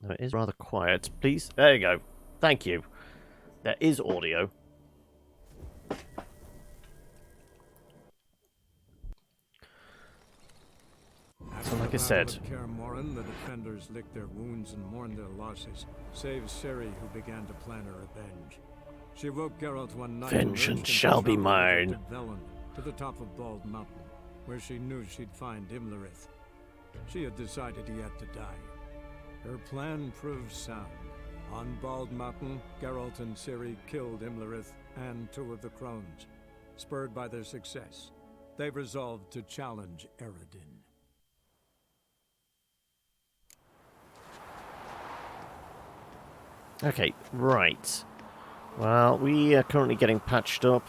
No, it is rather quiet. Please? There you go. Thank you. There is audio. So like I said... Kaer Morhen, the defenders licked their wounds and mourned their losses, save Ciri, who began to plan her revenge. She woke Geralt one night... Vengeance shall be mine. To the top of Bald Mountain, where she knew she'd find Imlerith. She had decided he had to die. Her plan proved sound. On Bald Mountain, Geralt and Ciri killed Imlerith and 2 of the crones. Spurred by their success, they resolved to challenge Eredin. Okay, right. Well, we are currently getting patched up.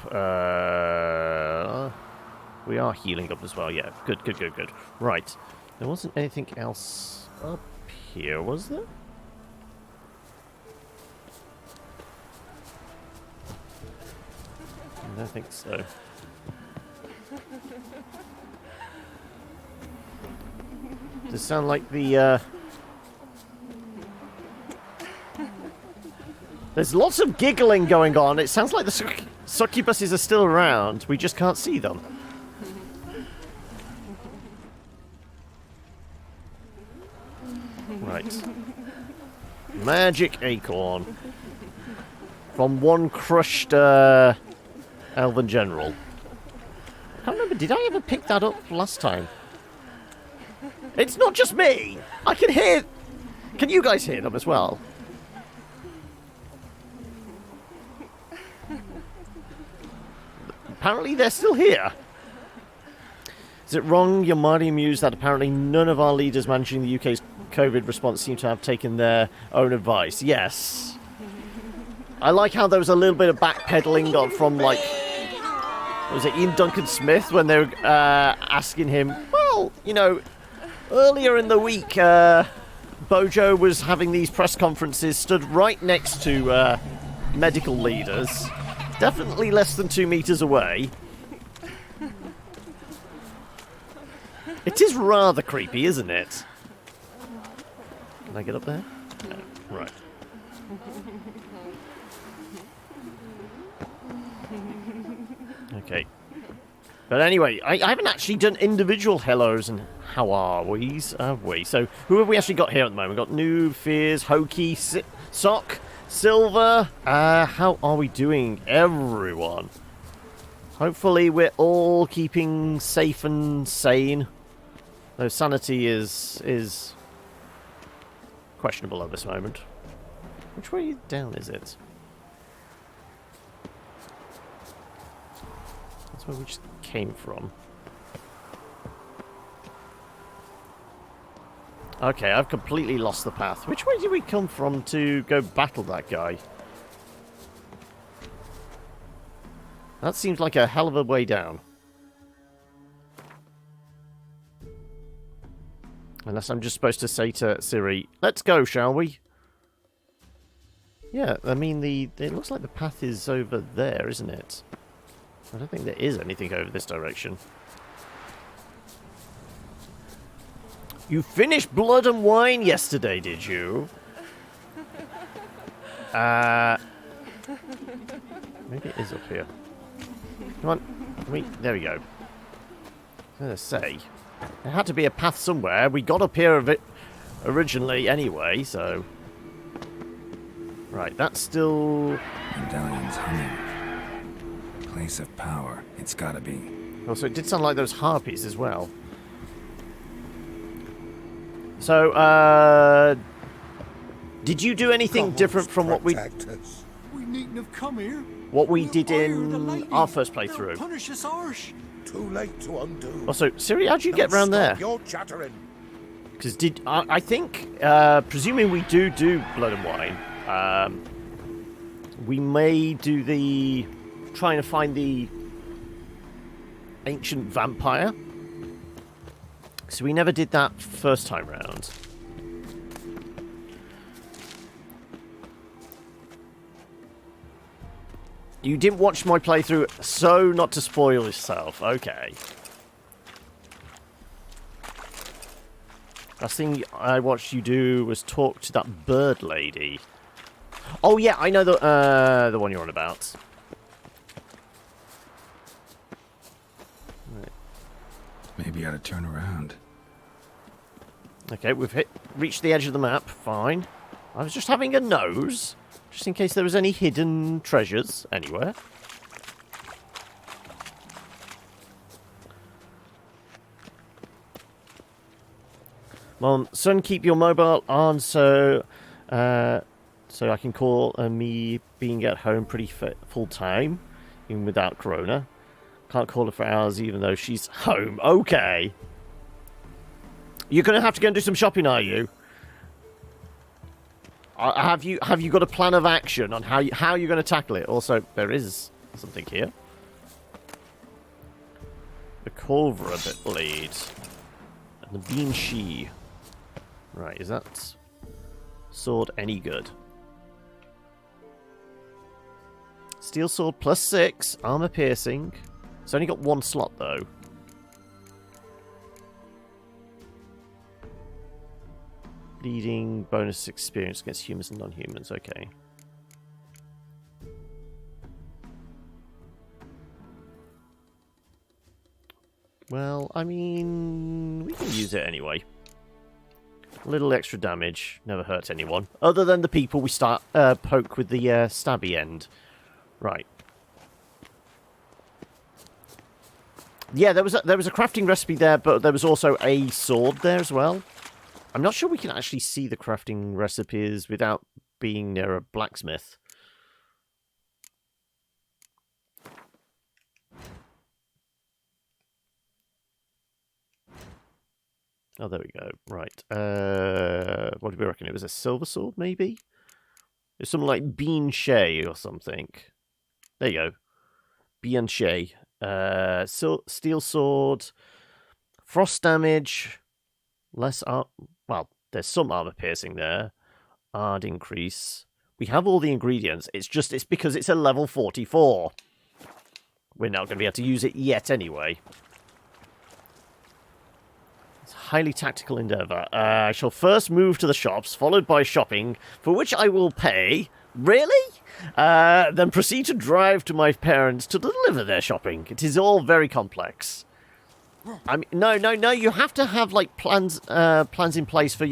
We are healing up as well, yeah. Good, good, good, good. Right. There wasn't anything else up here, was there? I don't think so. Does it sound like the, There's lots of giggling going on. It sounds like the succubuses are still around. We just can't see them. Right. Magic acorn. From one crushed elven general. I can't remember, did I ever pick that up last time? It's not just me! I can hear... Can you guys hear them as well? Apparently they're still here. Is it wrong? You're mighty amused that apparently none of our leaders managing the UK's COVID response seem to have taken their own advice. Yes. I like how there was a little bit of backpedaling on from, like... Was it Ian Duncan Smith when they were asking him, well, you know, earlier in the week, Bojo was having these press conferences stood right next to medical leaders. Definitely less than 2 meters away. It is rather creepy, isn't it? Can I get up there? No. Right. Okay. But anyway, I haven't actually done individual hellos and how are we's, have we? So, who have we actually got here at the moment? We've got Noob, Fears, Hokey, Sock, Silver. How are we doing, everyone? Hopefully we're all keeping safe and sane. Though sanity is questionable at this moment. Which way down is it? That's where we just came from. Okay, I've completely lost the path. Which way did we come from to go battle that guy? That seems like a hell of a way down. Unless I'm just supposed to say to Ciri, let's go, shall we? Yeah, I mean, it looks like the path is over there, isn't it? I don't think there is anything over this direction. You finished Blood and Wine yesterday, did you? Maybe it is up here. Come on. There we go. I was going to say, there had to be a path somewhere. We got up here of it originally anyway, so... Right, that's still... Medallion's humming. Place of power. It's gotta be. Also, it did sound like those harpies as well. So, did you do anything different from what we... We needn't have come here. What we did in our first playthrough? Punish us harsh. Too late to undo. Also, Ciri, how'd you get around there? You're chattering. Because I think, presuming we do Blood and Wine, we may do the... trying to find the ancient vampire. So we never did that first time round. You didn't watch my playthrough, so not to spoil yourself. Okay. Last thing I watched you do was talk to that bird lady. Oh yeah, I know the one you're on about. Right. Maybe I ought to turn around. Okay, we've reached the edge of the map. Fine. I was just having a nose, just in case there was any hidden treasures anywhere. Mom, son, keep your mobile on so I can call me being at home pretty full time, even without Corona. Can't call her for hours even though she's home. Okay. You're going to have to go and do some shopping, are you? Have you got a plan of action on how you're going to tackle it? Also, there is something here. The Corvra bit blade. And the Beam She. Right, is that sword any good? Steel sword +6, armor piercing. It's only got one slot though. Bleeding, bonus experience against humans and non-humans, okay. Well, I mean, we can use it anyway. A little extra damage never hurts anyone, other than the people we start poke with the stabby end. Right. Yeah, there was a crafting recipe there, but there was also a sword there as well. I'm not sure we can actually see the crafting recipes without being near a blacksmith. Oh, there we go. Right. What do we reckon? It was a silver sword, maybe? It's something like Bean Shay or something. There you go. Bean Shay. Steel sword. Frost damage. Less well, there's some armor piercing there. Ard increase. We have all the ingredients. It's because it's a level 44. We're not going to be able to use it yet anyway. It's a highly tactical endeavour. I shall first move to the shops, followed by shopping, for which I will pay. Really? Then proceed to drive to my parents to deliver their shopping. It is all very complex. I mean, no. You have to have like plans in place for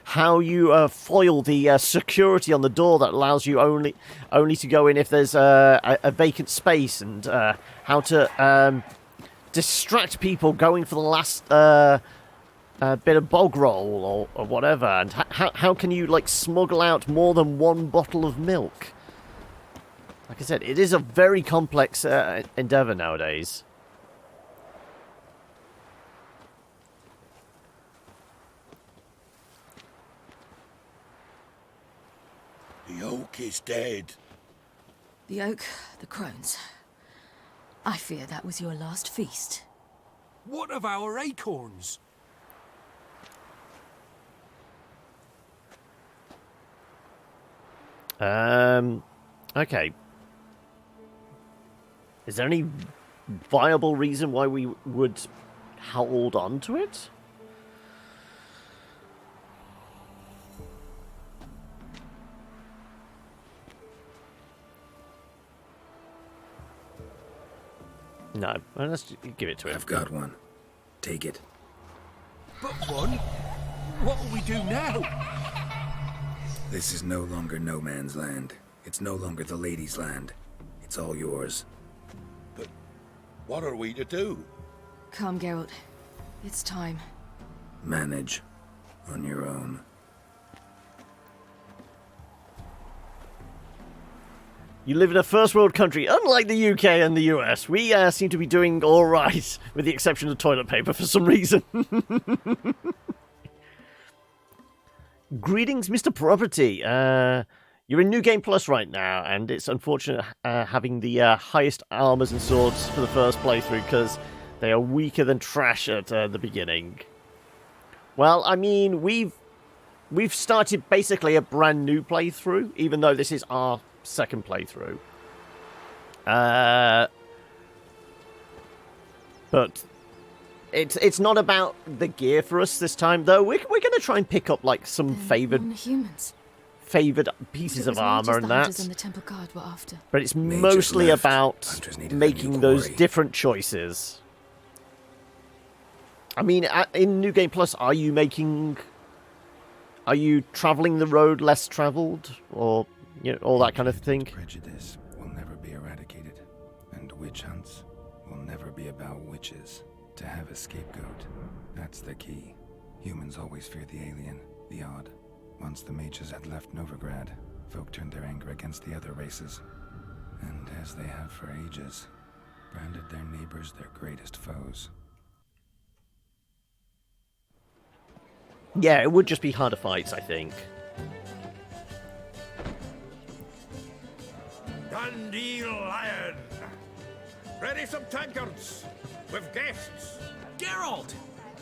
how you foil the security on the door that allows you only to go in if there's a vacant space, and how to distract people going for the last bit of bog roll or whatever, and how can you like smuggle out more than one bottle of milk? Like I said, it is a very complex endeavour nowadays. The oak is dead. The oak, the crones. I fear that was your last feast. What of our acorns? Okay. Is there any viable reason why we would hold on to it? No. Well, let's give it to him. I've got one. Take it. But one? What will we do now? This is no longer no man's land. It's no longer the lady's land. It's all yours. But what are we to do? Come, Geralt. It's time. Manage. On your own. You live in a first world country, unlike the UK and the US. We seem to be doing all right, with the exception of toilet paper for some reason. Greetings, Mr. Property. You're in New Game Plus right now, and it's unfortunate having the highest armors and swords for the first playthrough, because they are weaker than trash at the beginning. Well, I mean, we've started basically a brand new playthrough, even though this is our second playthrough. But It's not about the gear for us this time, though. We're going to try and pick up, like, some favoured pieces of armour and that. And the temple guard were after. But it's Mages mostly left. about Hunters needed a making new those quarry. different choices. I mean, in New Game Plus, are you travelling the road less travelled? Or, all that kind of thing? Prejudice will never be eradicated, and witch hunts will never be about witches. To have a scapegoat, that's the key. Humans always fear the alien, the odd. Once the mages had left Novigrad, folk turned their anger against the other races. And as they have for ages, branded their neighbors their greatest foes. Yeah, it would just be harder fights, I think. Dundee Lion! Ready some tankards with guests. Geralt!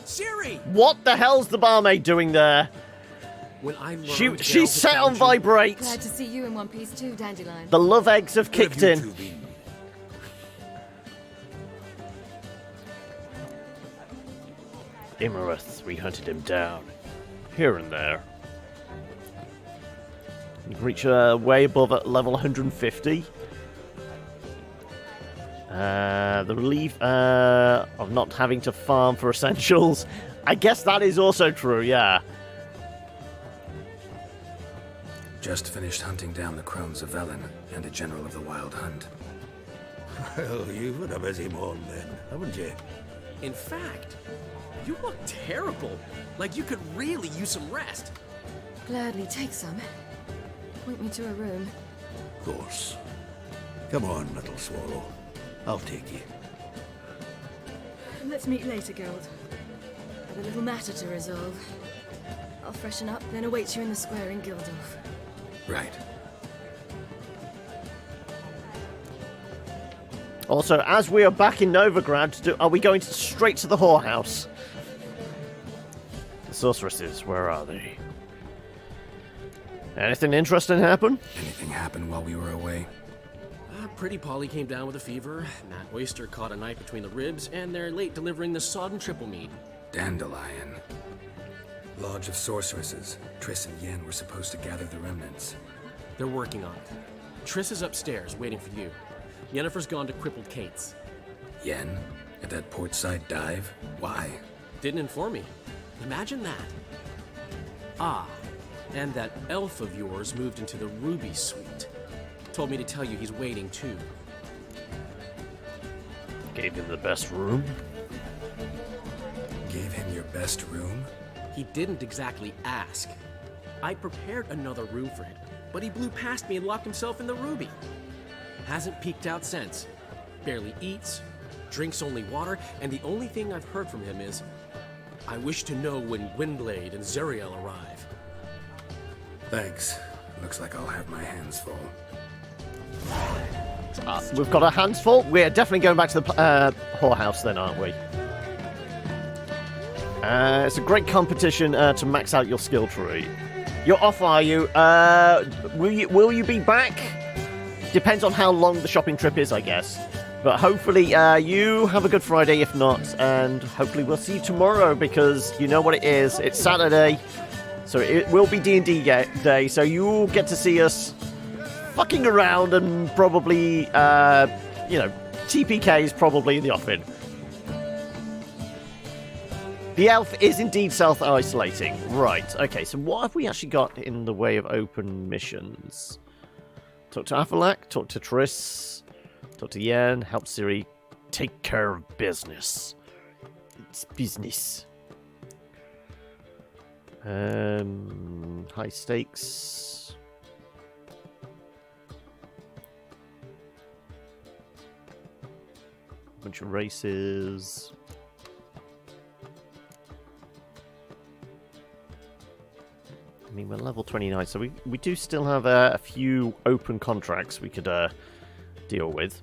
Ciri! What the hell's the barmaid doing there? When I learned She's Geralt set had on found you- vibrate. Glad to see you in one piece too, Dandelion. The love eggs have Where have kicked you in. two been? Imarith, we hunted him down. Here and there. You can reach way above at level 150. The relief of not having to farm for essentials. I guess that is also true, yeah. Just finished hunting down the crones of Velen and a general of the Wild Hunt. Well, you've had a busy morning then, haven't you? In fact, you look terrible. Like you could really use some rest. Gladly take some. Point me to a room. Of course. Come on, little swallow. I'll take you. Let's meet later, Geralt. Have a little matter to resolve. I'll freshen up, then await you in the square in Gildorf. Right. Also, as we are back in Novigrad, are we going straight to the whorehouse? The sorceresses, where are they? Anything interesting happen? Anything happened while we were away? Pretty Polly came down with a fever. Matt Oyster caught a knife between the ribs, and they're late delivering the sodden triple meat. Dandelion. Lodge of Sorceresses. Triss and Yen were supposed to gather the remnants. They're working on it. Triss is upstairs, waiting for you. Yennefer's gone to crippled Kate's. Yen? At that portside dive? Why? Didn't inform me. Imagine that. Ah, and that elf of yours moved into the Ruby Suite. Told me to tell you he's waiting too. Gave him the best room? Gave him your best room? He didn't exactly ask. I prepared another room for him, but he blew past me and locked himself in the Ruby. Hasn't peeked out since. Barely eats, drinks only water, and the only thing I've heard from him is, I wish to know when Windblade and Zeriel arrive. Thanks. Looks like I'll have my hands full. We've got our hands full. We're definitely going back to the whorehouse then, aren't we? It's a great competition to max out your skill tree. You're off, are you? Will you be back? Depends on how long the shopping trip is, I guess. But hopefully you have a good Friday, if not. And hopefully we'll see you tomorrow, because you know what it is. It's Saturday. So it will be D&D day. So you'll get to see us fucking around and probably, TPK is probably in the offing. The elf is indeed self-isolating. Right, okay, so what have we actually got in the way of open missions? Talk to Afalak, talk to Triss, talk to Yen, help Ciri take care of business. It's business. High stakes. Bunch of races. I mean, we're level 29, so we do still have a few open contracts we could deal with.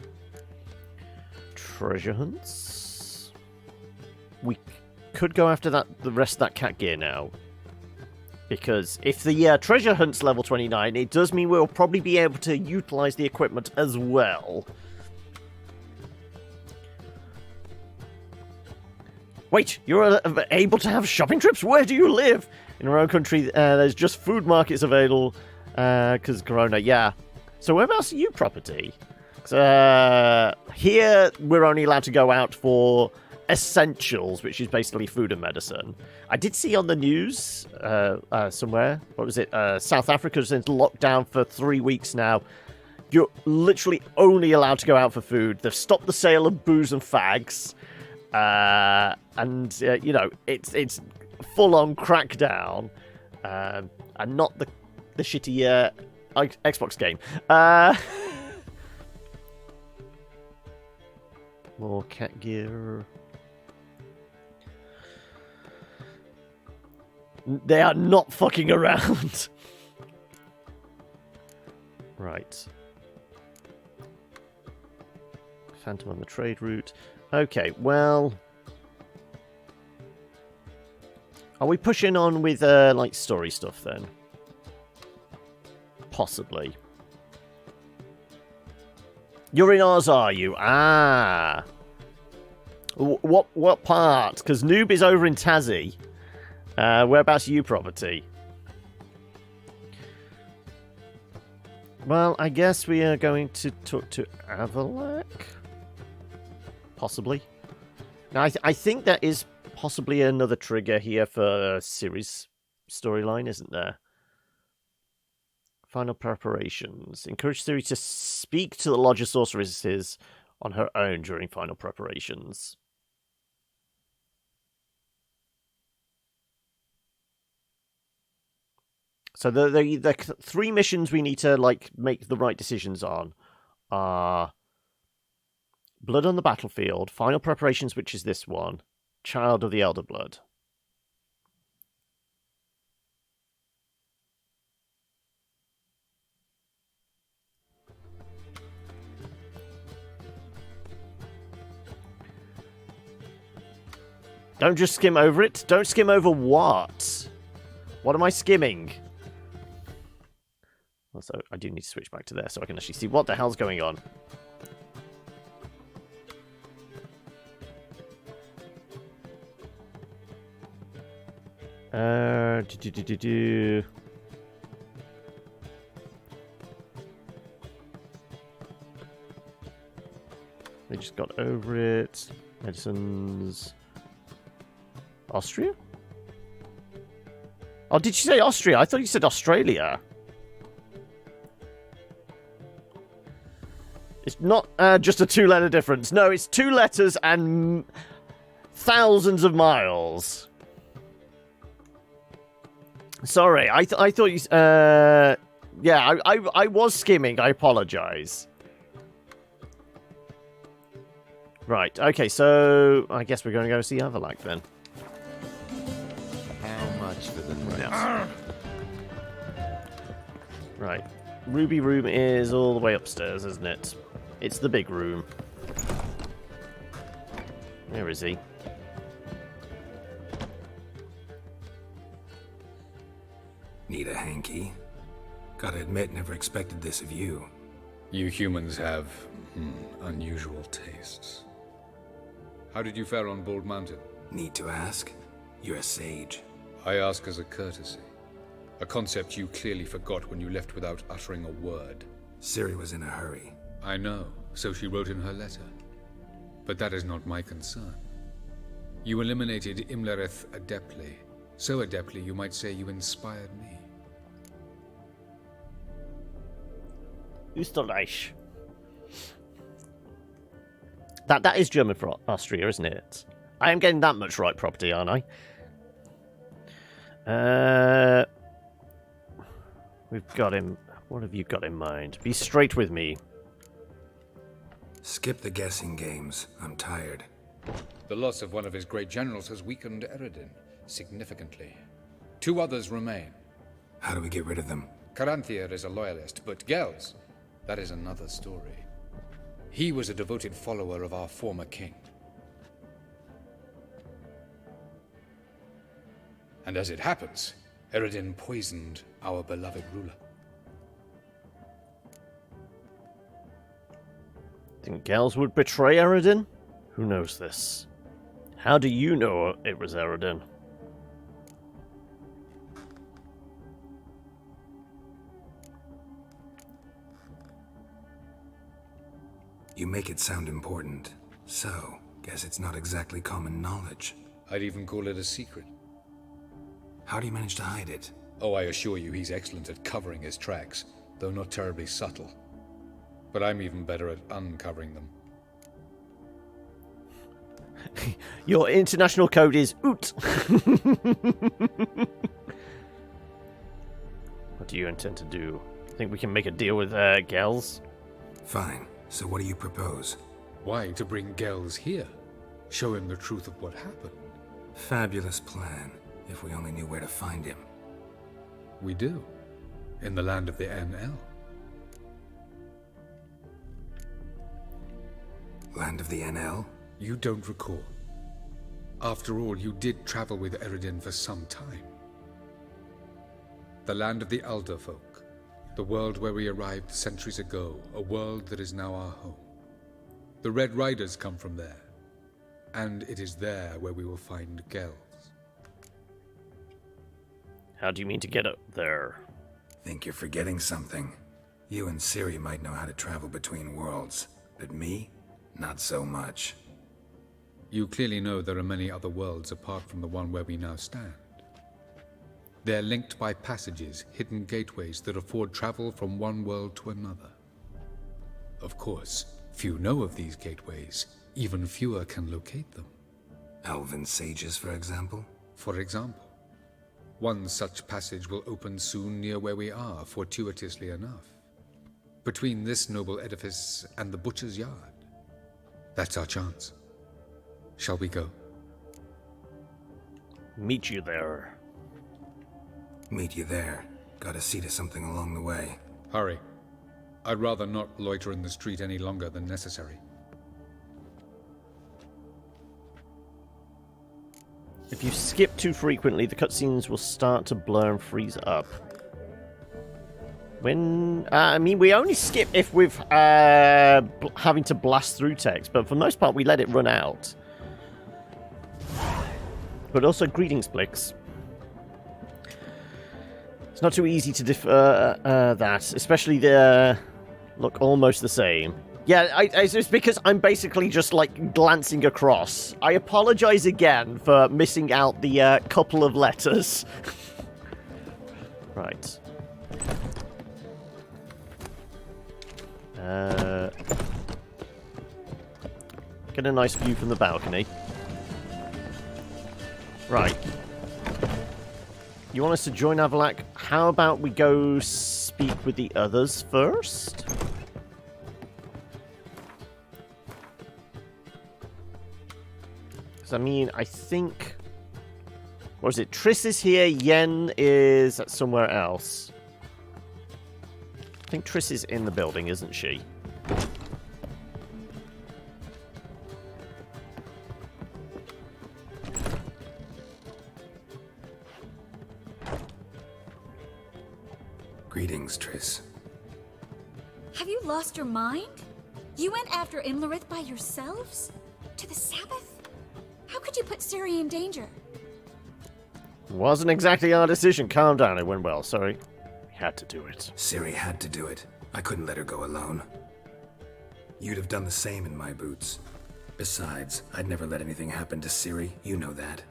Treasure hunts. We could go after the rest of that cat gear now. Because if the treasure hunt's level 29, it does mean we'll probably be able to utilize the equipment as well. Wait, you're able to have shopping trips? Where do you live? In our own country, there's just food markets available because Corona. Yeah. So whereabouts are you property? Here, we're only allowed to go out for essentials, which is basically food and medicine. I did see on the news somewhere, what was it? South Africa's in lockdown for 3 weeks now. You're literally only allowed to go out for food. They've stopped the sale of booze and fags. You know, it's full-on crackdown. And not the shitty Xbox game. More cat gear. They are not fucking around. Right. Phantom on the trade route. Okay, well... Are we pushing on with, like, story stuff, then? Possibly. You're in Oz, are you? Ah. What part? Because Noob is over in Tassie. Whereabouts are you property? Well, I guess we are going to talk to Avalak? Possibly. Now, I think there is possibly another trigger here for Ciri's storyline, isn't there? Final preparations. Encourage Ciri to speak to the Lodge of Sorceresses on her own during final preparations. So the 3 missions we need to like make the right decisions on are Blood on the Battlefield, Final Preparations, which is this one, Child of the Elder Blood. Don't just skim over it. Don't skim over what? What am I skimming? Also, I do need to switch back to there so I can actually see what the hell's going on. They just got over it. Medicines. Austria? Oh, did you say Austria? I thought you said Australia. It's not just a 2-letter difference. No, it's 2 letters and thousands of miles. Sorry, I thought you... yeah, I was skimming. I apologize. Right, okay, so I guess we're going to go see Avalak then. How much for the night? Right. Ruby room is all the way upstairs, isn't it? It's the big room. Where is he? Need a hanky? Gotta admit, never expected this of you. You humans have unusual tastes. How did you fare on Bald Mountain? Need to ask? You're a sage. I ask as a courtesy. A concept you clearly forgot when you left without uttering a word. Ciri was in a hurry. I know, so she wrote in her letter. But that is not my concern. You eliminated Imlerith adeptly. So adeptly, you might say you inspired me. Österreich. That is German for Austria, isn't it? I am getting that much right property, aren't I? We've got him. What have you got in mind? Be straight with me. Skip the guessing games. I'm tired. The loss of one of his great generals has weakened Eredin significantly. 2 others remain. How do we get rid of them? Caranthier is a loyalist, but Gels, that is another story. He was a devoted follower of our former king. And as it happens, Eredin poisoned our beloved ruler. Think Gels would betray Eredin? Who knows this? How do you know it was Eredin? You make it sound important. So, guess it's not exactly common knowledge. I'd even call it a secret. How do you manage to hide it? Oh, I assure you he's excellent at covering his tracks, though not terribly subtle. But I'm even better at uncovering them. Your international code is OOT. What do you intend to do? Think we can make a deal with Gels? Fine. So what do you propose? Why, to bring Gels here? Show him the truth of what happened. Fabulous plan, if we only knew where to find him. We do. In the land of the NL. Land of the NL? You don't recall. After all, you did travel with Eredin for some time. The land of the Elder Folk. The world where we arrived centuries ago. A world that is now our home. The Red Riders come from there. And it is there where we will find Gels. How do you mean to get up there? Think you're forgetting something. You and Ciri might know how to travel between worlds, but me? Not so much. You clearly know there are many other worlds apart from the one where we now stand. They're linked by passages, hidden gateways that afford travel from one world to another. Of course, few know of these gateways. Even fewer can locate them. Elven sages, for example? For example. One such passage will open soon near where we are, fortuitously enough. Between this noble edifice and the butcher's yard. That's our chance. Shall we go? Meet you there. Meet you there. Gotta see to something along the way. Hurry. I'd rather not loiter in the street any longer than necessary. If you skip too frequently, the cutscenes will start to blur and freeze up. I mean, we only skip if we've having to blast through text, but for the most part, we let it run out. But also, greetings, Blix. It's not too easy to defer that, especially the look almost the same. Yeah, it's because I'm basically just, like, glancing across. I apologize again for missing out the couple of letters. Right. Get a nice view from the balcony. Right. You want us to join Avalak? How about we go speak with the others first? I mean, I think... What is it? Triss is here, Yen is somewhere else. I think Triss is in the building, isn't she? Greetings, Triss. Have you lost your mind? You went after Imlerith by yourselves? To the Sabbath? How could you put Ciri in danger? Wasn't exactly our decision. Calm down, it went well, sorry. We had to do it. Ciri had to do it. I couldn't let her go alone. You'd have done the same in my boots. Besides, I'd never let anything happen to Ciri, you know that.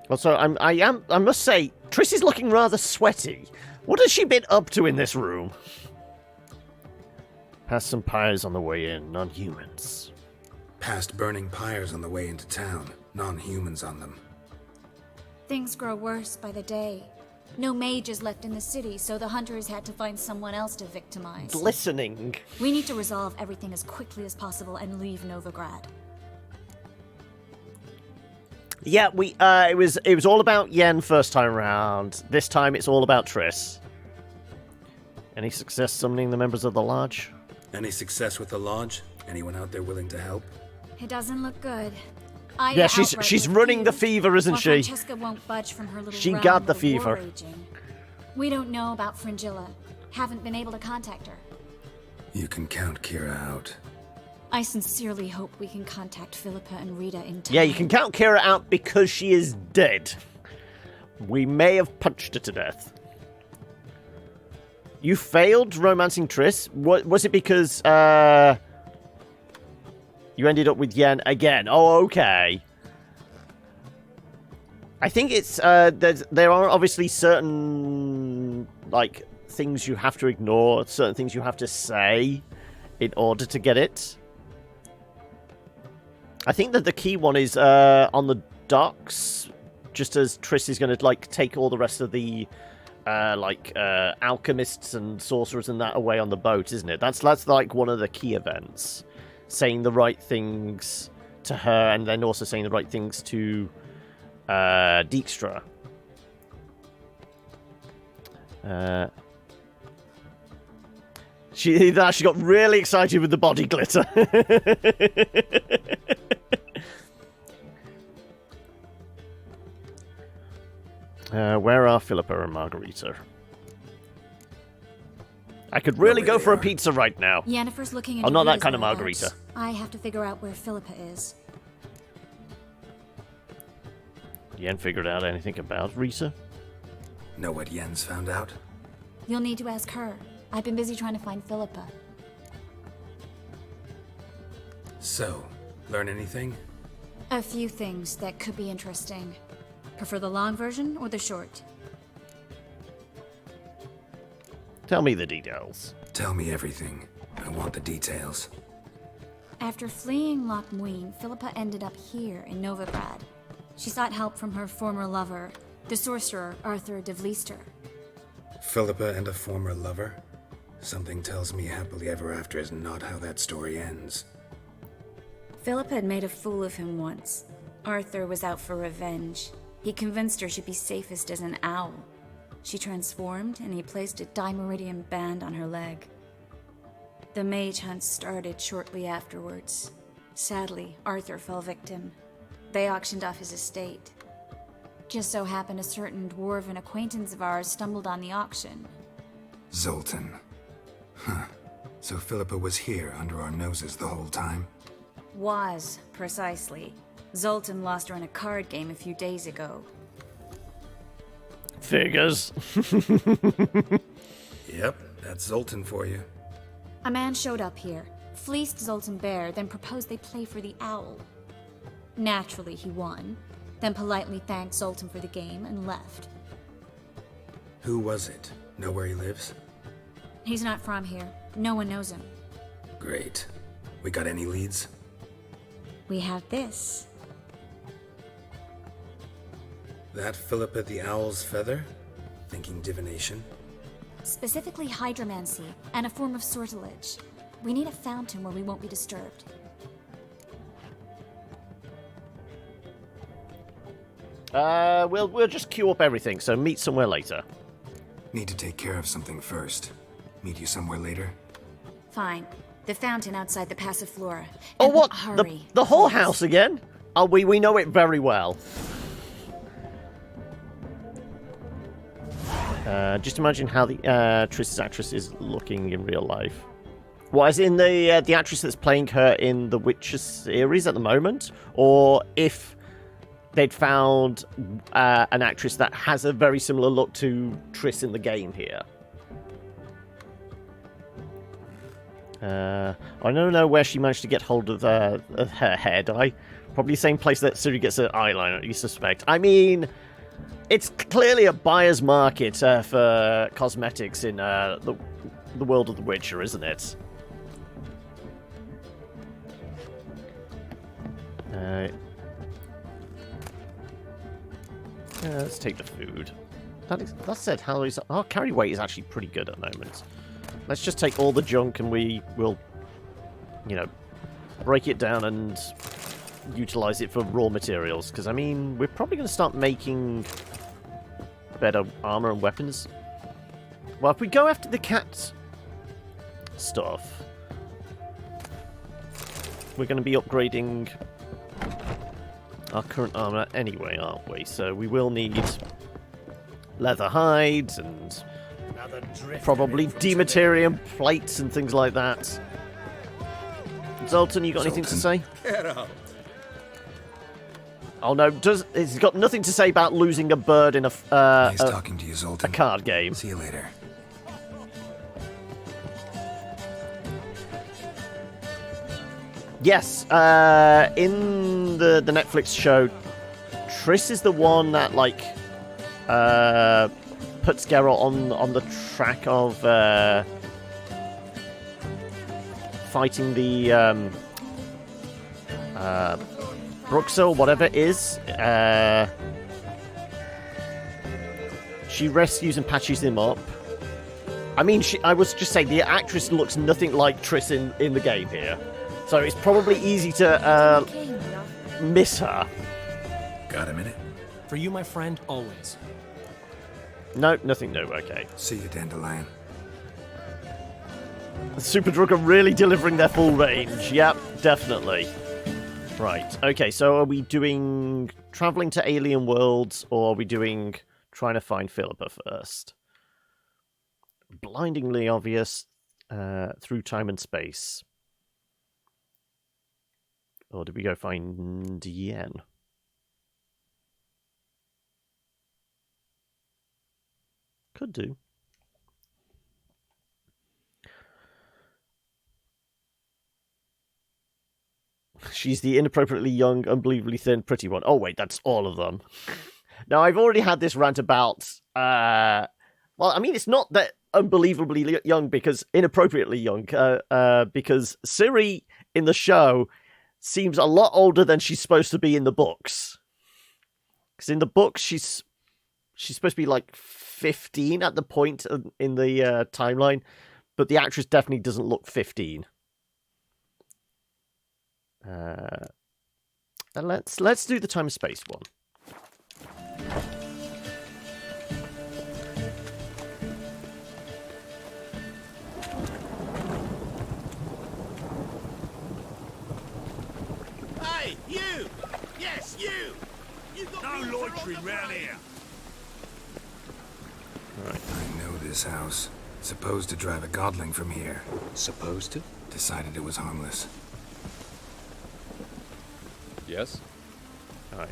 Also, I must say, Triss is looking rather sweaty. What has she been up to in this room? Past some pyres on the way in, non-humans. Past burning pyres on the way into town, non-humans on them. Things grow worse by the day. No mages left in the city, so the hunters had to find someone else to victimize. Listening. We need to resolve everything as quickly as possible and leave Novigrad. Yeah, it was all about Yen first time round. This time it's all about Triss. Any success summoning the members of the lodge? Any success with the lodge? Anyone out there willing to help? It doesn't look good. Yeah, she's running the fever, isn't she? Francesca won't budge from her little She realm got the with war fever. raging. We don't know about Fringilla. Haven't been able to contact her. You can count Kira out. I sincerely hope we can contact Philippa and Rita in time. Yeah, you can count Kira out because she is dead. We may have punched her to death. You failed romancing Triss? Was it because you ended up with Yen again? Oh, okay. I think it's there are obviously certain like things you have to ignore, certain things you have to say in order to get it. I think that the key one is on the docks, just as Triss is going to like take all the rest of the alchemists and sorcerers and that away on the boat, isn't it? That's like one of the key events. Saying the right things to her and then also saying the right things to Dijkstra. She got really excited with the body glitter. Where are Philippa and Margarita? I could really go for a pizza right now. Yennefer's looking into I'm not that Rita's kind of whereabouts. Margarita. I have to figure out where Philippa is. Yen figured out anything about Rita? Know what Yen's found out? You'll need to ask her. I've been busy trying to find Philippa. So, learn anything? A few things that could be interesting. Prefer the long version or the short? Tell me the details. Tell me everything. I want the details. After fleeing Loch Muin, Philippa ended up here in Novigrad. She sought help from her former lover, the sorcerer Arthur de Vlister. Philippa and a former lover? Something tells me happily ever after is not how that story ends. Philippa had made a fool of him once. Arthur was out for revenge. He convinced her she'd be safest as an owl. She transformed, and he placed a dimeridium band on her leg. The mage hunt started shortly afterwards. Sadly, Arthur fell victim. They auctioned off his estate. Just so happened a certain dwarven acquaintance of ours stumbled on the auction. Zoltan. Huh. So Philippa was here under our noses the whole time? Was, precisely. Zoltan lost her in a card game a few days ago. Figures. Yep, that's Zoltan for you. A man showed up here, fleeced Zoltan bare, then proposed they play for the owl. Naturally, he won, then politely thanked Zoltan for the game and left. Who was it? Know where he lives? He's not from here. No one knows him. Great. We got any leads? We have this. That Philippa the Owl's feather? Thinking divination? Specifically hydromancy, and a form of sortilege. We need a fountain where we won't be disturbed. We'll just queue up everything, so meet somewhere later. Need to take care of something first. Meet you somewhere later? Fine. The fountain outside the Passiflora. Oh, And what? Hurry. The whole please. house again? Oh, we know it very well. Just imagine how the Triss's actress is looking in real life. What, as in the actress that's playing her in the Witcher series at the moment? Or if they'd found an actress that has a very similar look to Triss in the game here? I don't know where she managed to get hold of her hair dye. Probably the same place that Ciri gets her eyeliner, you suspect. I mean, it's clearly a buyer's market for cosmetics in the world of The Witcher, isn't it? Let's take the food. That said, how is our carry weight is actually pretty good at the moment. Let's just take all the junk and we will, you know, break it down and utilize it for raw materials. Because, I mean, we're probably going to start making better armor and weapons. Well, if we go after the cat stuff, we're going to be upgrading our current armor anyway, aren't we? So we will need leather hides and probably dematerium plates and things like that. Zoltan, you got anything to say? Get out. Oh no, he's got nothing to say about losing a bird in He's talking to you, a Zoltan. card game. See you later. Yes, in the Netflix show, Triss is the one that like puts Geralt on the track of fighting the Bruxa or whatever it is. She rescues and patches him up. I mean, I was just saying the actress looks nothing like Triss in the game here. So it's probably easy to miss her. Got a minute? For you, my friend, always. No, nothing new, okay. See you, Dandelion. The Super Drug are really delivering their full range. Yep, definitely. Right, okay, so are we doing travelling to alien worlds, or are we doing trying to find Philippa first? Blindingly obvious through time and space. Or did we go find Yen? Could do. She's the inappropriately young, unbelievably thin, pretty one. Oh, wait, that's all of them. Now, I've already had this rant about... well, I mean, it's not that unbelievably young, because inappropriately young, because Ciri in the show seems a lot older than she's supposed to be in the books. Because in the books, she's supposed to be like 15 at the point in the timeline, but the actress definitely doesn't look 15. And let's do the time and space one. Hey, you! Yes, you! You got no loitering round here. Right. I know this house. Supposed to drive a godling from here. Supposed to? Decided it was harmless. Yes? Alright.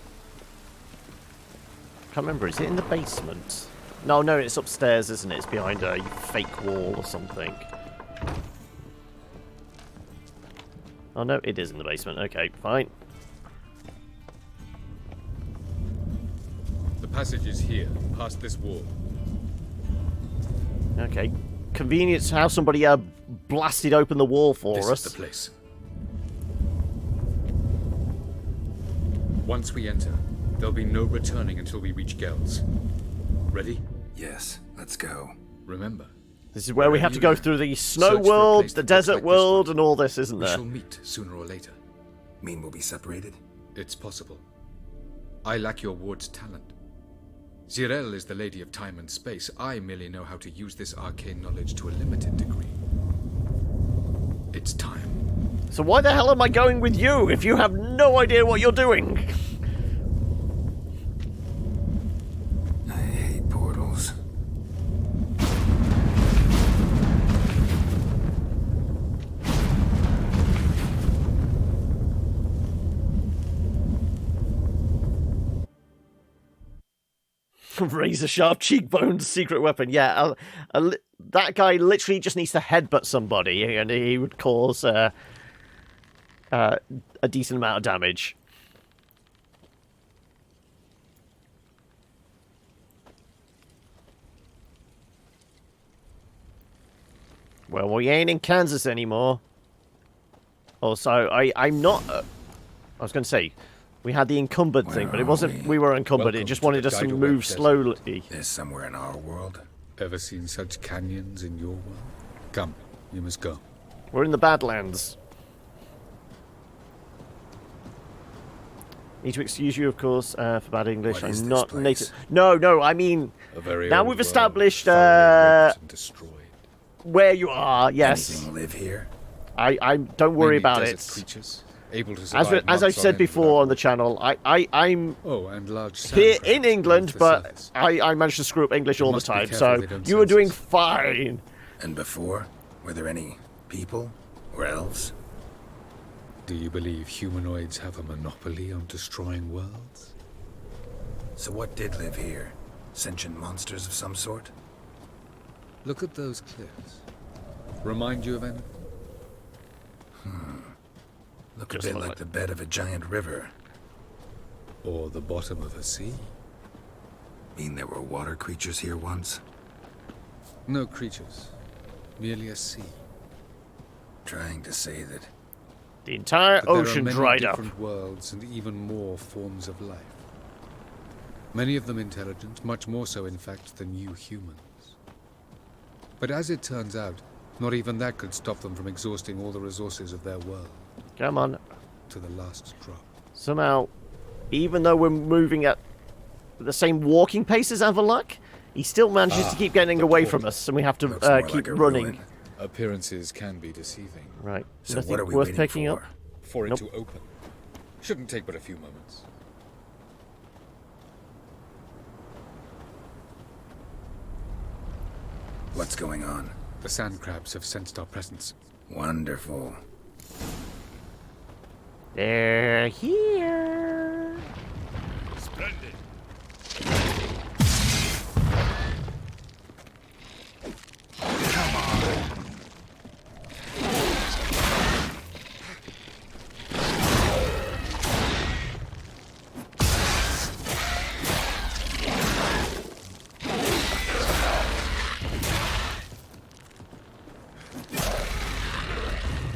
Can't remember, is it in the basement? No, it's upstairs, isn't it? It's behind a fake wall or something. Oh no, it is in the basement. Okay, fine. The passage is here, past this wall. Okay. Convenience how somebody blasted open the wall for us. This is the place. Once we enter, there'll be no returning until we reach Gel's. Ready? Yes, let's go. Remember, This is where we have to go through the snow search for a world, place the that looks desert like this world, one. and all this, isn't we there? shall meet sooner or later. Mean we'll be separated? It's possible. I lack your ward's talent. Zirel is the lady of time and space. I merely know how to use this arcane knowledge to a limited degree. It's time. So why the hell am I going with you if you have no idea what you're doing? I hate portals. Razor sharp cheekbones, secret weapon. Yeah, that guy literally just needs to headbutt somebody, and he would cause a decent amount of damage. Well, we ain't in Kansas anymore. Also, I'm not. I was going to say. We had the encumbered thing, but it wasn't. We were encumbered. Welcome It just to wanted the us to Guideweb move Desert. slowly. There's somewhere in our world. Ever seen such canyons in your world? Come, you must go. We're in the Badlands. Need to excuse you, of course, for bad English. What is I'm this not place? native. No. I mean, A very now old we've world, established thoroughly wrecked and destroyed. where you are. Yes, Anything live here? I don't worry Mainly about desert it. creatures, able to survive As I've months on said end before on without the channel, I'm Oh, and large here sand in crabs England, beneath the but surface. I manage to screw up English all the must be time, careful so they don't you are sense doing us. fine. And before, were there any people or elves? Do you believe humanoids have a monopoly on destroying worlds? So what did live here? Sentient monsters of some sort? Look at those cliffs. Remind you of anything? Look Just a bit look like like- the bed of a giant river. Or the bottom of a sea? Mean there were water creatures here once? No creatures. Merely a sea. Trying to say that The entire But there ocean are many dried up. different worlds and even more forms of life. Many of them intelligent, much more so in fact than you humans. But as it turns out, not even that could stop them from exhausting all the resources of their world, Come on. to the last drop. Somehow, even though we're moving at the same walking pace as Avalok, he still manages to keep getting away from us, and we have to looks more keep like a running. ruin. Appearances can be deceiving. Right. So Nothing what are we worth waiting picking for? up. For it Nope. to open. Shouldn't take but a few moments. What's going on? The sand crabs have sensed our presence. Wonderful. They're here. Splendid.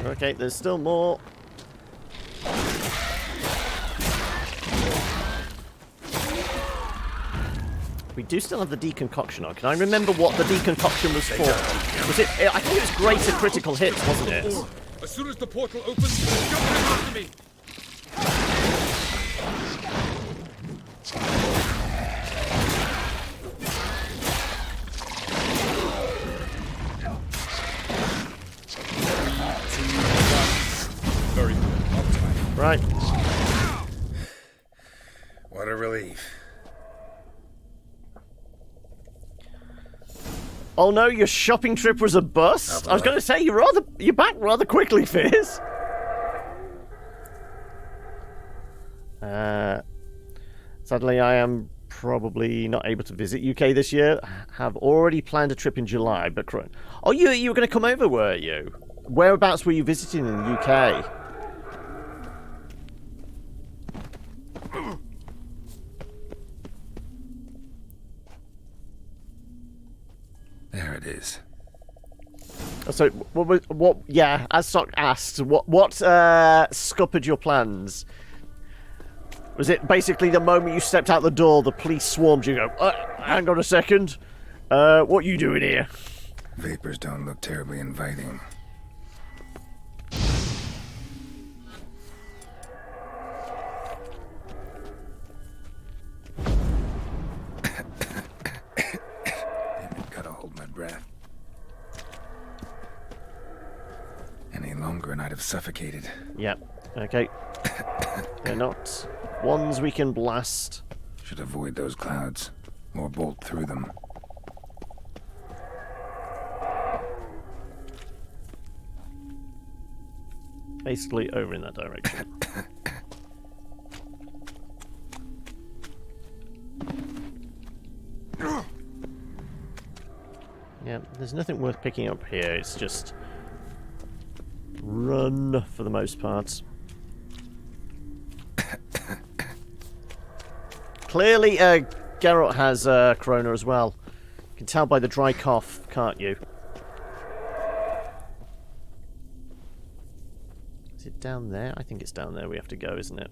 Okay, there's still more. We do still have the deconcoction on. Can I remember what the deconcoction was for? Was it? I think it was greater critical hits, wasn't it? As soon as the portal opens, jump in after me! Very good. On time. Right. What a relief. Oh no, your shopping trip was a bust. I was going to say you're back rather quickly, Fizz. Sadly, I am probably not able to visit UK this year. Have already planned a trip in July, but oh, you were going to come over, were you? Whereabouts were you visiting in the UK? There it is. So, what? Yeah, as Sock asked, what scuppered your plans? Was it basically the moment you stepped out the door, the police swarmed you? Go, hang on a second. What you doing here? Vapors don't look terribly inviting. Damn it, gotta hold my breath. Any longer and I'd have suffocated. Yep. Okay. They're not ones we can blast. Should avoid those clouds, or bolt through them. Basically over in that direction. Yeah, there's nothing worth picking up here. It's just run for the most part. Clearly, Geralt has corona as well. You can tell by the dry cough, can't you? Is it down there? I think it's down there we have to go, isn't it?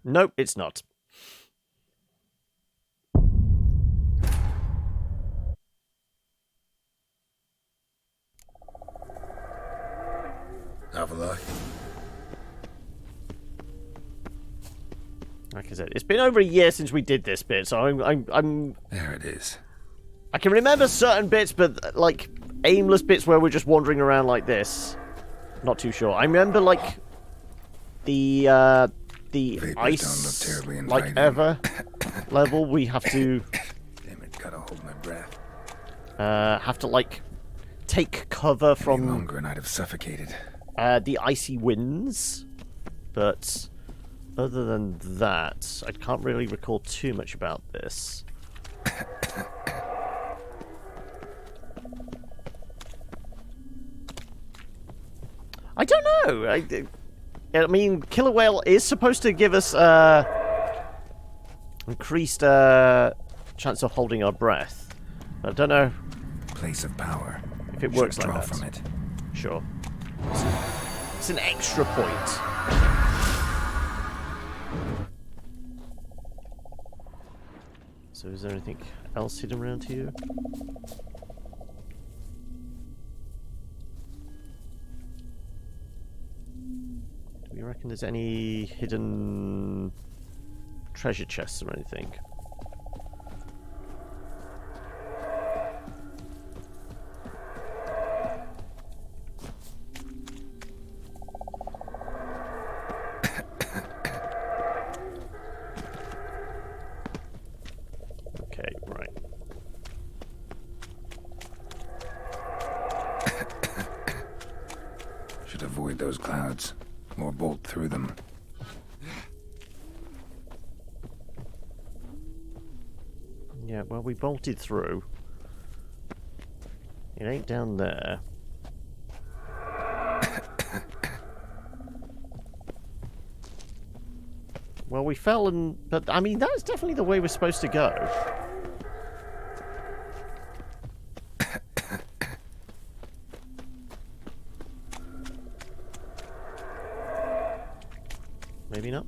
Nope, it's not. Avalok. Like I said, it's been over a year since we did this bit, so I'm There it is. I can remember certain bits, but like aimless bits where we're just wandering around like this. Not too sure. I remember like the Vapors ice don't look terribly like inviting. ever level. We have to Damn it, gotta hold my breath. have to like take cover Any from longer and I'd have suffocated. the icy winds. But other than that, I can't really recall too much about this. I don't know. I mean, killer whale is supposed to give us increased chance of holding our breath. I don't know Place of power. if it works Should like draw that. from it. Sure. It's an extra point. So is there anything else hidden around here? Do we reckon there's any hidden treasure chests or anything? Okay, right. Should avoid those clouds, or bolt through them. Yeah, well, we bolted through. It ain't down there. Well, we fell and... But, I mean, that's definitely the way we're supposed to go. Maybe not.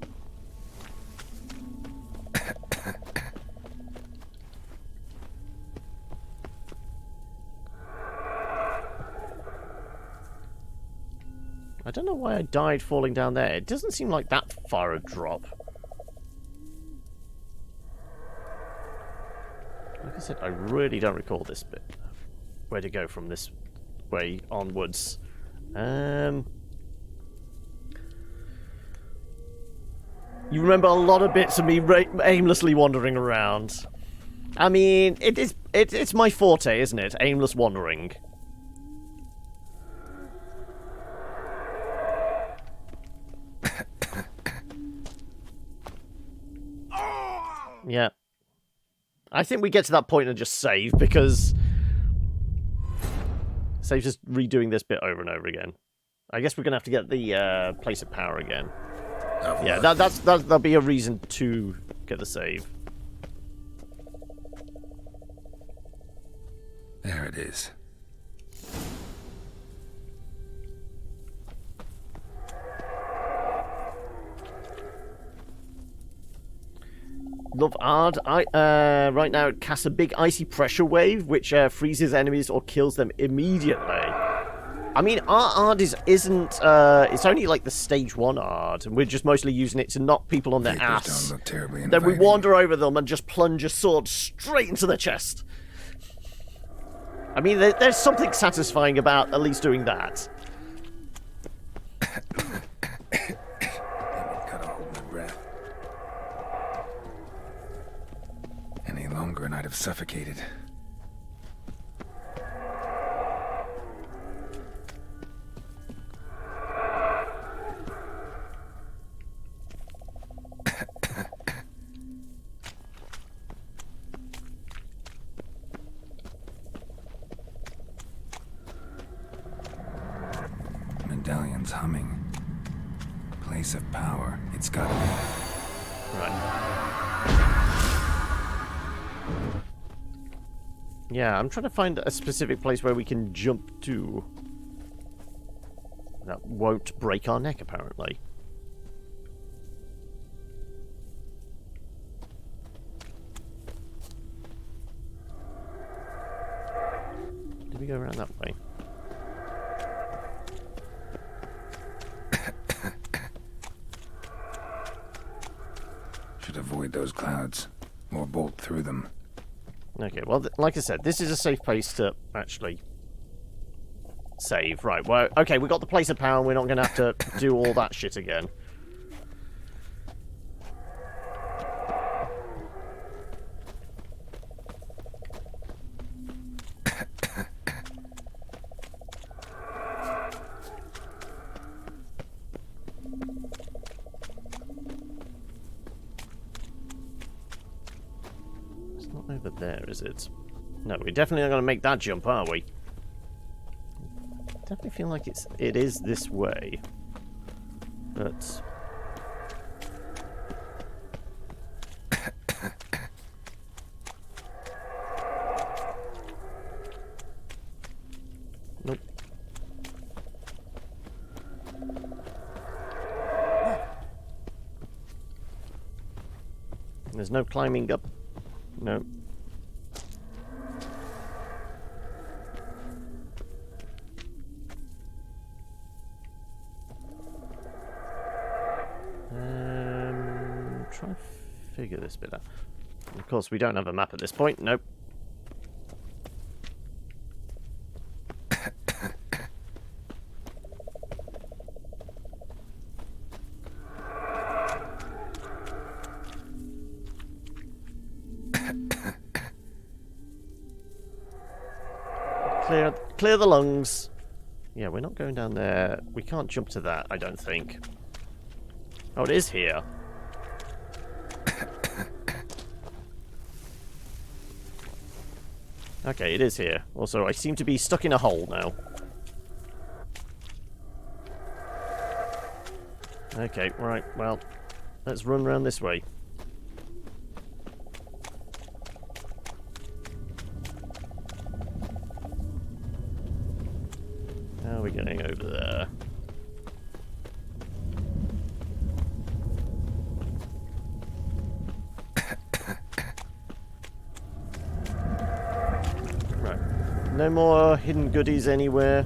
I don't know why I died falling down there. It doesn't seem like that far a drop. Like I said, I really don't recall this bit. Where to go from this way onwards. You remember a lot of bits of me aimlessly wandering around. I mean, it's my forte, isn't it? Aimless wandering. Yeah. I think we get to that point and just save, because saves just redoing this bit over and over again. I guess we're gonna have to get the place of power again. Yeah, that'll be a reason to get the save. There it is. Love Ard. Right now it casts a big icy pressure wave, which freezes enemies or kills them immediately. I mean, our Ard isn't. It's only like the stage 1 Ard, and we're just mostly using it to knock people on their Vapors ass. don't look terribly Then we inviting. wander over them and just plunge a sword straight into their chest. I mean, there's something satisfying about at least doing that. Damn it, gotta hold my breath. Any longer and I'd have suffocated. Medallion's humming. Place of power. It's gotta be. Right. Yeah, I'm trying to find a specific place where we can jump to. That won't break our neck, apparently. Did we go around that way? Should avoid those clouds, or bolt through them. Okay, well, like I said, this is a safe place to actually save. Right, well, okay, we got the place of power, and we're not going to have to do all that shit again. Over there, is it? No, we're definitely not going to make that jump, are we? Definitely feel like it is this way. But nope. There's no climbing up. No. Try and figure this bit out. Of course, we don't have a map at this point. Nope. Clear the lungs. Yeah, we're not going down there. We can't jump to that, I don't think. Oh, it is here. Okay, it is here. Also, I seem to be stuck in a hole now. Okay, right, well, let's run around this way. How are we getting over there? Right. No more hidden goodies anywhere.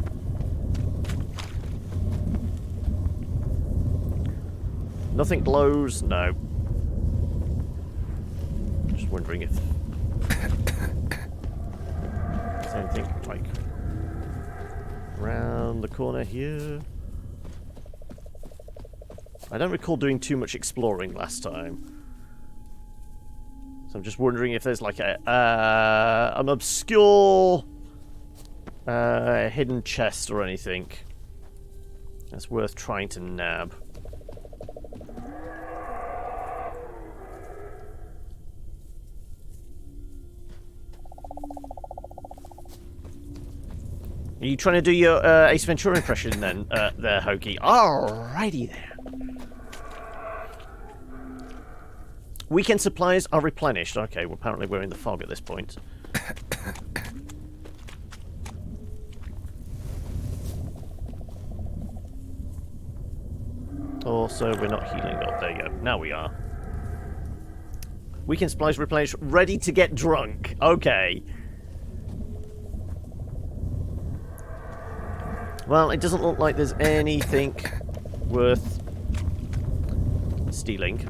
Nothing glows? No. Just wondering if there's anything like around the corner here. I don't recall doing too much exploring last time. So I'm just wondering if there's like an obscure hidden chest or anything that's worth trying to nab. Are you trying to do your Ace Ventura impression then, there, Hokey? Alrighty then. Weekend supplies are replenished. Okay, well, apparently we're in the fog at this point. Also, we're not healing up. There you go. Now we are. Weekend supplies replenished. Ready to get drunk. Okay. Well, it doesn't look like there's anything worth stealing.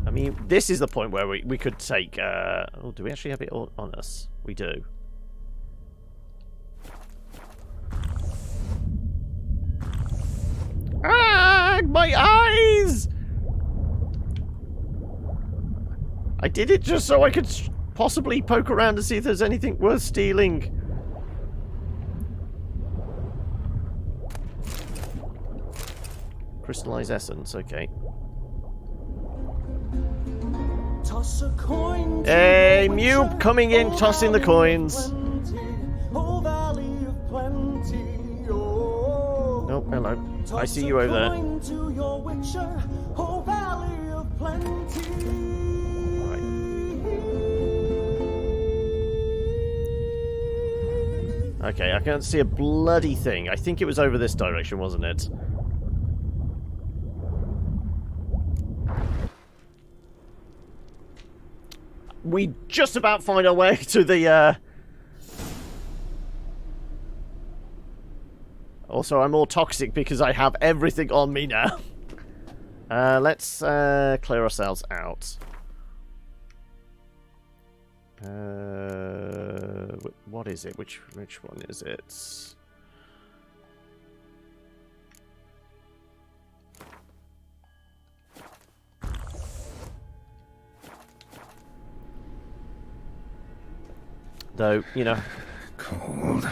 I mean, this is the point where we could take... oh, do we actually have it all on us? We do. Ah, my eyes! I did it just so I could possibly poke around to see if there's anything worth stealing. Crystallized essence, okay. Toss a coin. Hey, Mube coming in, tossing the coins. Oh, valley of plenty. Oh, hello. I see you over there. To your witcher. Oh, valley of plenty. Okay, I can't see a bloody thing. I think it was over this direction, wasn't it? We just about find our way to the, Also, I'm more toxic because I have everything on me now. Let's clear ourselves out. What is it? Which one is it? Though, you know... Cold.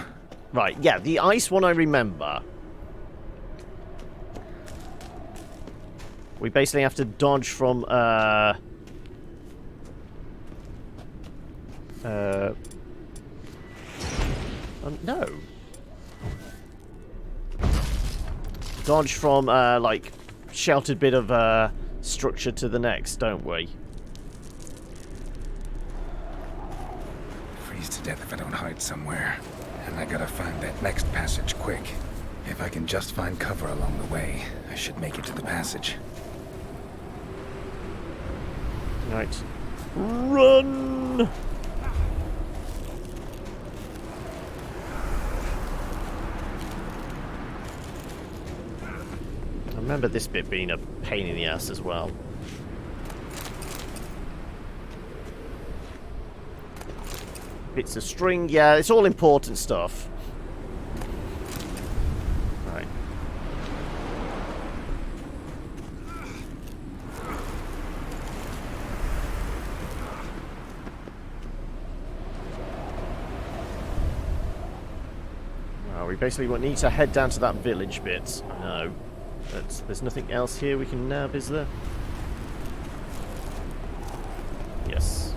Right, yeah, the ice one I remember. We basically have to dodge from, no. Dodge from, like, sheltered bit of, structure to the next, don't we? Freeze to death if I don't hide somewhere. And I gotta find that next passage quick. If I can just find cover along the way, I should make it to the passage. Right. Run! I remember this bit being a pain in the ass as well. Bits of string, yeah, it's all important stuff. Right. Well, we basically need to head down to that village bit. I know. But there's nothing else here we can nab, is there? Yes.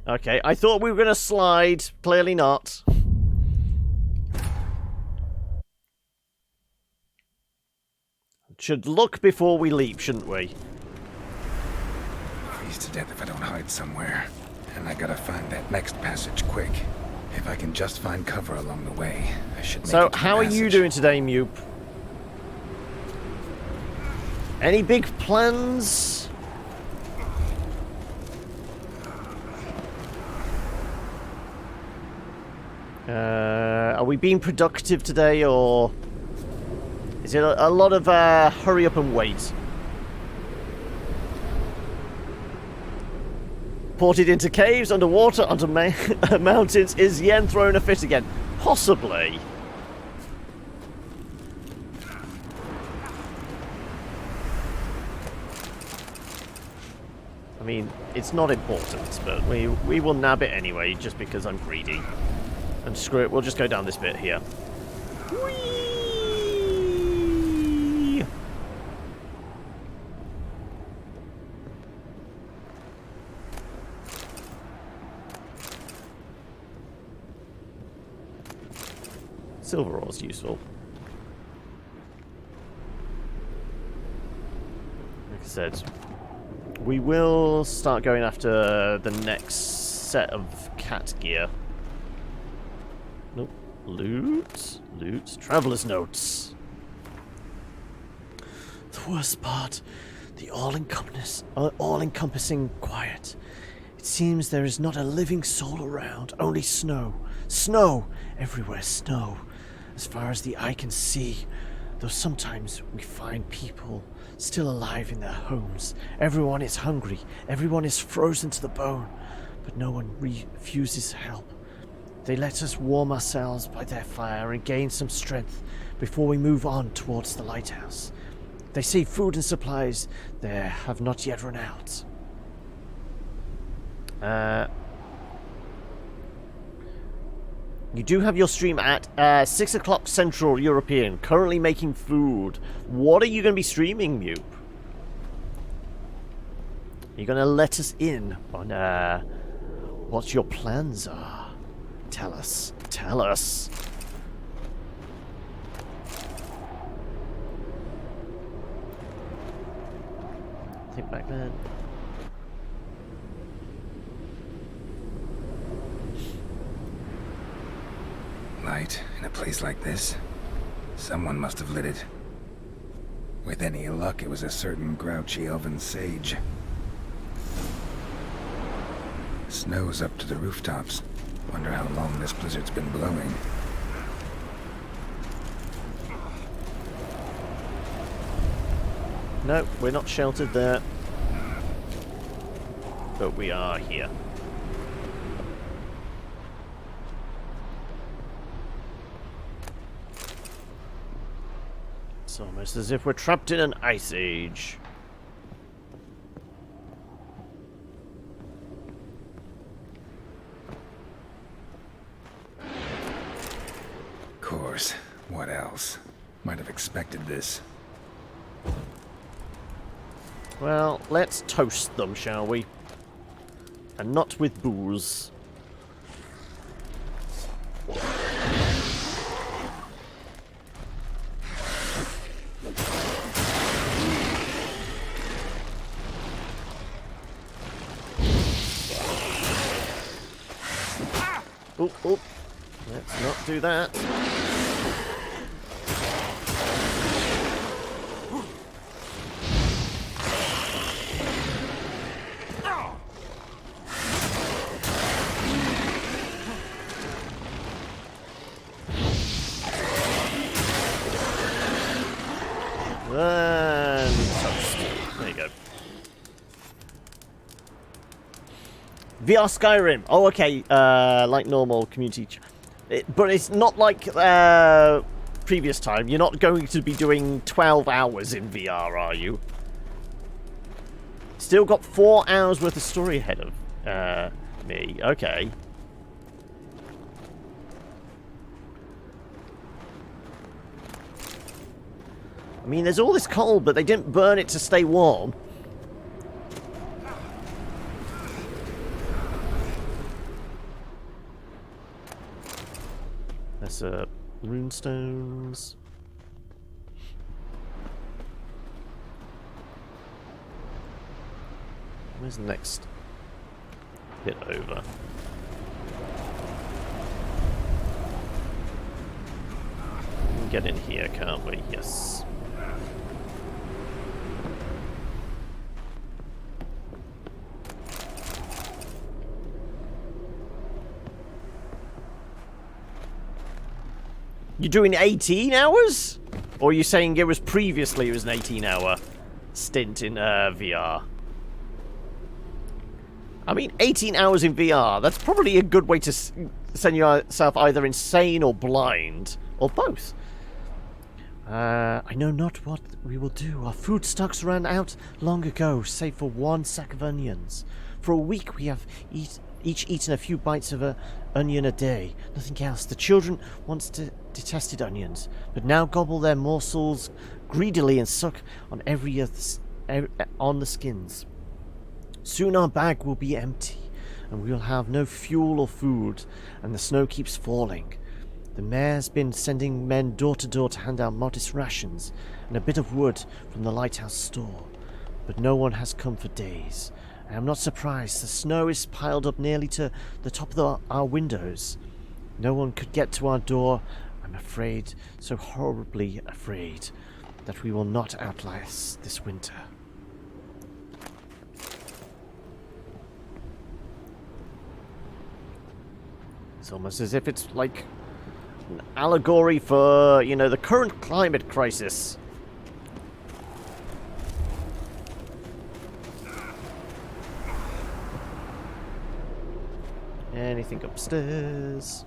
Okay, I thought we were going to slide. Clearly not. Should look before we leap, shouldn't we? Freeze to death if I don't hide somewhere. And I gotta find that next passage quick. If I can just find cover along the way, I should make it to the passage. So, how are you doing today, Mupe? Any big plans? Are we being productive today, or is it a lot of hurry up and wait? Ported into caves, underwater, onto mountains. Is Yen throwing a fit again? Possibly. I mean, it's not important, but we will nab it anyway, just because I'm greedy. And screw it, we'll just go down this bit here. Whee! Silver ore is useful. Like I said, we will start going after the next set of cat gear. Nope. Loot. Traveler's notes. The worst part. The all-encompassing quiet. It seems there is not a living soul around. Only snow. Snow! Everywhere snow. As far as the eye can see. Though sometimes we find people still alive in their homes. Everyone is hungry. Everyone is frozen to the bone. But no one refuses help. They let us warm ourselves by their fire and gain some strength before we move on towards the lighthouse. They say food and supplies there have not yet run out. You do have your stream at 6 o'clock Central European, currently making food. What are you going to be streaming, Mupe? Are you going to let us in on what your plans are? Tell us. Tell us. Think back then. Light in a place like this? Someone must have lit it. With any luck, it was a certain grouchy elven sage. Snow's up to the rooftops. Wonder how long this blizzard's been blowing. No, we're not sheltered there. But we are here. It's almost as if we're trapped in an ice age. Of course. What else? Might have expected this. Well, let's toast them, shall we? And not with booze. Oop, oop. Let's not do that. And toast. There you go. VR Skyrim. Oh, okay. Like normal community. But it's not like previous time. You're not going to be doing 12 hours in VR, are you? Still got 4 hours worth of story ahead of me. Okay. I mean, there's all this coal, but they didn't burn it to stay warm. There's runestones. Where's the next bit over? We can get in here, can't we? Yes. You're doing 18 hours? Or are you saying it was previously it was an 18-hour stint in VR? I mean, 18 hours in VR, that's probably a good way to send yourself either insane or blind, or both. I know not what we will do. Our food stocks ran out long ago, save for 1 sack of onions. For a week we have each eaten a few bites of an onion a day, nothing else. The children once detested onions, but now gobble their morsels greedily and suck on on the skins. Soon our bag will be empty, and we will have no fuel or food, and the snow keeps falling. The mayor's been sending men door to door to hand out modest rations and a bit of wood from the lighthouse store, but no one has come for days. I am not surprised. The snow is piled up nearly to the top of our windows. No one could get to our door. I'm afraid, so horribly afraid, that we will not outlast this winter. It's almost as if it's like an allegory for, you know, the current climate crisis. Anything upstairs?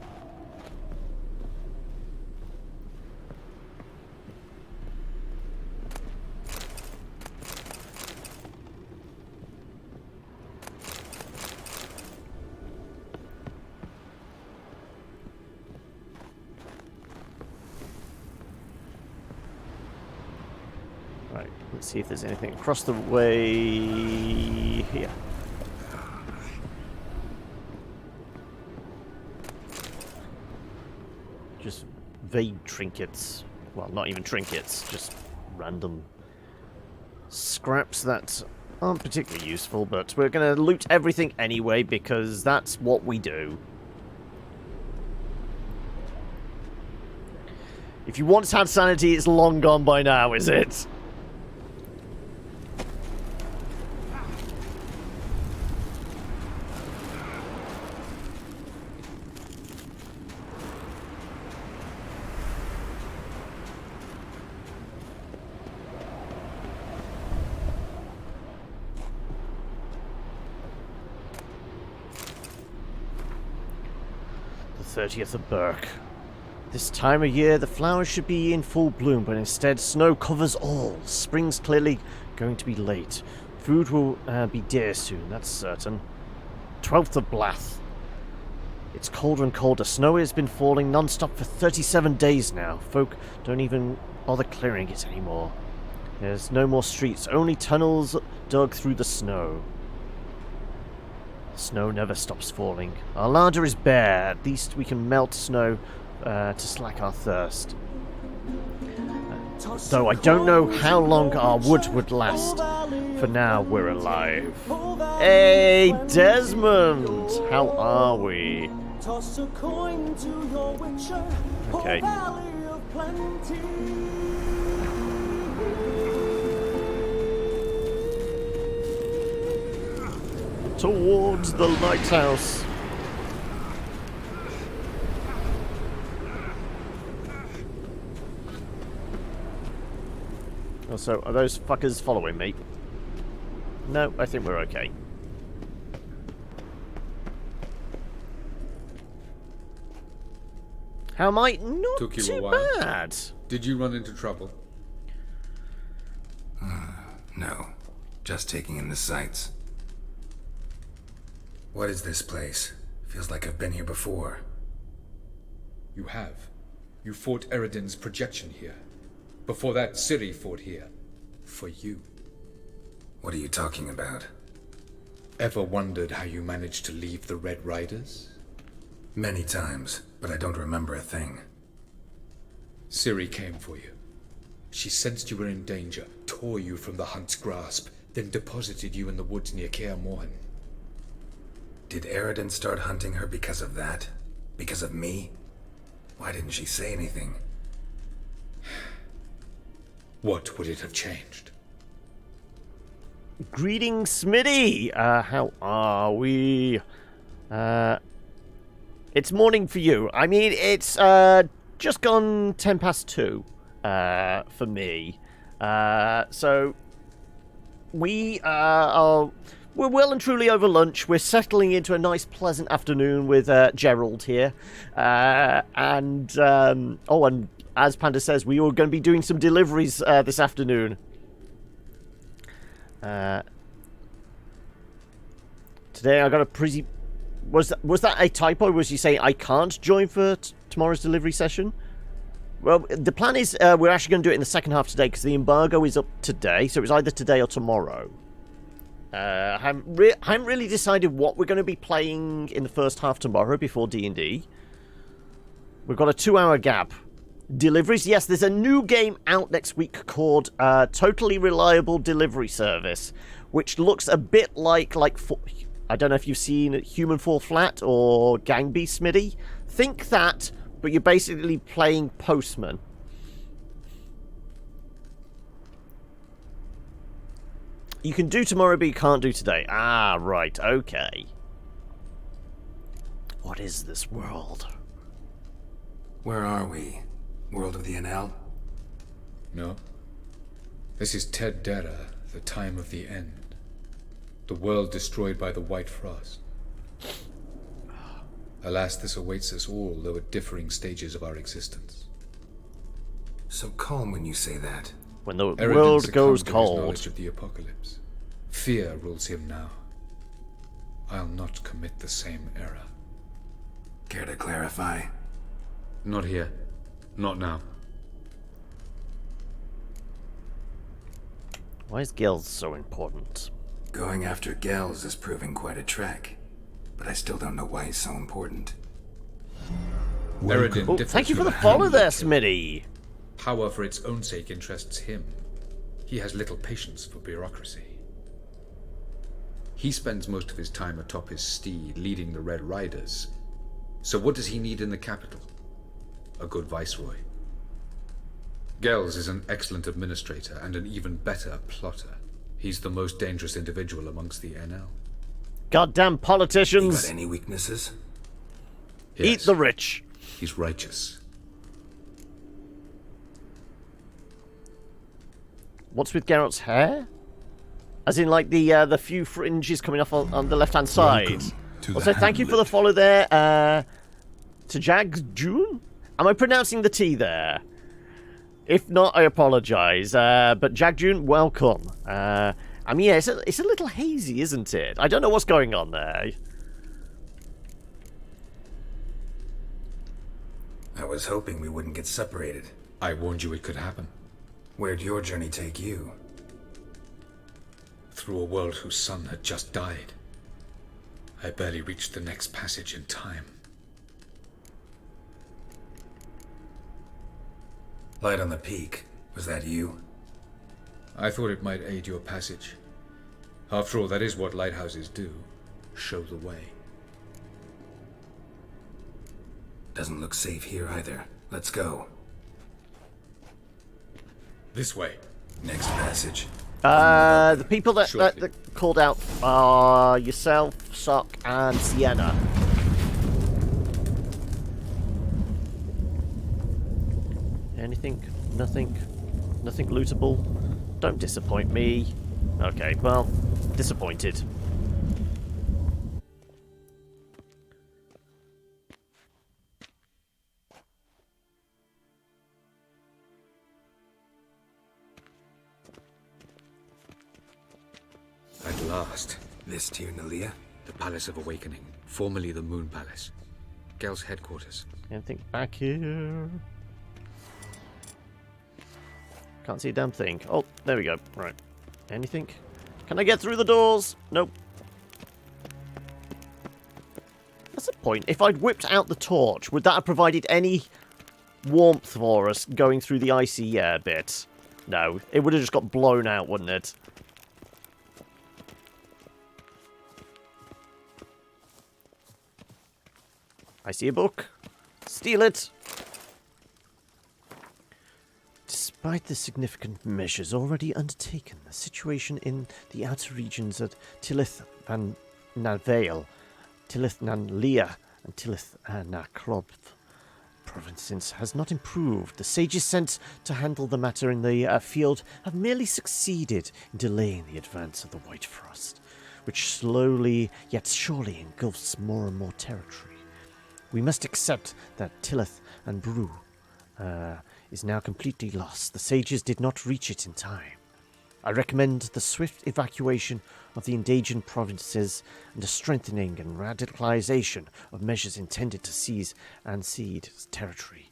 Right, let's see if there's anything across the way here. Just vague trinkets. Well, not even trinkets, just random scraps that aren't particularly useful, but we're going to loot everything anyway because that's what we do. If you once had sanity, it's long gone by now, is it? 30th of Burke. This time of year, the flowers should be in full bloom, but instead snow covers all. Spring's clearly going to be late. Food will be dear soon, that's certain. 12th of Blath. It's colder and colder. Snow has been falling non-stop for 37 days now. Folk don't even bother clearing it anymore. There's no more streets, only tunnels dug through the snow. Snow never stops falling. Our larder is bare. At least we can melt snow to slack our thirst. Though I don't know how long our wood would last. For now, we're alive. Hey, Desmond! How are we? Okay. Towards the lighthouse. Also, are those fuckers following me? No, I think we're okay. How am I? Not Took you too a while. bad. Did you run into trouble? No. Just taking in the sights. What is this place? Feels like I've been here before. You have. You fought Eredin's projection here. Before that, Ciri fought here. For you. What are you talking about? Ever wondered how you managed to leave the Red Riders? Many times, but I don't remember a thing. Ciri came for you. She sensed you were in danger, tore you from the Hunt's grasp, then deposited you in the woods near Kaer Morhen. Did Eredin start hunting her because of that? Because of me? Why didn't she say anything? What would it have changed? Greetings, Smitty! How are we? It's morning for you. I mean, it's just gone 10 past 2 for me. So we're well and truly over lunch. We're settling into a nice, pleasant afternoon with Gerald here. And as Panda says, we are going to be doing some deliveries this afternoon. Today I got a pretty... Was that a typo? Was you saying I can't join for tomorrow's delivery session? Well, the plan is we're actually going to do it in the second half today because the embargo is up today, so it's either today or tomorrow. I haven't really decided what we're going to be playing in the first half tomorrow before D&D. We've got a 2-hour gap. Deliveries, yes, there's a new game out next week called Totally Reliable Delivery Service, which looks a bit like I don't know if you've seen Human Fall Flat or Gang Beast, Smitty. Think that, but you're basically playing Postman. You can do tomorrow, but you can't do today. Ah, right, okay. What is this world? Where are we? World of the NL? No. This is Ted Dera, the time of the end. The world destroyed by the White Frost. Alas, this awaits us all, though at differing stages of our existence. So calm when you say that. When the Eredin world goes succumbed to his cold. knowledge of the apocalypse. Fear rules him now. I'll not commit the same error. Care to clarify? Not here. Not now. Why is Gills so important? Going after Gels is proving quite a trek. But I still don't know why he's so important. Eredin Oh, differs thank you for from the a follow hand there, nature. Smitty. Power for its own sake interests him. He has little patience for bureaucracy. He spends most of his time atop his steed, leading the Red Riders. So what does he need in the capital? A good viceroy. Gels is an excellent administrator and an even better plotter. He's the most dangerous individual amongst the NL. Goddamn You politicians. got any weaknesses? Eat Yes, the rich. he's righteous. What's with Geralt's hair? As in, like, the few fringes coming off on the left-hand side. Welcome to Also, the thank you for the hamlet. follow there. To Jagjun? Am I pronouncing the T there? If not, I apologise. But Jagjun, welcome. I mean, yeah, it's a little hazy, isn't it? I don't know what's going on there. I was hoping we wouldn't get separated. I warned you it could happen. Where'd your journey take you? Through a world whose sun had just died. I barely reached the next passage in time. Light on the peak. Was that you? I thought it might aid your passage. After all, that is what lighthouses do. Show the way. Doesn't look safe here either. Let's go. This way. Next passage. The people that called out are yourself, Sock, and Sienna. Anything? Nothing? Nothing lootable? Don't disappoint me. Okay, well, disappointed. At last. This Tyr Nalia? The Palace of Awakening, formerly the Moon Palace. Gel's headquarters. Anything back here? Can't see a damn thing. Oh, there we go. Right. Anything? Can I get through the doors? Nope. That's the point. If I'd whipped out the torch, would that have provided any warmth for us going through the icy air bit? No. It would have just got blown out, wouldn't it? I see a book. Steal it. Despite the significant measures already undertaken, the situation in the outer regions at Tilith and Navale, Tilith nan Lia, and Tilith na Klob provinces has not improved. The sages sent to handle the matter in the field have merely succeeded in delaying the advance of the White Frost, which slowly yet surely engulfs more and more territory. We must accept that Tilith and Brew is now completely lost. The sages did not reach it in time. I recommend the swift evacuation of the endangered provinces and a strengthening and radicalization of measures intended to seize and cede territory.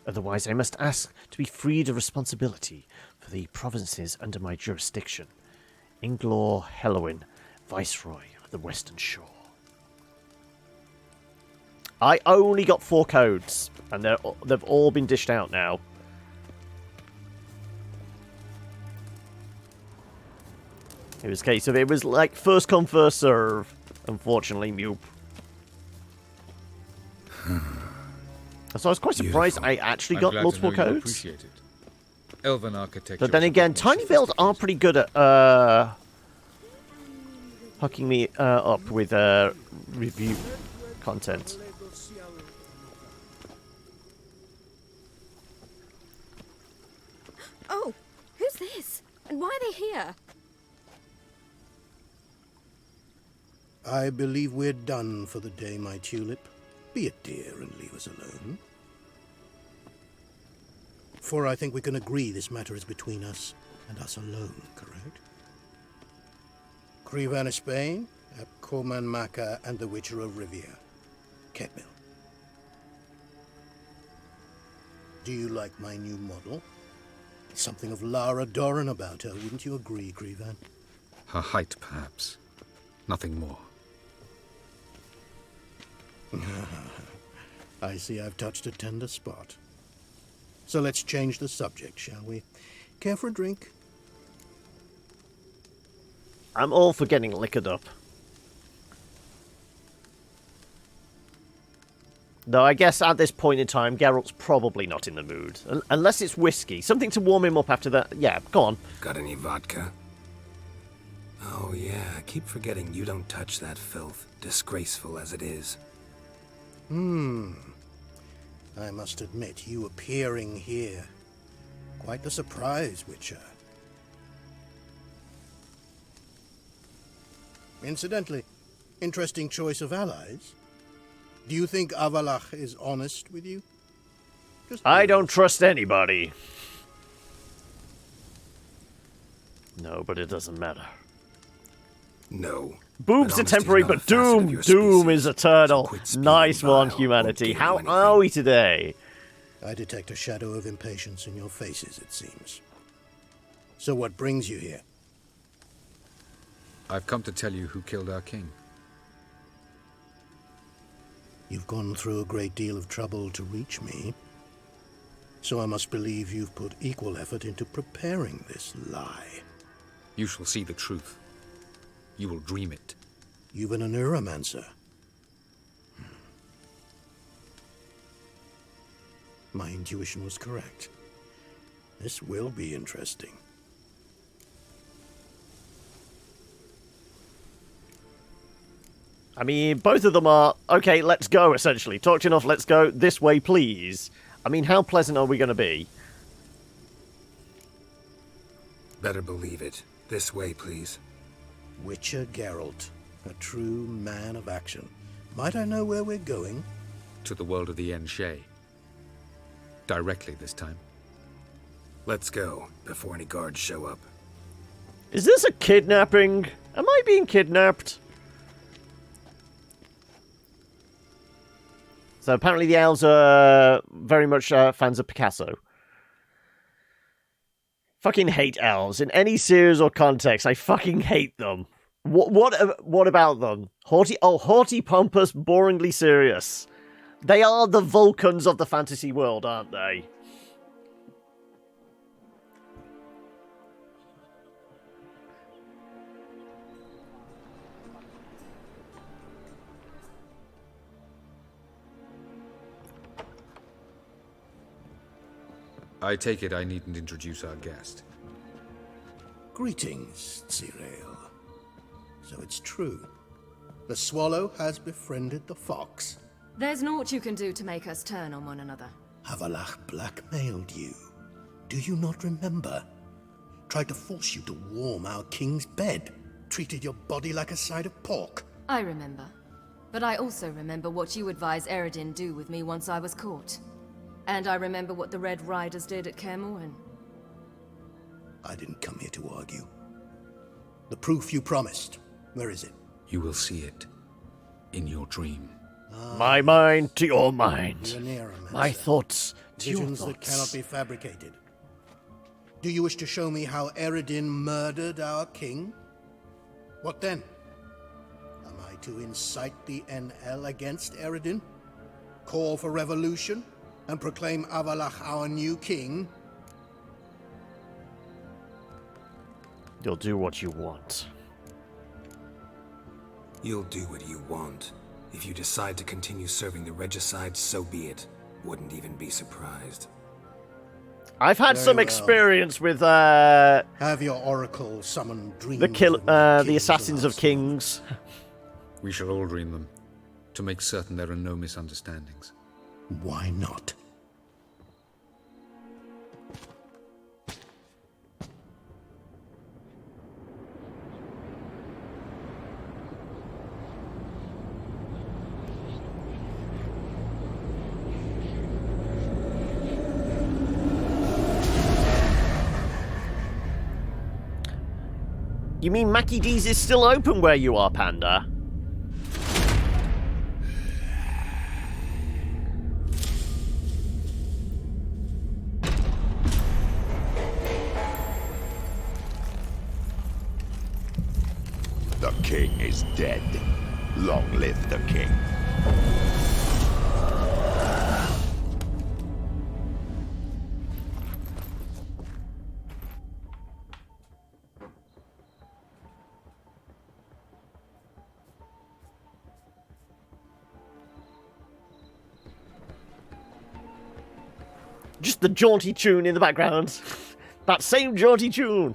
Otherwise, I must ask to be freed of responsibility for the provinces under my jurisdiction. Inglor Helowin, Viceroy of the Western Shore. I only got 4 codes, and they've all been dished out now. It was a case of, it was like first come, first serve. Unfortunately, Mew. So I was quite surprised I actually got multiple codes. Appreciate it. Elven architecture. But then again, Tiny Build are pretty good at hooking me up with review content. Oh, who's this? And why are they here? I believe we're done for the day, my tulip. Be a dear and leave us alone. For I think we can agree this matter is between us and us alone, correct? Krivan of Spain, Abcorman Maka, and the Witcher of Rivia. Ketmil. Do you like my new model? Something of Lara Doran about her, wouldn't you agree, Krivan? Her height, perhaps. Nothing more. I see I've touched a tender spot. So let's change the subject, shall we? Care for a drink? I'm all for getting liquored up. Though I guess at this point in time, Geralt's probably not in the mood. Unless it's whiskey. Something to warm him up after that. Yeah, go on. Got any vodka? Oh yeah, I keep forgetting you don't touch that filth, disgraceful as it is. I must admit, you appearing here. Quite the surprise, Witcher. Incidentally, interesting choice of allies. Do you think Avalach is honest with you? I don't trust anybody. No, but it doesn't matter. No. Boobs are temporary, but Doom is eternal. Nice one, humanity. How are we today? I detect a shadow of impatience in your faces, it seems. So what brings you here? I've come to tell you who killed our king. You've gone through a great deal of trouble to reach me. So I must believe you've put equal effort into preparing this lie. You shall see the truth. You will dream it. You've been a neuromancer. My intuition was correct. This will be interesting. I mean, both of them are, okay, let's go, essentially. Talked enough, let's go. This way, please. I mean, how pleasant are we going to be? Better believe it. This way, please. Witcher Geralt, a true man of action. Might I know where we're going? To the world of the Enshe. Directly this time. Let's go, before any guards show up. Is this a kidnapping? Am I being kidnapped? So apparently the elves are very much fans of Picasso. Fucking hate elves. In any series or context, I fucking hate them. What about them? Haughty, pompous, boringly serious. They are the Vulcans of the fantasy world, aren't they? I take it I needn't introduce our guest. Greetings, Ciri. So it's true. The swallow has befriended the fox. There's naught you can do to make us turn on one another. Avalach blackmailed you. Do you not remember? Tried to force you to warm our king's bed. Treated your body like a side of pork. I remember. But I also remember what you advised Eredin do with me once I was caught. And I remember what the Red Riders did at Kaer Morhen. I didn't come here to argue. The proof you promised. Where is it? You will see it. In your dream. My mind to your mind. You're near a My thoughts to your Visions thoughts. that cannot be fabricated. Do you wish to show me how Eredin murdered our king? What then? Am I to incite the NL against Eredin? Call for revolution? And proclaim Avalach our new king? You'll do what you want. You'll do what you want. If you decide to continue serving the regicide, so be it. Wouldn't even be surprised. I've had Very some well. experience with Have your oracle summon dreams. the assassins of kings. We shall all dream them, to make certain there are no misunderstandings. Why not? You mean Mackie D's is still open where you are, Panda? The king is dead. Long live the king. Just the jaunty tune in the background. That same jaunty tune.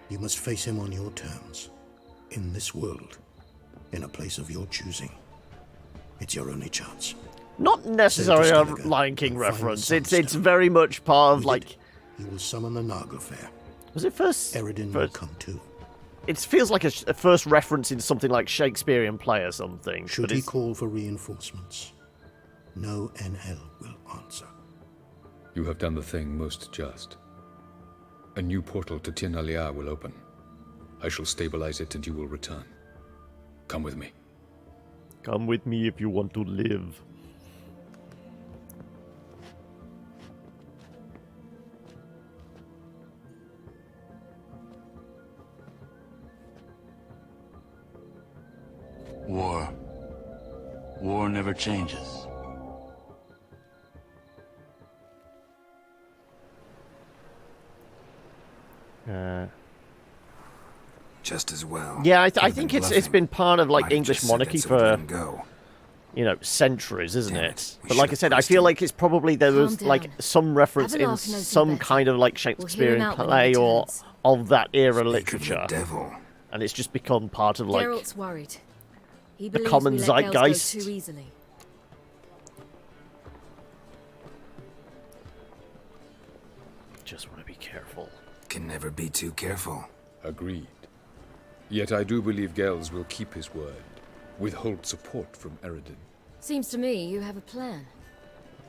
You must face him on your terms. In this world. In a place of your choosing. It's your only chance. Not necessarily a Lion King reference. It's very much part of, like... You will summon the Naga Fair. Was it first? Eredin will come too. It feels like a first reference in something like Shakespearean play or something. Should he call for reinforcements, no NL will answer. You have done the thing most just. A new portal to Tirnalia will open. I shall stabilize it and you will return. Come with me. Come with me if you want to live. War. War never changes. Just as well. Yeah, I think it's been part of like English monarchy for centuries, isn't it? But like I said, I feel like it's probably there was like some reference in some kind of like Shakespearean play or of that era literature, and it's just become part of like Geralt's worried. He the believes common we let Gales go zeitgeist. too easily. Just want to be careful. Can never be too careful. Agreed. Yet I do believe Gales will keep his word, withhold support from Eredin. Seems to me you have a plan.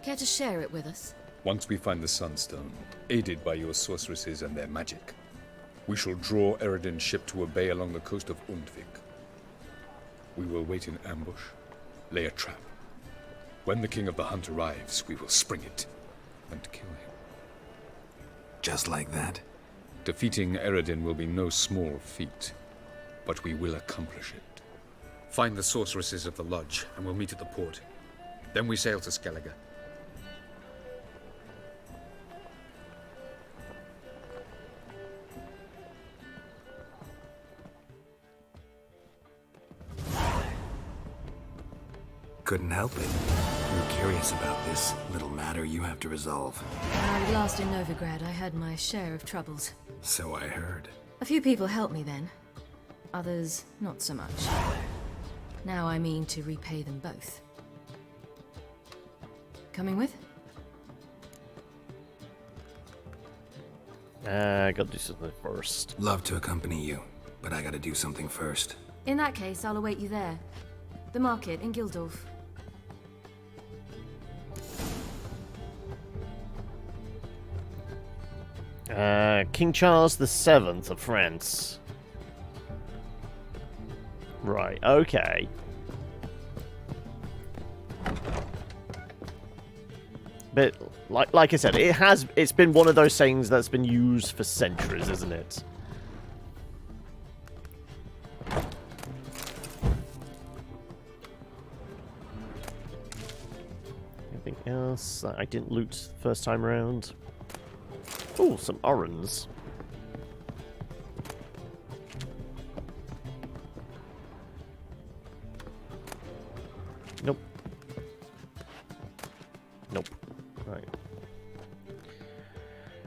Care to share it with us? Once we find the Sunstone, aided by your sorceresses and their magic, we shall draw Eredin's ship to a bay along the coast of Undvik. We will wait in ambush, lay a trap. When the King of the Hunt arrives, we will spring it and kill him. Just like that? Defeating Eredin will be no small feat, but we will accomplish it. Find the sorceresses of the lodge, and we'll meet at the port. Then we sail to Skellige. Couldn't help it. I'm curious about this little matter you have to resolve. When I was last in Novigrad, I had my share of troubles. So I heard. A few people helped me then. Others, not so much. Now I mean to repay them both. Coming with? Gotta do something first. Love to accompany you, but I gotta do something first. In that case, I'll await you there. The market in Gildorf. King Charles VII of France. Right, okay. But like I said, it's been one of those things that's been used for centuries, isn't it? Anything else that I didn't loot first time around? Oh, some orens. Nope. Nope. Right.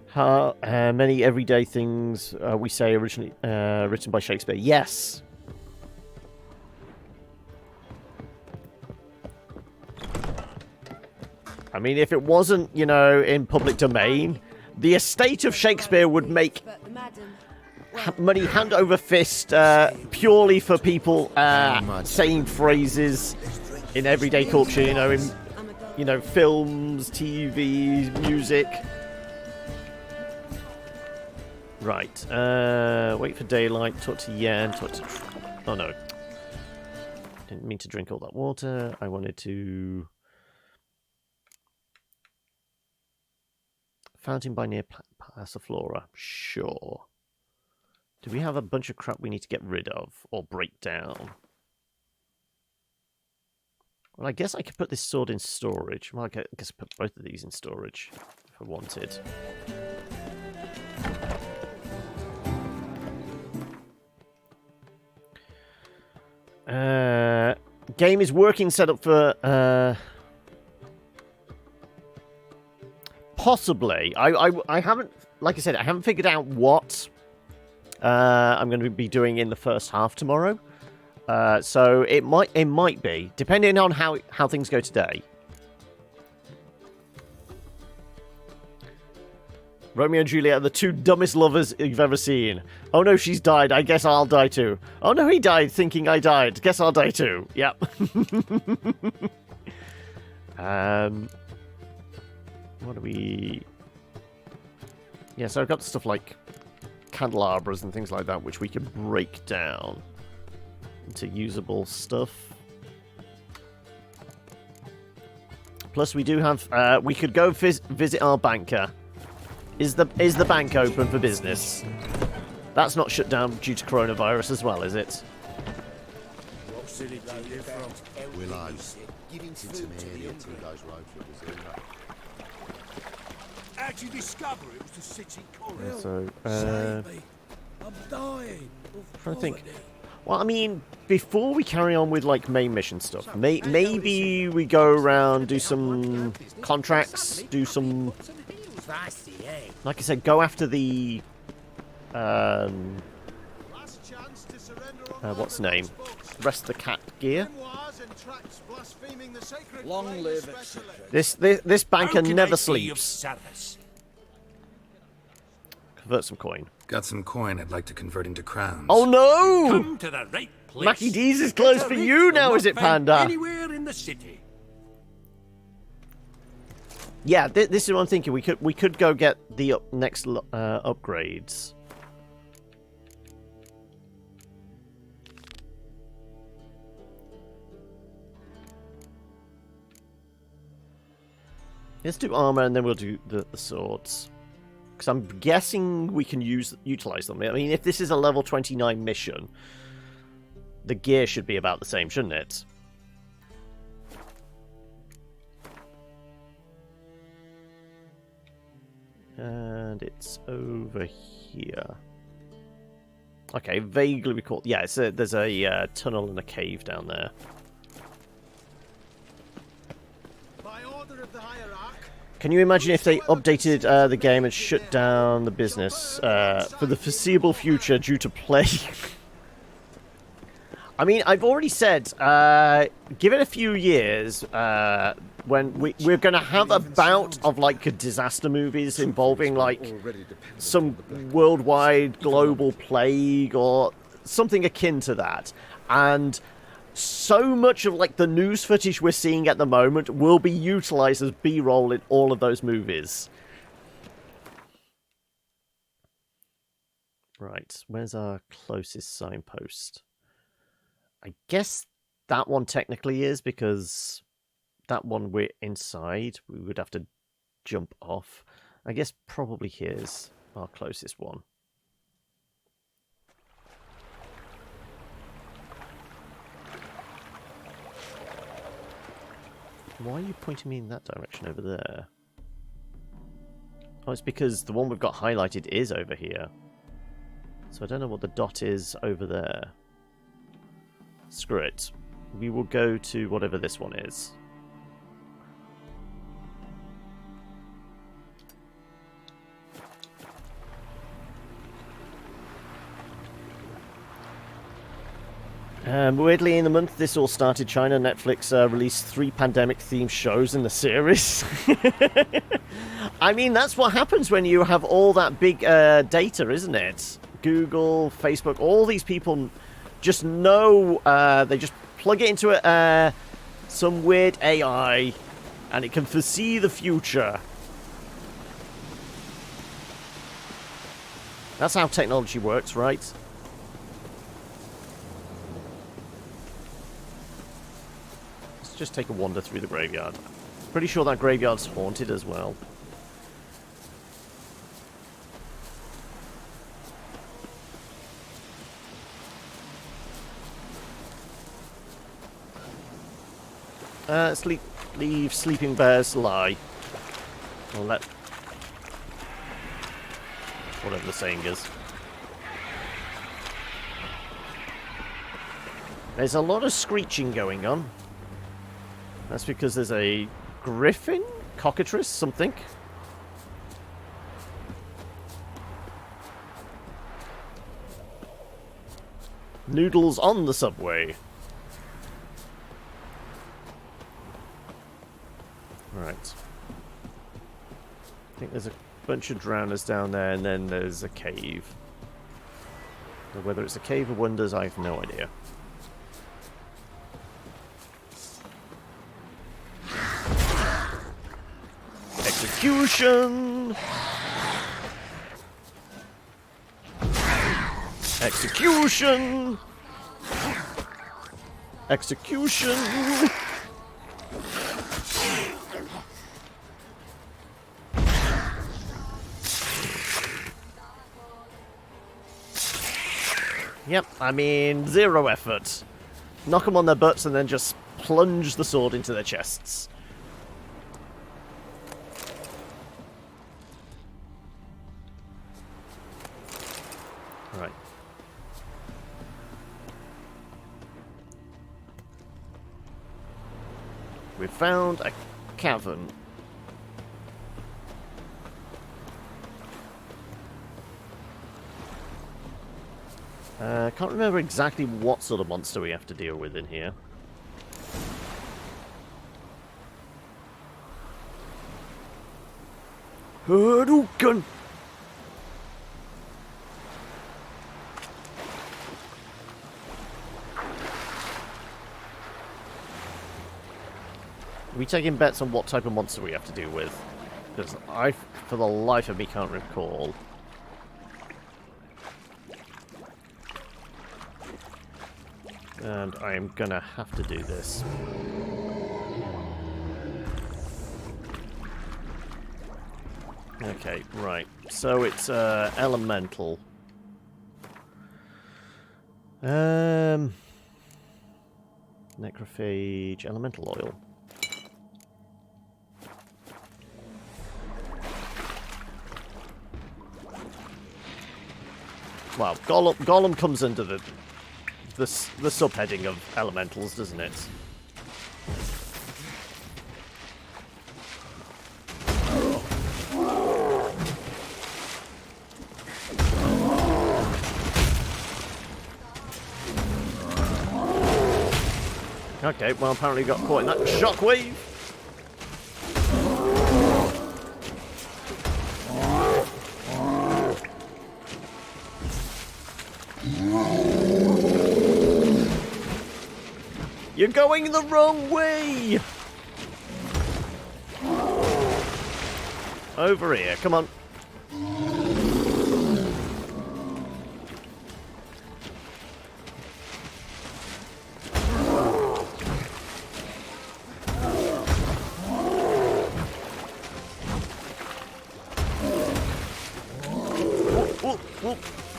How many everyday things we say originally written by Shakespeare? Yes. I mean, if it wasn't, you know, in public domain, the estate of Shakespeare would make money hand over fist purely for people saying phrases in everyday culture, you know, in films, TV, music. Right. Wait for daylight. Talk to Yen. Talk to. Oh no. Didn't mean to drink all that water. I wanted to. Fountain by near Passiflora. Sure. Do we have a bunch of crap we need to get rid of or break down? Well, I guess I could put this sword in storage. Well, I guess I put both of these in storage if I wanted. Game is working setup for possibly. I haven't, like I said, I haven't figured out what I'm going to be doing in the first half tomorrow. So it might be, depending on how things go today. Romeo and Juliet are the two dumbest lovers you've ever seen. Oh no, she's died. I guess I'll die too. Oh no, he died thinking I died. Guess I'll die too. Yep. What do we... Yeah, so I've got stuff like candelabras and things like that, which we can break down into usable stuff. Plus, we do have... we could go visit our banker. Is the bank open for business? That's not shut down due to coronavirus as well, is it? What city do you live from? Willows. It's an area 2 days road for us. How'd you discover it was the city corridor? So, Save me. I'm dying. Trying to think. Well, I mean, before we carry on with like main mission stuff, maybe we go around, do some contracts, do some. Like I said, go after the. What's the name? Rest of the cat gear. Long live, etc. This banker never sleeps. Convert some coin. Got some coin I'd like to convert into crowns. Oh no! Come to the right place. Mackie D's is closed for you now, is it, Panda? Anywhere in the city. Yeah, this is what I'm thinking. We could go get the next upgrades. Let's do armor and then we'll do the swords. Because I'm guessing we can utilize them. I mean, if this is a level 29 mission, the gear should be about the same, shouldn't it? And it's over here. Okay, vaguely recall. Yeah, there's a tunnel and a cave down there. Can you imagine if they updated the game and shut down the business for the foreseeable future due to plague? I mean, I've already said, give it a few years, when we're going to have a bout of like disaster movies involving like some worldwide global plague or something akin to that, and so much of like the news footage we're seeing at the moment will be utilized as B-roll in all of those movies. Right, where's our closest signpost? I guess that one technically is, because that one we're inside. We would have to jump off. I guess probably here's our closest one. Why are you pointing me in that direction over there? Oh, it's because the one we've got highlighted is over here. So I don't know what the dot is over there. Screw it. We will go to whatever this one is. Weirdly, in the month this all started, China Netflix released 3 pandemic-themed shows in the series. I mean, that's what happens when you have all that big data, isn't it? Google, Facebook, all these people just know, they just plug it into some weird AI, and it can foresee the future. That's how technology works, right? Just take a wander through the graveyard. Pretty sure that graveyard's haunted as well. Leave sleeping bears lie. Or let... whatever the saying is. There's a lot of screeching going on. That's because there's a griffin? Cockatrice? Something? Noodles on the subway. Right. I think there's a bunch of drowners down there, and then there's a cave. Now, whether it's a cave of wonders, I have no idea. Execution! Execution! Execution! Yep, I mean, zero effort. Knock them on their butts and then just plunge the sword into their chests. Right. We've found a cavern. Can't remember exactly what sort of monster we have to deal with in here. Hadouken! Are we taking bets on what type of monster we have to deal with? Because I, for the life of me, can't recall. And I am gonna have to do this. Okay, right. So it's elemental. Necrophage elemental oil. Well, Gollum comes under the subheading of elementals, doesn't it? Okay, well, apparently got caught in that shockwave. You're going the wrong way! Over here, come on.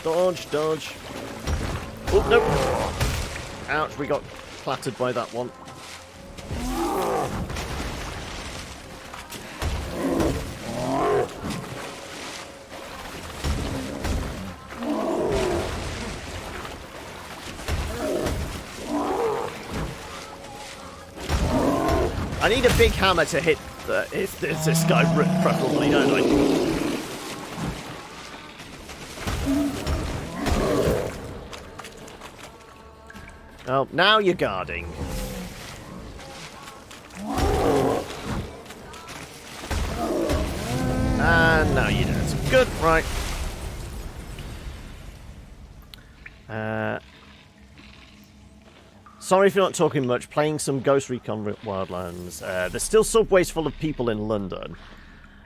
Dodge, dodge. Oh, no. Ouch, we got clattered by that one. I need a big hammer to hit this guy, preferably, don't I? Oh, now you're guarding. And now you don't. Good, right. Sorry if you're not talking much. Playing some Ghost Recon Wildlands. There's still subways full of people in London.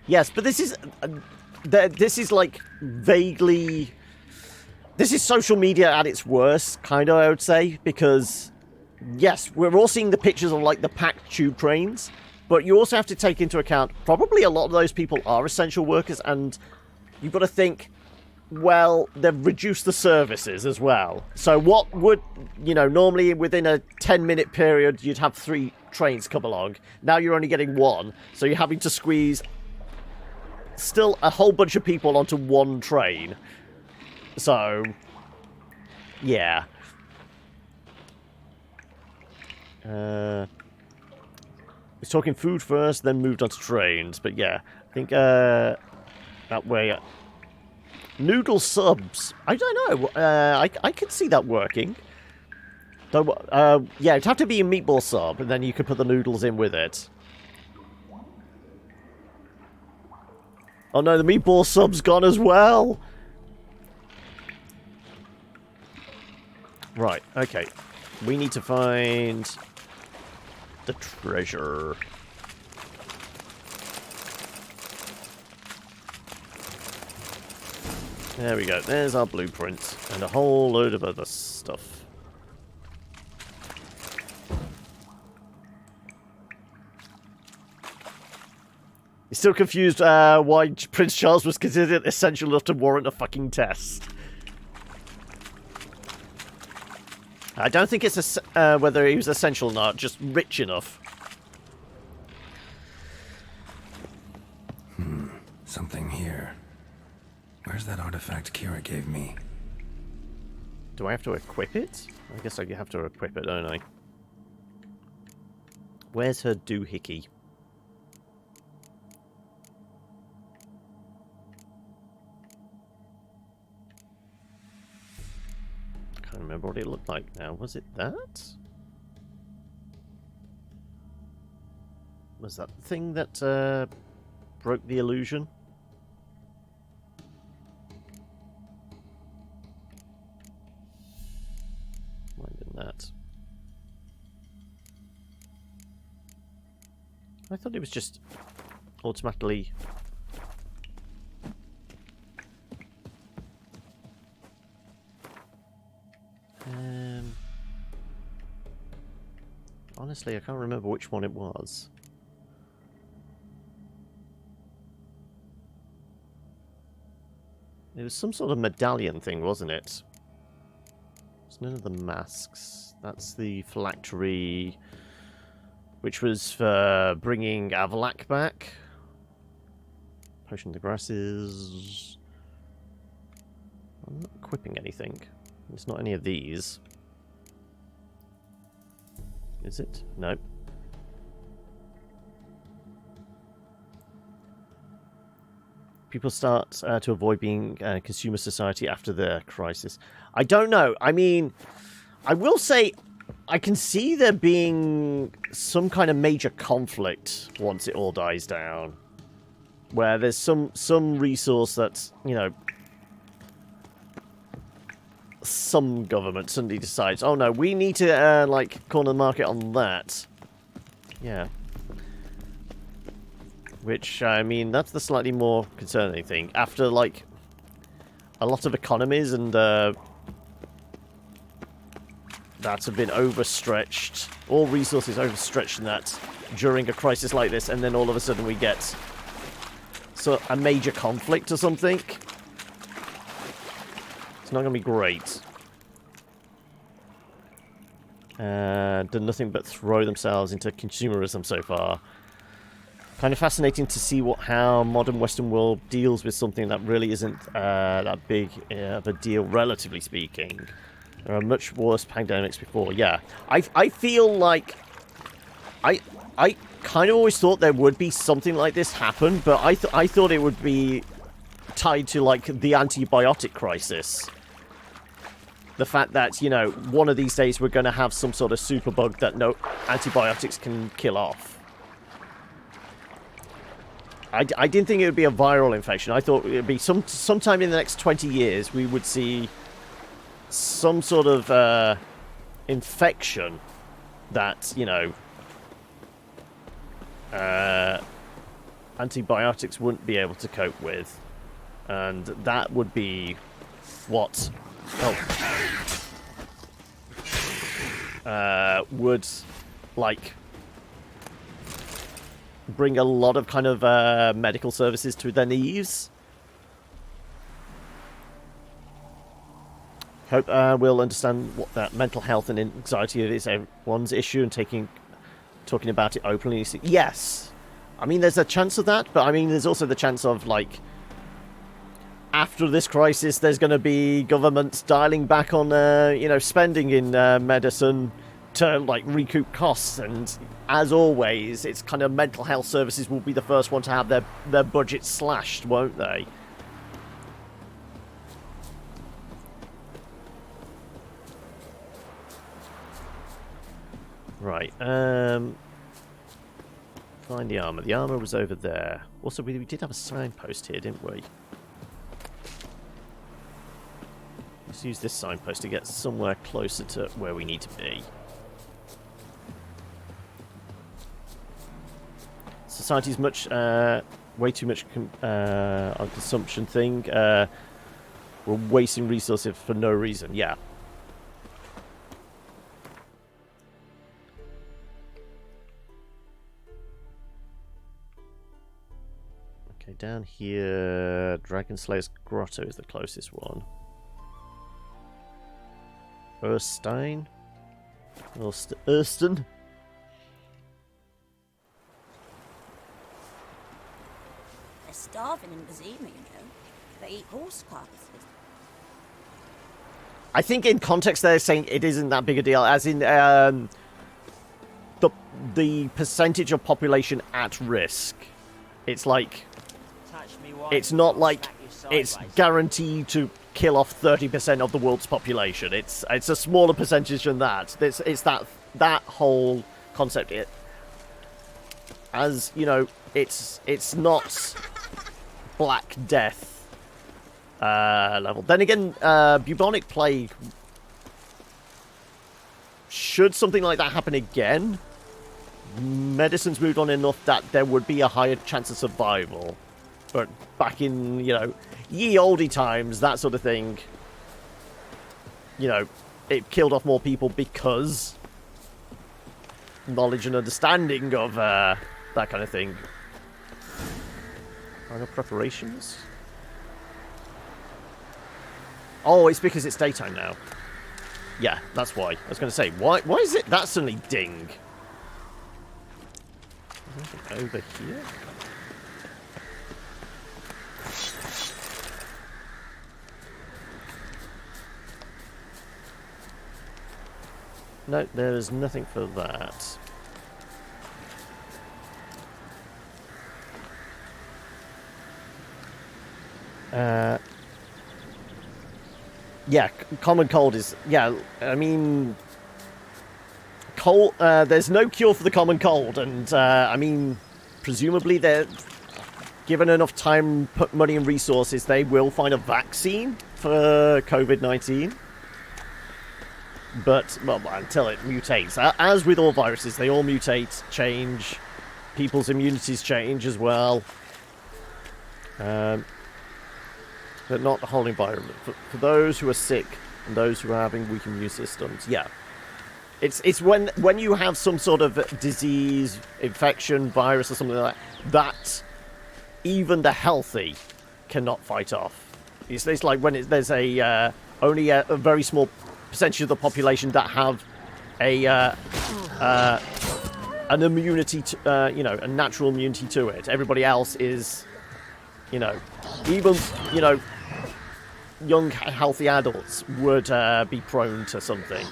Yes, but this is like vaguely... This is social media at its worst, kind of, I would say, because, yes, we're all seeing the pictures of, like, the packed tube trains, but you also have to take into account, probably a lot of those people are essential workers, and you've got to think, well, they've reduced the services as well. So what would, you know, normally within a 10-minute period, you'd have 3 trains come along. Now you're only getting 1, so you're having to squeeze still a whole bunch of people onto 1 train. So, yeah. We're talking food first, then moved on to trains. But yeah, I think that way... Noodle subs. I don't know. I could see that working. Though, yeah, it'd have to be a meatball sub, and then you could put the noodles in with it. Oh no, the meatball sub's gone as well! Right, okay. We need to find the treasure. There we go. There's our blueprint. And a whole load of other stuff. You're still confused why Prince Charles was considered essential enough to warrant a fucking test. I don't think it's whether he was essential or not, just rich enough. Something here. Where's that artifact Kira gave me? Do I have to equip it? I guess I have to equip it, don't I? Where's her doohickey? I can't remember what it looked like now. Was it that? Was that the thing that broke the illusion? Might have been that. I thought it was just automatically... honestly, I can't remember which one it was. It was some sort of medallion thing, wasn't it? It's none of the masks. That's the phylactery, which was for bringing Avalak back. Potion of the grasses. I'm not equipping anything. It's not any of these. Is it? No. People start to avoid being a consumer society after the crisis. I don't know. I mean, I will say I can see there being some kind of major conflict once it all dies down. Where there's some resource that, you know, some government suddenly decides, oh no, we need to, like, corner the market on that. Yeah. Which, I mean, that's the slightly more concerning thing. After, like, a lot of economies and, that have been overstretched, all resources overstretched in that during a crisis like this, and then all of a sudden we get a major conflict or something. It's not going to be great. Done nothing but throw themselves into consumerism so far. Kind of fascinating to see how modern Western world deals with something that really isn't that big of a deal, relatively speaking. There are much worse pandemics before. Yeah, I feel like I kind of always thought there would be something like this happen, but I thought it would be tied to, like, the antibiotic crisis. The fact that, you know, one of these days we're going to have some sort of superbug that no antibiotics can kill off. I didn't think it would be a viral infection. I thought it would be sometime in the next 20 years we would see some sort of infection that, you know, antibiotics wouldn't be able to cope with. And that would be what would, like, bring a lot of kind of medical services to their knees. Hope we'll understand what that mental health and anxiety is everyone's issue and talking about it openly. Yes, I mean, there's a chance of that, but I mean, there's also the chance of, like, after this crisis, there's going to be governments dialing back on, you know, spending in medicine to, like, recoup costs. And as always, it's kind of mental health services will be the first one to have their budget slashed, won't they? Right. Find the armor. The armor was over there. Also, we did have a signpost here, didn't we? Let's use this signpost to get somewhere closer to where we need to be. Society's much, way too much on consumption thing. We're wasting resources for no reason. Yeah. Okay, down here, Dragon Slayer's Grotto is the closest one. Erstein? Ersten? They're starving in Bazima, you know. They eat horse carcasses. I think in context they're saying it isn't that big a deal, as in the percentage of population at risk. It's like, it's not like it's guaranteed to kill off 30% of the world's population. It's a smaller percentage than that. It's that whole concept. It, as you know, it's not Black Death level. Then again, bubonic plague. Should something like that happen again, medicine's moved on enough that there would be a higher chance of survival. But back in, you know, ye olde times, that sort of thing, you know, it killed off more people because knowledge and understanding of that kind of thing. Final preparations? Oh, it's because it's daytime now. Yeah, that's why. I was going to say, why is it that suddenly ding? Over here? No, there is nothing for that. Yeah, common cold is... Yeah, I mean... Cold, there's no cure for the common cold, and, I mean, presumably they're... Given enough time, put money and resources, they will find a vaccine for COVID-19. But, well, until it mutates. As with all viruses, they all mutate, change. People's immunities change as well. But not the whole environment. For those who are sick and those who are having weak immune systems, yeah. It's when you have some sort of disease, infection, virus or something like that even the healthy cannot fight off. It's like when there's only a very small percentage of the population that have an immunity to, you know, a natural immunity to it. Everybody else is, you know, even, you know, young healthy adults would be prone to something.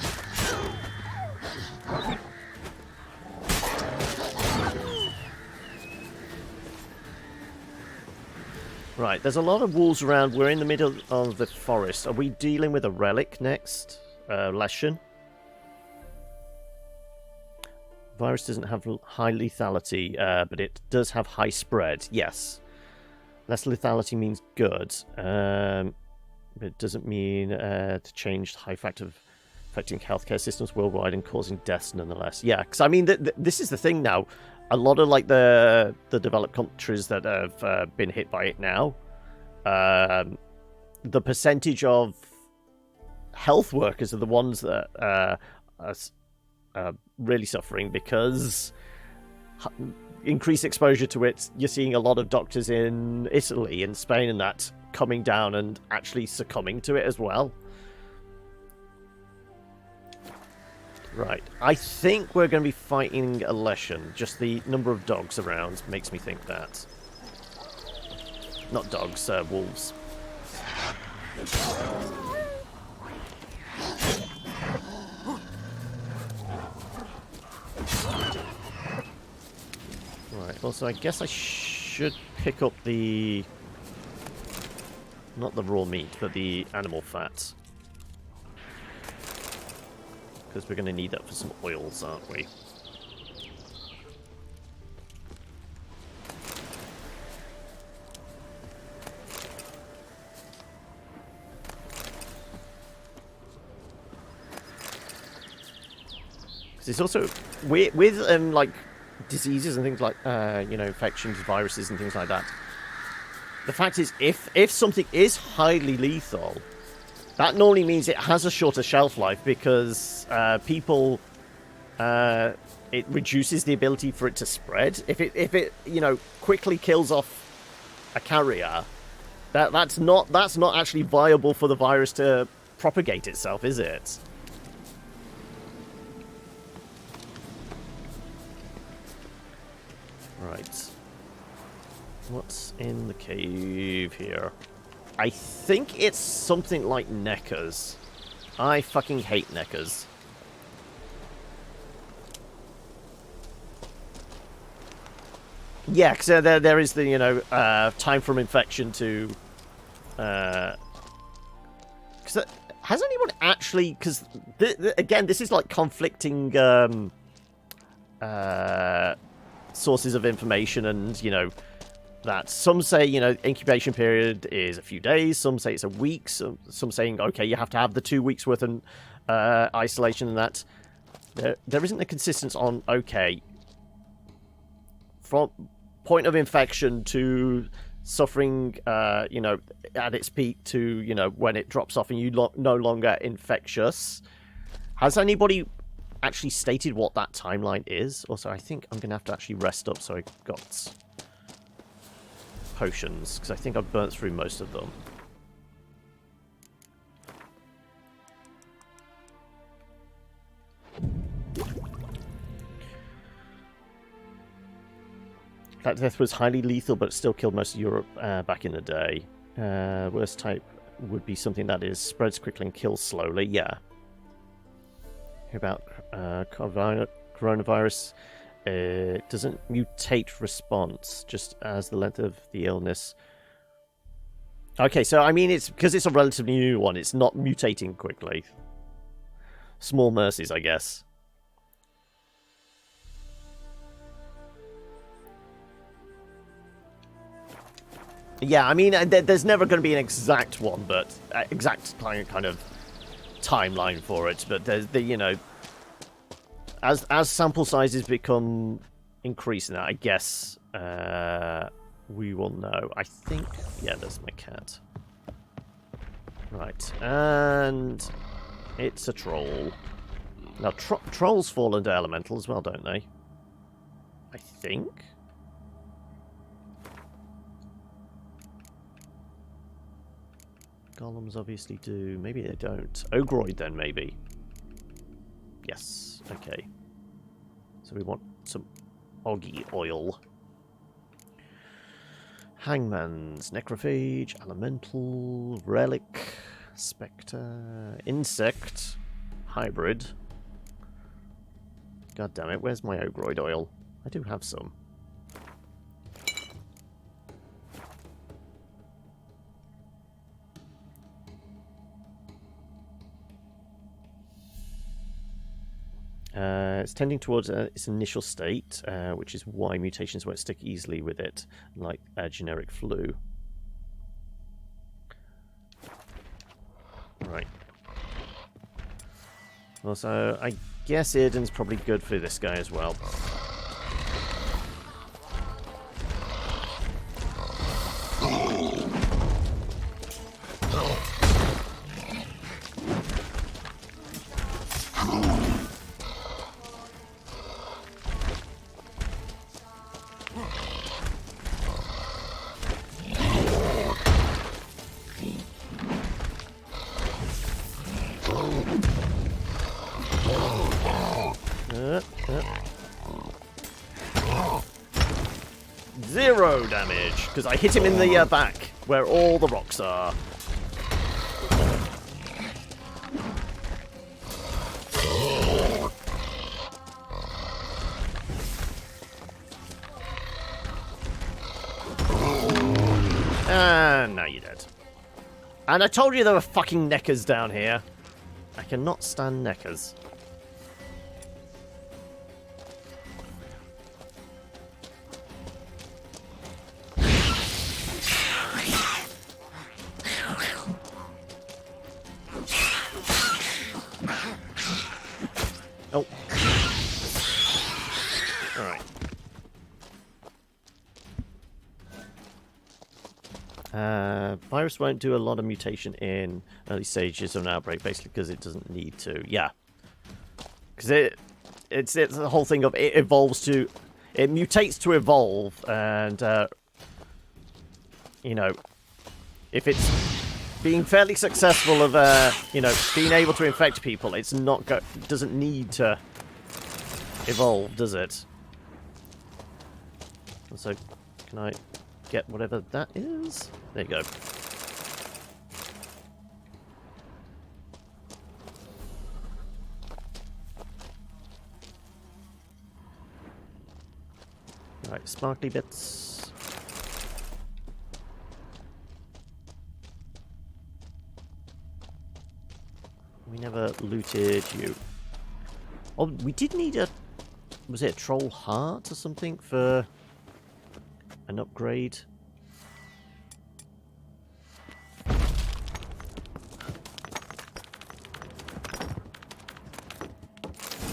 Right, there's a lot of wolves around. We're in the middle of the forest. Are we dealing with a relic next? Leshen? Virus doesn't have high lethality, but it does have high spread. Yes. Less lethality means good. But it doesn't mean to change the high factor of affecting healthcare systems worldwide and causing deaths nonetheless. Yeah, because I mean, this is the thing now. A lot of like the developed countries that have been hit by it now, the percentage of health workers are the ones that are really suffering because increased exposure to it. You're seeing a lot of doctors in Italy and Spain and that coming down and actually succumbing to it as well. Right, I think we're going to be fighting a Leshen. Just the number of dogs around makes me think that. Not dogs, wolves. Right, also I guess I should pick up the... not the raw meat, but the animal fat. Because we're going to need that for some oils, aren't we? Because it's also with like diseases and things like you know, infections, viruses, and things like that. The fact is, if something is highly lethal, that normally means it has a shorter shelf life because people, it reduces the ability for it to spread. If it quickly kills off a carrier, that's not actually viable for the virus to propagate itself, is it? Right. What's in the cave here? I think it's something like Neckers. I fucking hate Neckers. Yeah, because there is the, time from infection to... Because has anyone actually... Because, again, this is like conflicting sources of information and, that some say, incubation period is a few days, some say it's a week, some saying, okay, you have to have the 2 weeks worth of isolation and that. There isn't a consistency on, okay, from point of infection to suffering, at its peak to, when it drops off and you no longer infectious. Has anybody actually stated what that timeline is? Also, I think I'm going to have to actually rest up so I got... potions, because I think I've burnt through most of them. That death was highly lethal, but still killed most of Europe back in the day. Worst type would be something that is spreads quickly and kills slowly. Yeah. Hear about coronavirus? It doesn't mutate response, just as the length of the illness. Okay, so I mean, it's because it's a relatively new one. It's not mutating quickly. Small mercies, I guess. Yeah, I mean, there's never going to be an exact one, but exact kind of timeline for it. But there's the as sample sizes become increasing, I guess we will know. I think, yeah, there's my cat. Right, and it's a troll. Now, trolls fall under elemental as well, don't they? I think. Golems obviously do. Maybe they don't. Ogroid then, maybe. Yes. Okay. So we want some Oggy oil. Hangman's, Necrophage, Elemental, Relic, Spectre, Insect, Hybrid. God damn it, where's my Ogroid oil? I do have some. It's tending towards its initial state, which is why mutations won't stick easily with it, like generic flu. Right. Also, I guess Irden's probably good for this guy as well. Zero damage, because I hit him in the back, where all the rocks are. And now you're dead. And I told you there were fucking neckers down here. I cannot stand neckers. Oh. Alright. Virus won't do a lot of mutation in early stages of an outbreak, basically because it doesn't need to. Yeah. Because it's the whole thing of it evolves to... It mutates to evolve, and, you know, if it's being fairly successful of, you know, being able to infect people, it's not doesn't need to evolve, does it? And so, can I get whatever that is? There you go. Right, sparkly bits. We never looted you. Oh, we did need a... Was it a troll heart or something for an upgrade?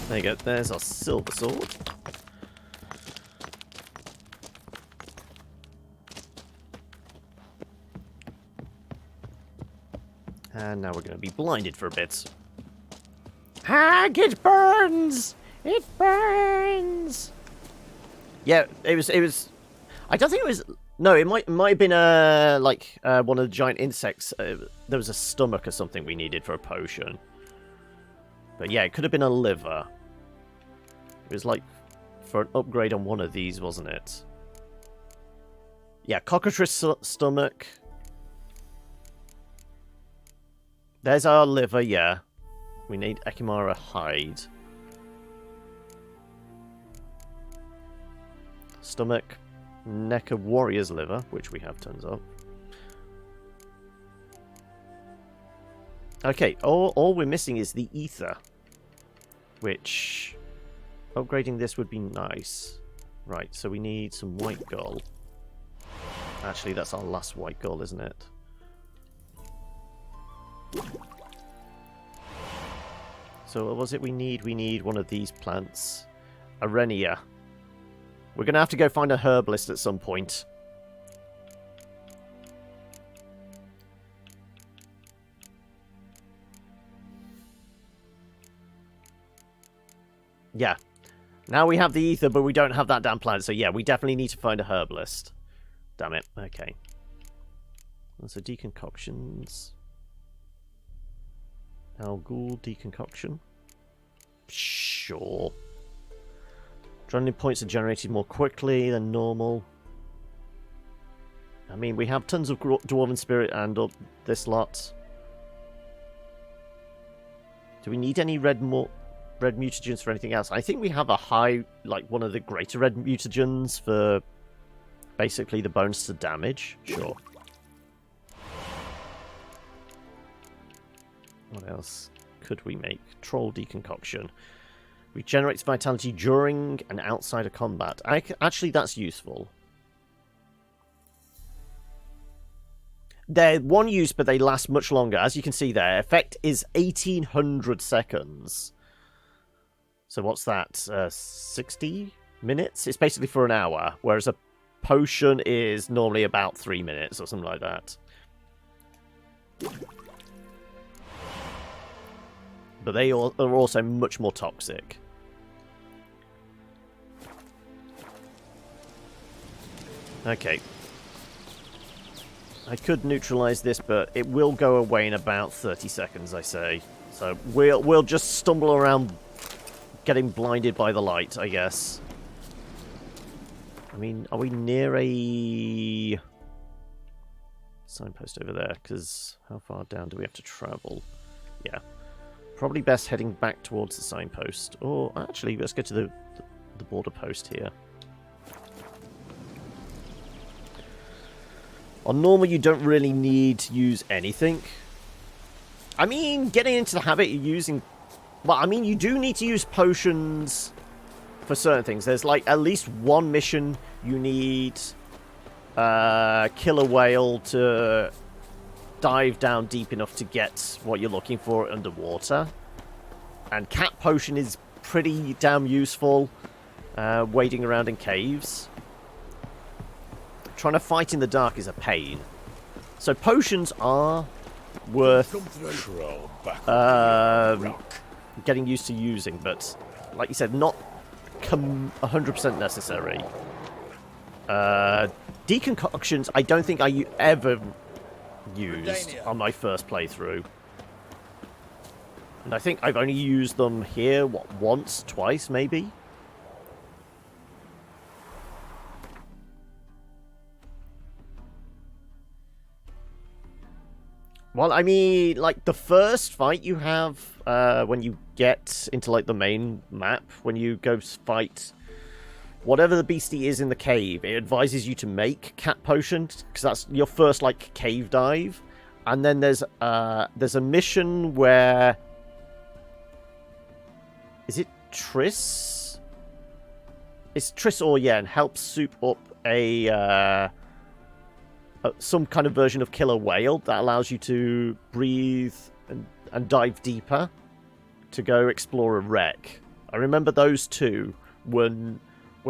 There you go. There's our silver sword. And now we're going to be blinded for a bit. Hag, it burns! It burns! Yeah, it was... I don't think it was... No, it might have been one of the giant insects. There was a stomach or something we needed for a potion. But yeah, it could have been a liver. It was like for an upgrade on one of these, wasn't it? Yeah, cockatrice stomach. There's our liver, yeah. We need Ekimara hide. Stomach. Neck of warrior's liver, which we have tons of. Okay, all we're missing is the ether. Which... Upgrading this would be nice. Right, so we need some white gold. Actually, that's our last white gold, isn't it? So what was it we need? We need one of these plants. Arenia. We're going to have to go find a herbalist at some point. Yeah. Now we have the ether, but we don't have that damn plant. So yeah, we definitely need to find a herbalist. Damn it. Okay. And so decoctions. Al Ghul deconcoction. Sure. Adrenaline points are generated more quickly than normal. I mean, we have tons of Dwarven Spirit and this lot. Do we need any red mutagens for anything else? I think we have a high, like one of the greater red mutagens for basically the bonus to damage. Sure. What else could we make? Troll deconcoction. Regenerates vitality during and outside of combat. Actually, that's useful. They're one use, but they last much longer. As you can see there, effect is 1800 seconds. So what's that? 60 minutes? It's basically for an hour, whereas a potion is normally about 3 minutes or something like that. But they are also much more toxic. Okay. I could neutralize this, but it will go away in about 30 seconds, I say. So we'll just stumble around getting blinded by the light, I guess. I mean, are we near a signpost over there? Because how far down do we have to travel? Yeah. Probably best heading back towards the signpost. Or, actually, let's go to the border post here. On normal, you don't really need to use anything. I mean, getting into the habit of using... Well, I mean, you do need to use potions for certain things. There's, like, at least one mission you need kill a whale to dive down deep enough to get what you're looking for underwater. And cat potion is pretty damn useful wading around in caves. Trying to fight in the dark is a pain. So potions are worth getting used to using, but like you said, not 100% necessary. Decoctions, I don't think I ever used on my first playthrough. And I think I've only used them here, what, once, twice, maybe? Well, I mean, like, the first fight you have when you get into, like, the main map, when you go fight whatever the beastie is in the cave, it advises you to make cat potion, because that's your first, like, cave dive. And then there's a mission where... Is it Triss? It's Triss Orien helps soup up some kind of version of killer whale that allows you to breathe and dive deeper to go explore a wreck. I remember those two were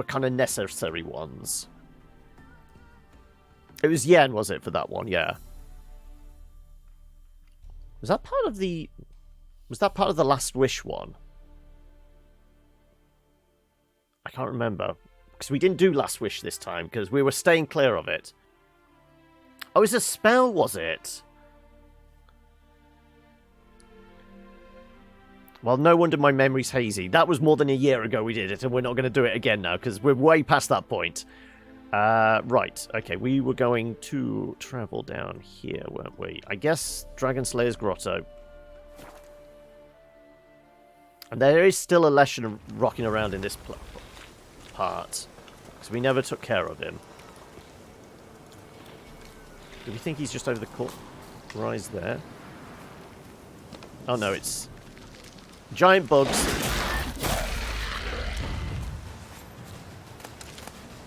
kind of necessary ones. It was Yen, was it, for that one? Yeah. Was that part of the Last Wish one? I can't remember. Because we didn't do Last Wish this time, because we were staying clear of it. Oh, it was a spell, was it? Well, no wonder my memory's hazy. That was more than a year ago we did it, and we're not going to do it again now, because we're way past that point. Right, okay, we were going to travel down here, weren't we? I guess Dragon Slayer's Grotto. And there is still a Leshen rocking around in this part, because we never took care of him. Do we think he's just over the rise there? Oh no, it's giant bugs.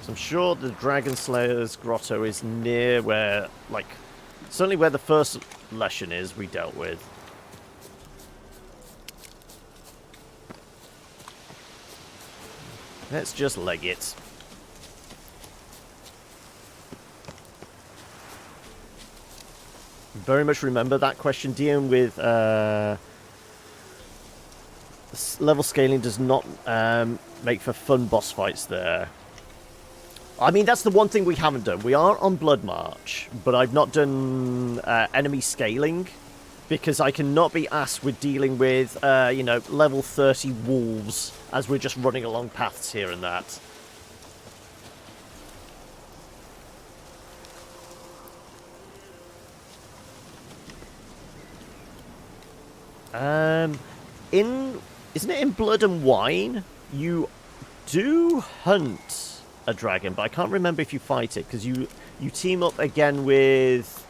So I'm sure the Dragon Slayer's Grotto is near where, like, certainly where the first Leshen is we dealt with. Let's just leg it. Very much remember that question dealing with level scaling does not make for fun boss fights there. I mean, that's the one thing we haven't done. We are on Blood March, but I've not done enemy scaling because I cannot be asked with dealing with, you know, level 30 wolves as we're just running along paths here and that. Isn't it in Blood and Wine? You do hunt a dragon, but I can't remember if you fight it, because you team up again with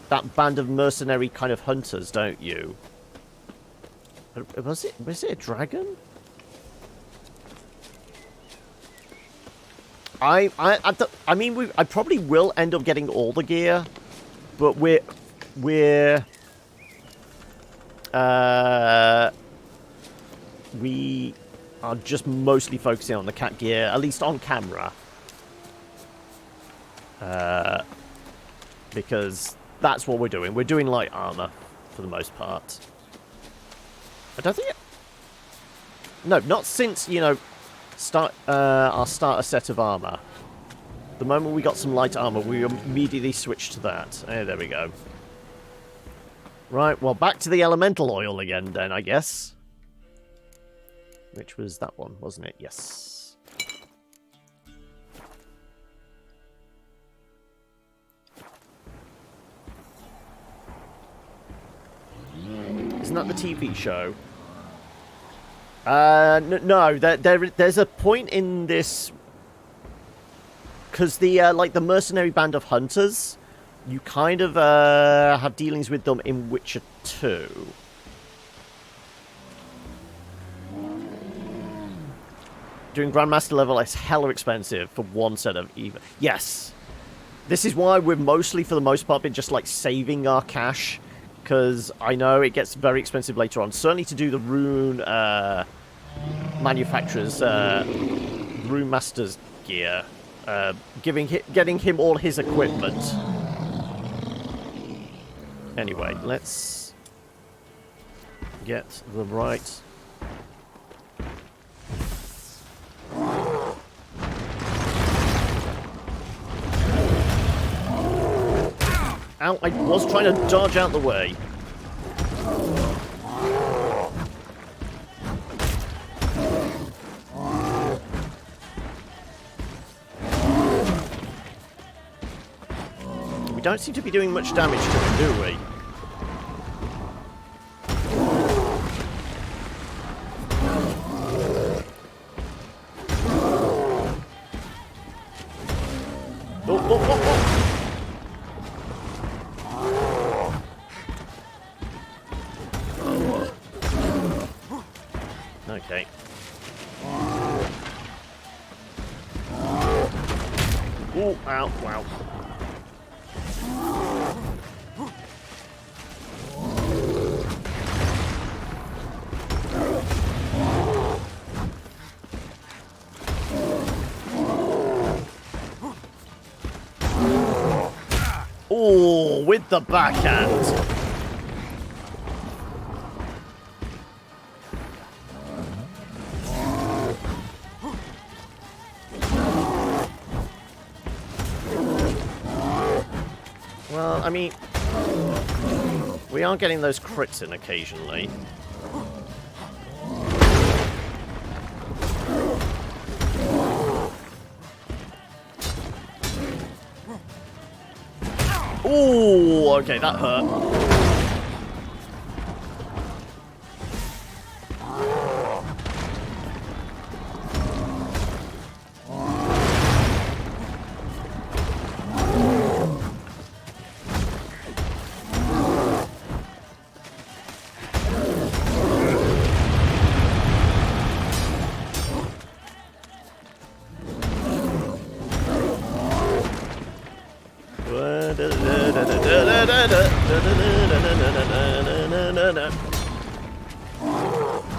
that band of mercenary kind of hunters, don't you? Was it a dragon? I mean, I probably will end up getting all the gear, but we are just mostly focusing on the cat gear, at least on camera. Because that's what we're doing. We're doing light armor for the most part. I don't think it... No, not since, you know, our starter set of armor. The moment we got some light armor, we immediately switched to that. There we go. Right, well, back to the elemental oil again, then, I guess. Which was that one, wasn't it? Yes. Isn't that the TV show? No, there's a point in this... Because the, like, the mercenary band of hunters... You kind of have dealings with them in Witcher 2. Doing Grandmaster level is hella expensive for one set of even. Yes. This is why we're mostly, for the most part, been just like saving our cash. Because I know it gets very expensive later on. Certainly to do the rune manufacturer's, rune master's gear. Getting him all his equipment. Anyway, let's get the right... Ow, I was trying to dodge out the way. We don't seem to be doing much damage to them, do we? Okay. Oh, ow, wow. Oh, with the backhand. Well, I mean, we are getting those crits in occasionally. Ooh, okay, that hurt.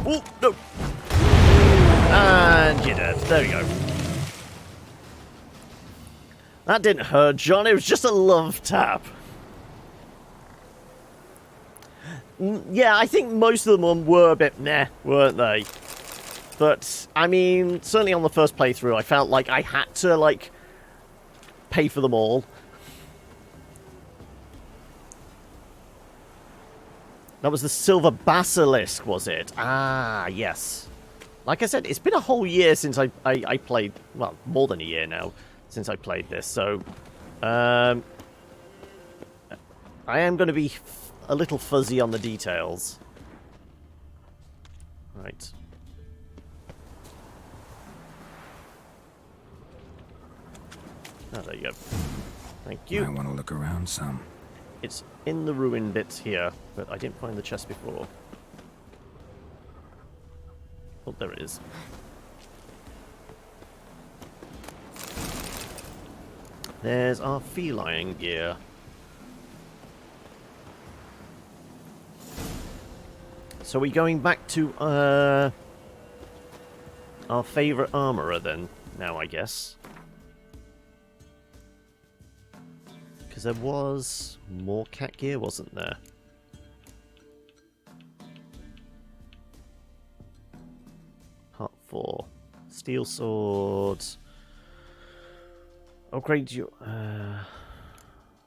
Oh, no. And you're dead. There we go. That didn't hurt, John. It was just a love tap. Yeah, I think most of them were a bit meh, weren't they? But, I mean, certainly on the first playthrough, I felt like I had to, like, pay for them all. That was the Silver Basilisk, was it? Ah, yes. Like I said, it's been a whole year since I played... Well, more than a year now since I played this, so... I am going to be a little fuzzy on the details. Right. Oh, there you go. Thank you. I want to look around some. It's in the ruin bits here, but I didn't find the chest before. Oh, there it is. There's our feline gear. So we're going back to our favourite armourer then, now I guess. Because there was more cat gear, wasn't there? Part 4. Steel sword. Upgrade your...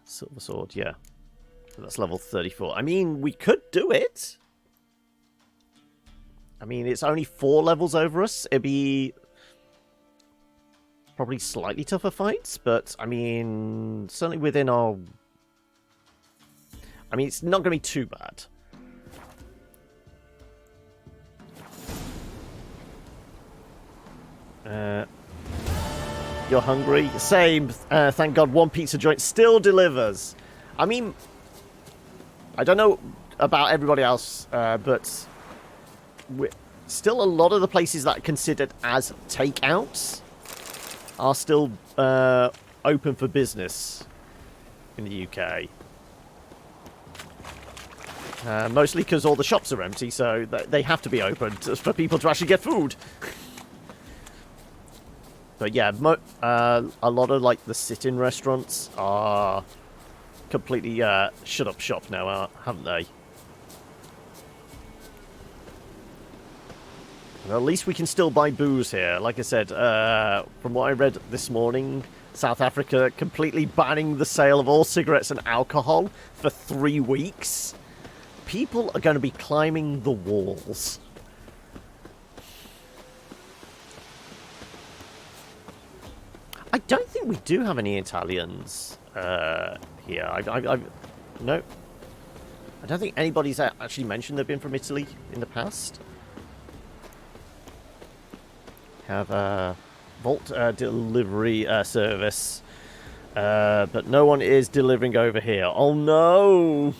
silver sword, yeah. That's level 34. I mean, we could do it. I mean, it's only 4 levels over us. It'd be... probably slightly tougher fights, but, I mean, certainly within our... I mean, it's not going to be too bad. You're hungry? Same. Thank God one pizza joint still delivers. I mean, I don't know about everybody else, but still a lot of the places that are considered as takeouts are still open for business in the UK. Mostly because all the shops are empty, so they have to be open for people to actually get food. But yeah, a lot of like the sit-in restaurants are completely shut up shop now, haven't they? Well, at least we can still buy booze here. Like I said, from what I read this morning, South Africa completely banning the sale of all cigarettes and alcohol for 3 weeks. People are going to be climbing the walls. I don't think we do have any Italians here. No. I don't think anybody's actually mentioned they've been from Italy in the past. Have a vault delivery service, but no one is delivering over here. Oh no!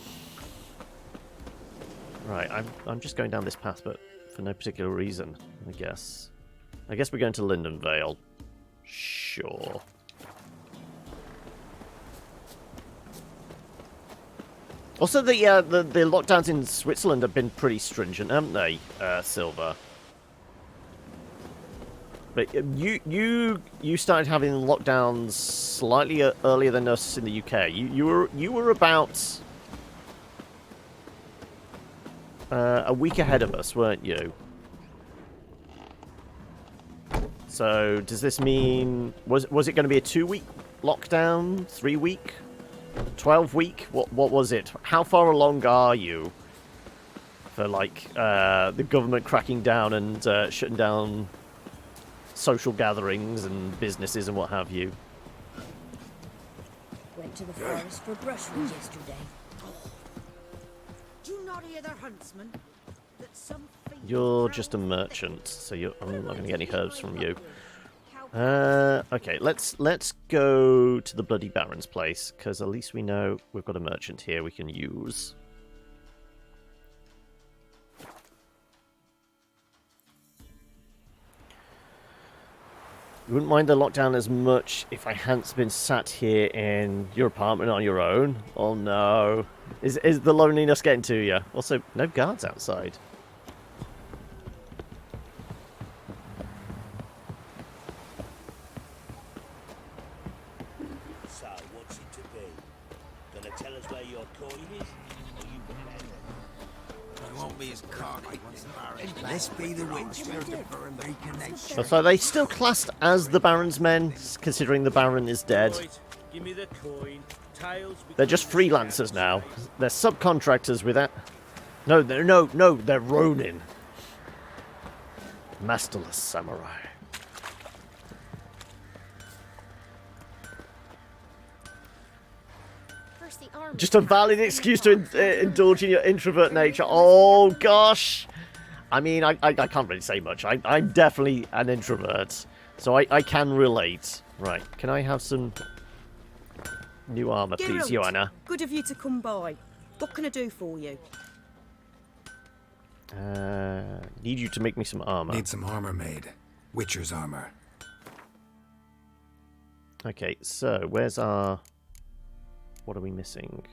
Right, I'm just going down this path, but for no particular reason, I guess. I guess we're going to Linden Vale. Sure. Also, the lockdowns in Switzerland have been pretty stringent, haven't they, Silver? But you started having lockdowns slightly earlier than us in the UK. You were about a week ahead of us, weren't you? So does this mean was it going to be a 2-week lockdown, 3-week, 12-week? What was it? How far along are you for like the government cracking down and shutting down social gatherings and businesses and what have you? Went to the forest for brushwood yesterday. Do you not hear the huntsman? That some You're just a merchant, so I'm not going to get any herbs from you. Okay, let's go to the Bloody Baron's place, because at least we know we've got a merchant here we can use. You wouldn't mind the lockdown as much if I hadn't been sat here in your apartment on your own. Oh no. Is the loneliness getting to you? Also, no guards outside. So, what's it to be? Gonna tell us where your coin is? Or you prepare it? You won't be as cocky once the Baron. Let's be the witch for the reconnection. So are they still classed as the Baron's men, considering the Baron is dead? Right, give me the coin. Tails They're just freelancers now. They're subcontractors with that. No, they're Ronin. Masterless samurai. Just a valid excuse to indulge in your introvert nature. Oh, gosh. I mean, I can't really say much. I'm definitely an introvert, so I can relate. Right, can I have some new armor, please, Geralt, Joanna? good of you to come by. What can I do for you? Need you to make me some armor. Need some armor made. Witcher's armor. Okay, so where's our... What are we missing?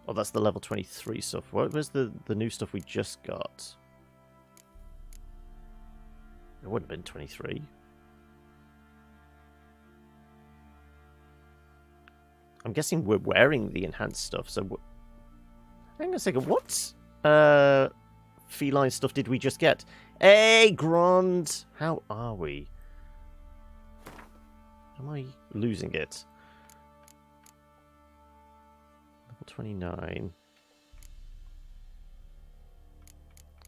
Oh, that's the level 23 stuff. What was the new stuff we just got? It wouldn't have been 23. I'm guessing we're wearing the enhanced stuff, so... Hang on a second, what feline stuff did we just get? Hey, Grand! How are we? Am I losing it? Level 29.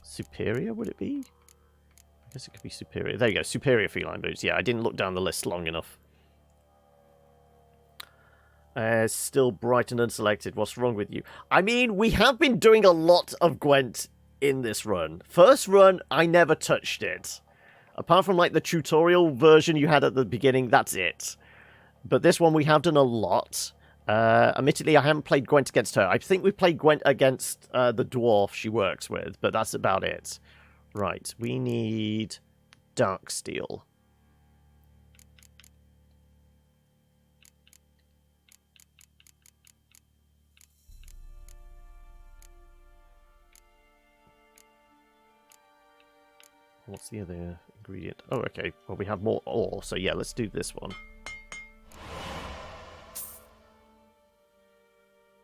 Superior, would it be? I guess it could be superior. There you go, superior feline boots. Yeah, I didn't look down the list long enough. Still bright and unselected. What's wrong with you? I mean, we have been doing a lot of Gwent in this run. First run, I never touched it. Apart from, like, the tutorial version you had at the beginning, that's it. But this one, we have done a lot. Admittedly, I haven't played Gwent against her. I think we played Gwent against the dwarf she works with, but that's about it. Right, we need dark steel. What's the other ingredient? Oh, okay. Well, we have more ore, so yeah, let's do this one.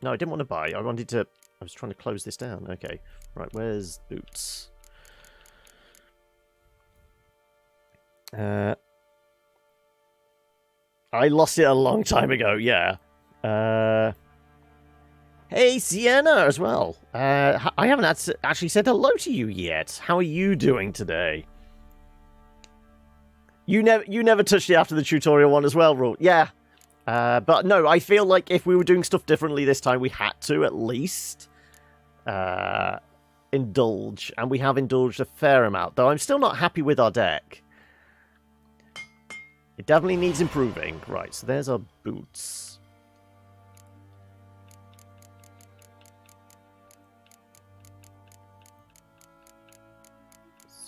No, I didn't want to buy. I wanted to... I was trying to close this down. Okay. Right, where's boots? I lost it a long time ago, yeah. Hey, Sienna, as well. I haven't actually said hello to you yet. How are you doing today? You never touched it after the tutorial one as well, Rule. Yeah. But no, I feel like if we were doing stuff differently this time, we had to at least indulge. And we have indulged a fair amount, though I'm still not happy with our deck. It definitely needs improving. Right, so there's our boots.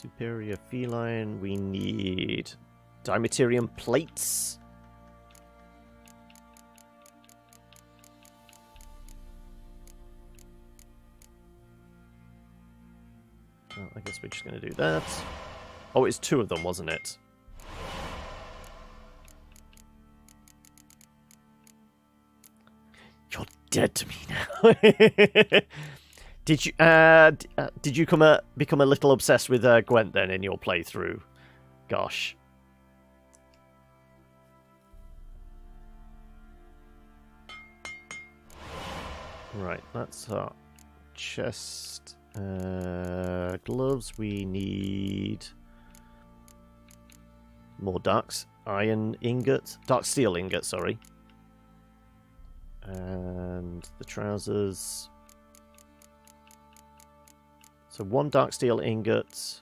Superior feline. We need Dimaterium plates. Well, I guess we're just going to do that. Oh, it's 2 of them, wasn't it? You're dead to me now. Did you become a little obsessed with Gwent then in your playthrough? Gosh. Right, that's our chest. Gloves. We need more dark iron ingot, dark steel ingot. Sorry. And the trousers. So 1 dark steel ingot,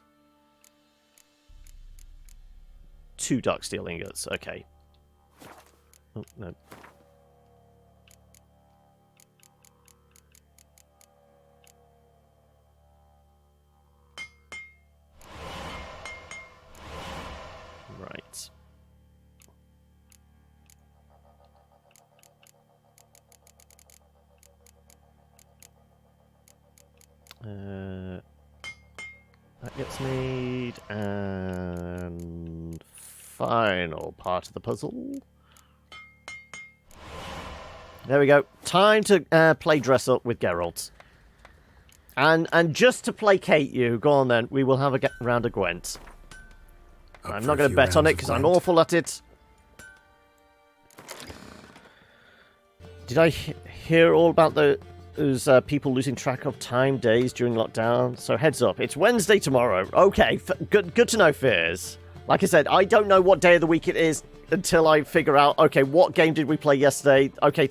2 dark steel ingots. Okay. Oh, no. Right. That gets made, and final part of the puzzle. There we go. Time to play dress up with Geralt. And just to placate you, go on then, we will have a round of Gwent. I'm not going to bet on it because I'm awful at it. Did I hear all about those people losing track of time days during lockdown? So heads up, it's Wednesday tomorrow. Okay, good to know, Fears. Like I said, I don't know what day of the week it is until I figure out, okay, what game did we play yesterday? Okay,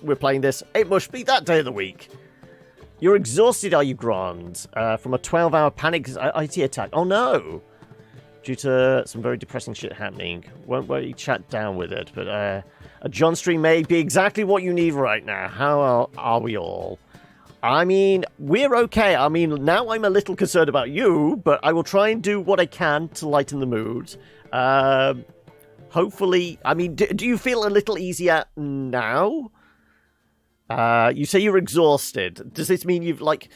we're playing this. It must be that day of the week. You're exhausted, are you, Grand? From a 12-hour panic IT attack. Oh no! Due to some very depressing shit happening. Won't worry, chat down with it. But a John stream may be exactly what you need right now. How are we all? I mean, we're okay. I mean, now I'm a little concerned about you, but I will try and do what I can to lighten the mood. Hopefully, I mean, do you feel a little easier now? You say you're exhausted. Does this mean you've, like,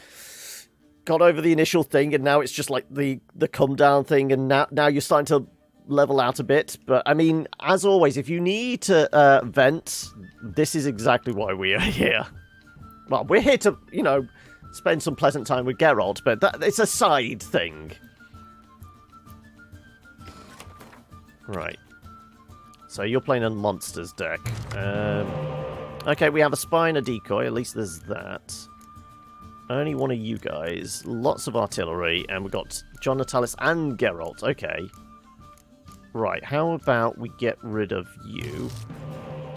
got over the initial thing and now it's just, like, the come down thing and now you're starting to level out a bit? But, I mean, as always, if you need to vent, this is exactly why we are here. Well, we're here to, you know, spend some pleasant time with Geralt, but it's a side thing. Right. So you're playing a monsters deck. Okay, we have a spy and a decoy. At least there's that. Only one of you guys. Lots of artillery. And we've got John Natalis and Geralt. Okay. Right, how about we get rid of you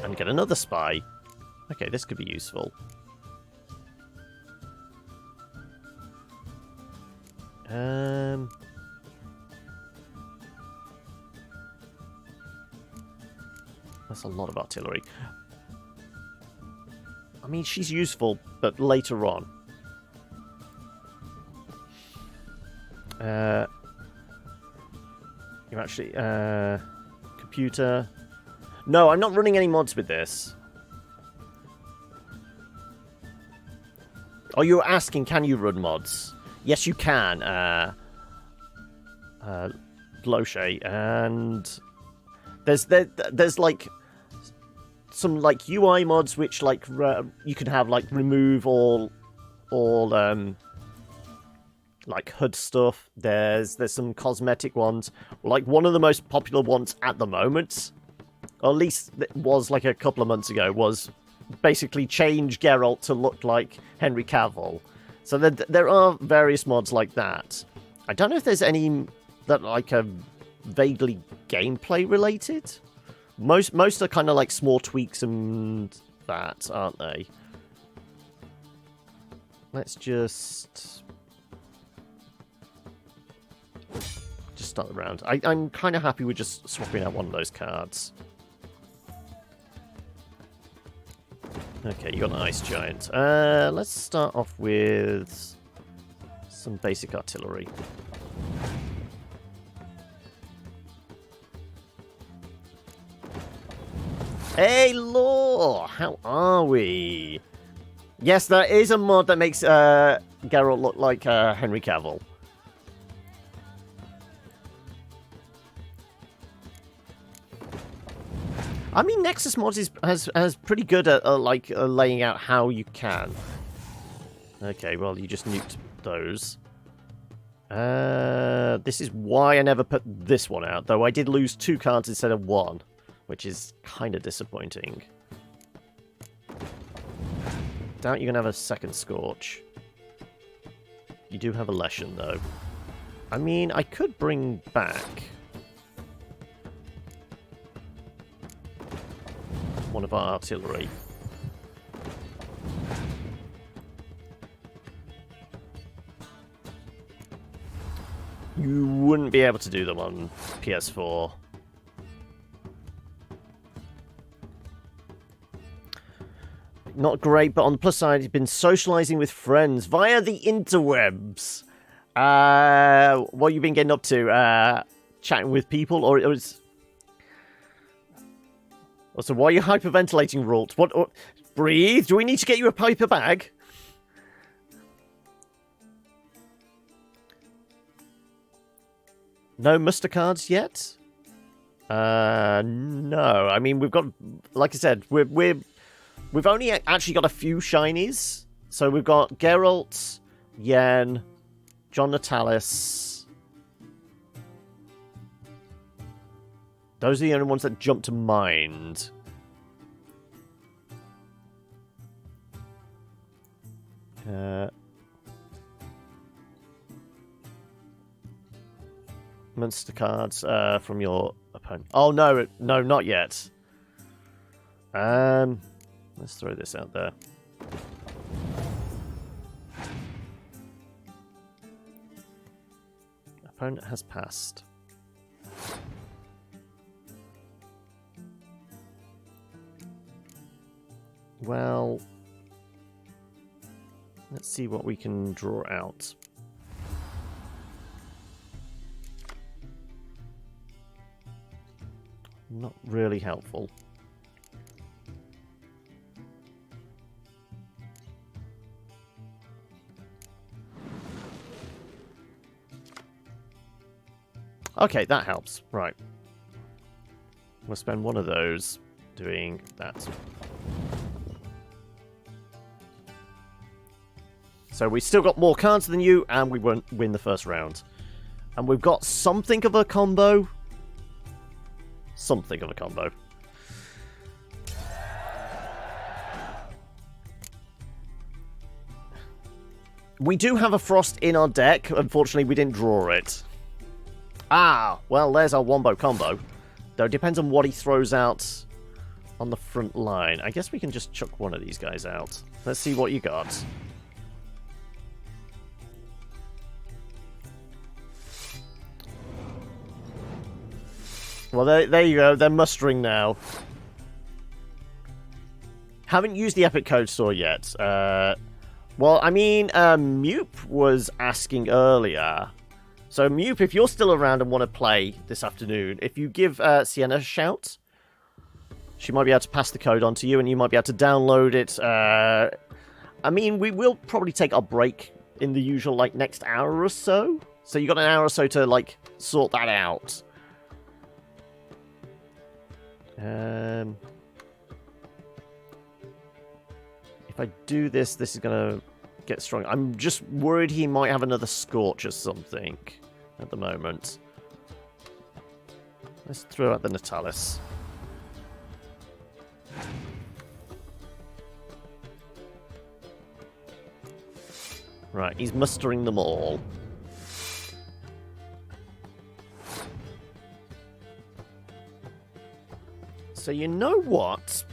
and get another spy? Okay, this could be useful. That's a lot of artillery. I mean, she's useful, but later on. You're actually... computer... No, I'm not running any mods with this. Oh, you're asking, can you run mods? Yes, you can. Bloche, and... There's like... some like UI mods which like you can have like remove all like HUD stuff. There's some cosmetic ones. Like one of the most popular ones at the moment, or at least it was like a couple of months ago, was basically change Geralt to look like Henry Cavill. So there are various mods like that. I don't know if there's any that like are vaguely gameplay related. Most are kind of like small tweaks and that, aren't they? Let's just start the round. I'm kind of happy with just swapping out one of those cards. Okay, you got an Ice Giant. Let's start off with some basic artillery. Hey, Law! How are we? Yes, there is a mod that makes Geralt look like Henry Cavill. I mean, Nexus Mods has pretty good at laying out how you can. Okay, well, you just nuked those. This is why I never put this one out, though I did lose 2 cards instead of 1, which is kind of disappointing. Doubt you're going to have a second Scorch. You do have a Leshen, though. I mean, I could bring back one of our artillery. You wouldn't be able to do them on PS4. Not great, but on the plus side, he's been socializing with friends via the interwebs. What have you been getting up to? Chatting with people, or it was... So why are you hyperventilating, Ralt? What? Breathe? Do we need to get you a paper bag? No muster cards yet? No. I mean, we've got, like I said, we've only actually got a few shinies. So we've got Geralt, Yen, John Natalis. Those are the only ones that jump to mind. Monster cards from your opponent. Oh, no, no, not yet. Let's throw this out there. Opponent has passed. Well, let's see what we can draw out. Not really helpful. Okay, that helps. Right. We'll spend one of those doing that. So we still got more cards than you, and we won't win the first round. And we've got something of a combo. Something of a combo. We do have a Frost in our deck. Unfortunately, we didn't draw it. Ah, well, there's our Wombo combo. Though it depends on what he throws out on the front line. I guess we can just chuck one of these guys out. Let's see what you got. Well, there you go. They're mustering now. Haven't used the Epic Code Store yet. Well, I mean, Mupe was asking earlier. So, Mupe, if you're still around and want to play this afternoon, if you give Sienna a shout, she might be able to pass the code on to you, and you might be able to download it. I mean, we will probably take our break in the usual, like, next hour or so. So, you got an hour or so to, like, sort that out. If I do this, this is going to get strong. I'm just worried he might have another Scorch or something at the moment. Let's throw out the Natalis. Right, he's mustering them all. So you know what?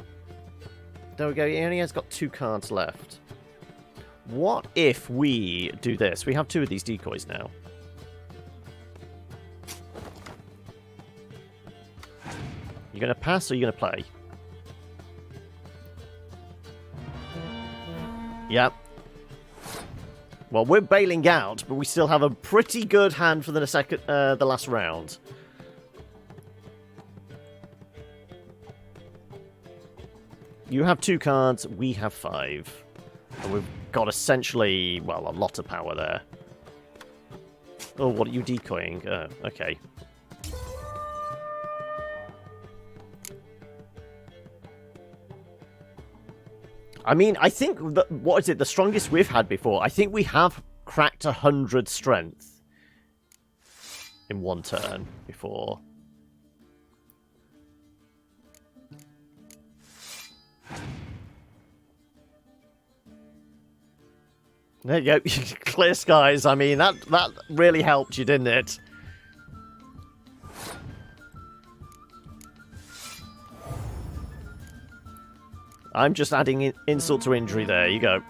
There we go, he only has got 2 cards left. What if we do this? We have 2 of these decoys now. You going to pass or are you going to play? Yep. Well, we're bailing out, but we still have a pretty good hand for the last round. You have 2 cards, we have 5. And we've got essentially, well, a lot of power there. Oh, what are you decoying? Okay. I mean, I think, what is it, the strongest we've had before? I think we have cracked 100 strength in one turn before. There you go, clear skies. I mean, that really helped you, didn't it? I'm just adding insult to injury there. You go.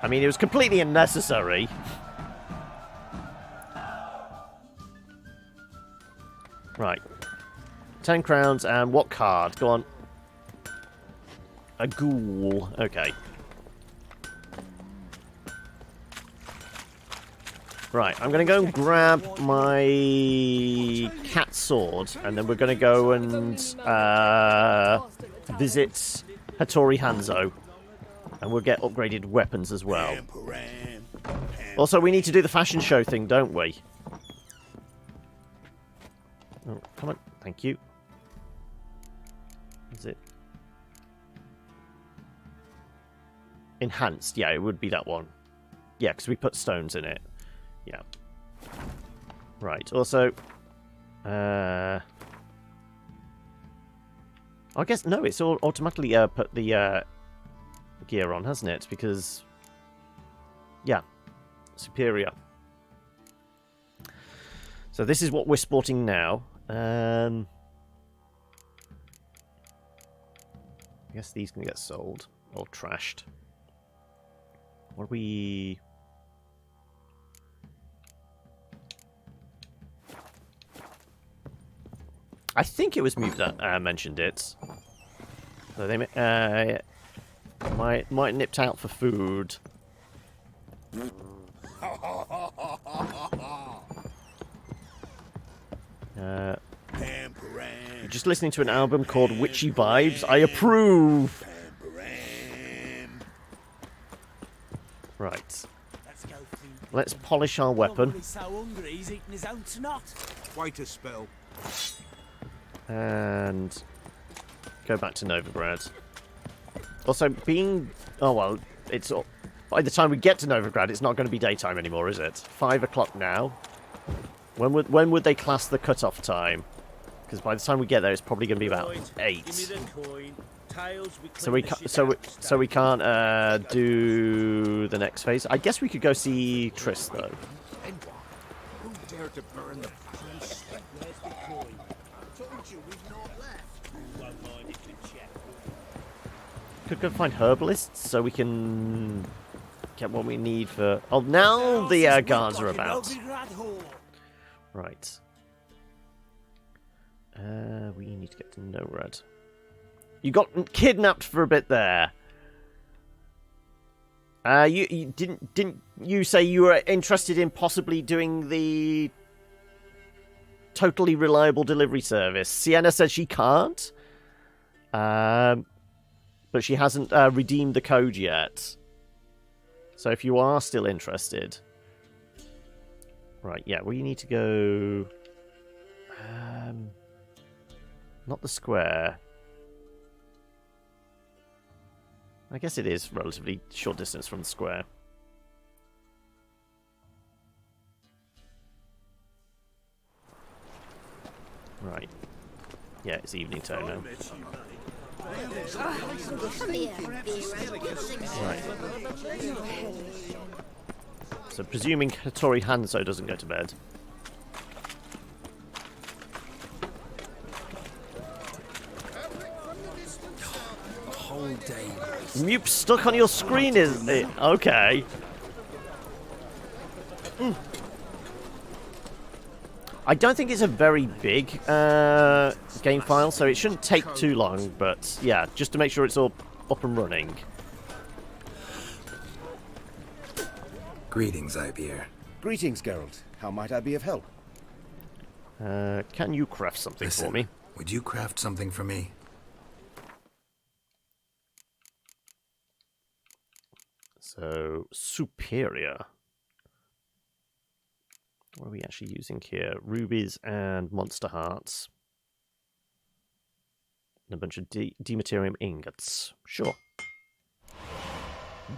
I mean, it was completely unnecessary. Right. 10 crowns, and what card? Go on. A ghoul. Okay. Right, I'm going to go and grab my cat sword, and then we're going to go and visit Hattori Hanzo. And we'll get upgraded weapons as well. Also, we need to do the fashion show thing, don't we? Oh, come on. Thank you. Is it? Enhanced. Yeah, it would be that one. Yeah, because we put stones in it. Yeah. Right. Also, I guess, no, it's all automatically put the gear on, hasn't it? Because, yeah, superior. So this is what we're sporting now. I guess these can get sold or trashed. What are we... I think it was me that mentioned it. So they might nipped out for food. You're just listening to an album called Witchy Vibes. I approve. Right. Let's polish our weapon. Wait a spell. And go back to Novigrad. Also, being... Oh, well, it's... By the time we get to Novigrad, it's not going to be daytime anymore, is it? 5 o'clock now. When would they class the cutoff time? Because by the time we get there, it's probably going to be about 8. So we can't do the next phase. I guess we could go see Triss, though. Who dared to burn the priest? Could go find herbalists so we can get what we need for... Oh, now the guards are about. Right. We need to get to Novigrad. You got kidnapped for a bit there. You didn't you say you were interested in possibly doing the totally reliable delivery service? Sienna said she can't. But she hasn't redeemed the code yet. So if you are still interested... Right, yeah, we need to go... not the square. I guess it is relatively short distance from the square. Right. Yeah, it's evening time now. Right. So presuming Hattori Hanzo doesn't go to bed. Whole day. Mupe stuck on your screen, is it? Okay. I don't think it's a very big game file, so it shouldn't take too long, but yeah, just to make sure it's all up and running. Greetings, Ibeer. Greetings, Geralt. How might I be of help? Can you craft something for me? Would you craft something for me? So, superior. What are we actually using here? Rubies and monster hearts. And a bunch of dematerium ingots. Sure.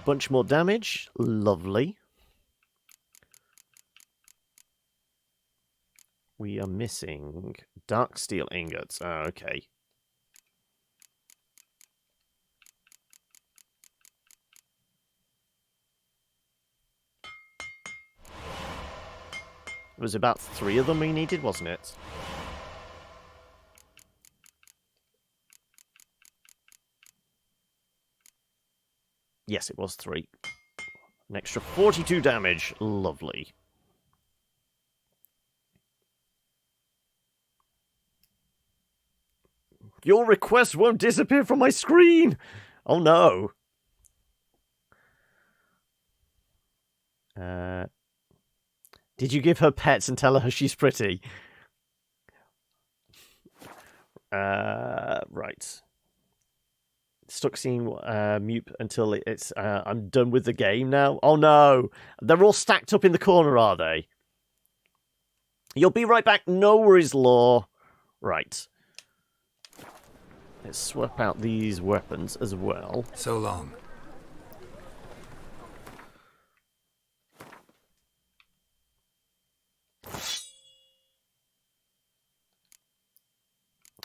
Bunch more damage. Lovely. We are missing dark steel ingots. Oh, okay. It was about 3 of them we needed, wasn't it? Yes, it was 3. An extra 42 damage. Lovely. Your request won't disappear from my screen! Oh no! Did you give her pets and tell her she's pretty? Right. Stuck seeing Mupe until it's... I'm done with the game now. Oh no! They're all stacked up in the corner, are they? You'll be right back. No worries, Law. Right. Let's swap out these weapons as well. So long.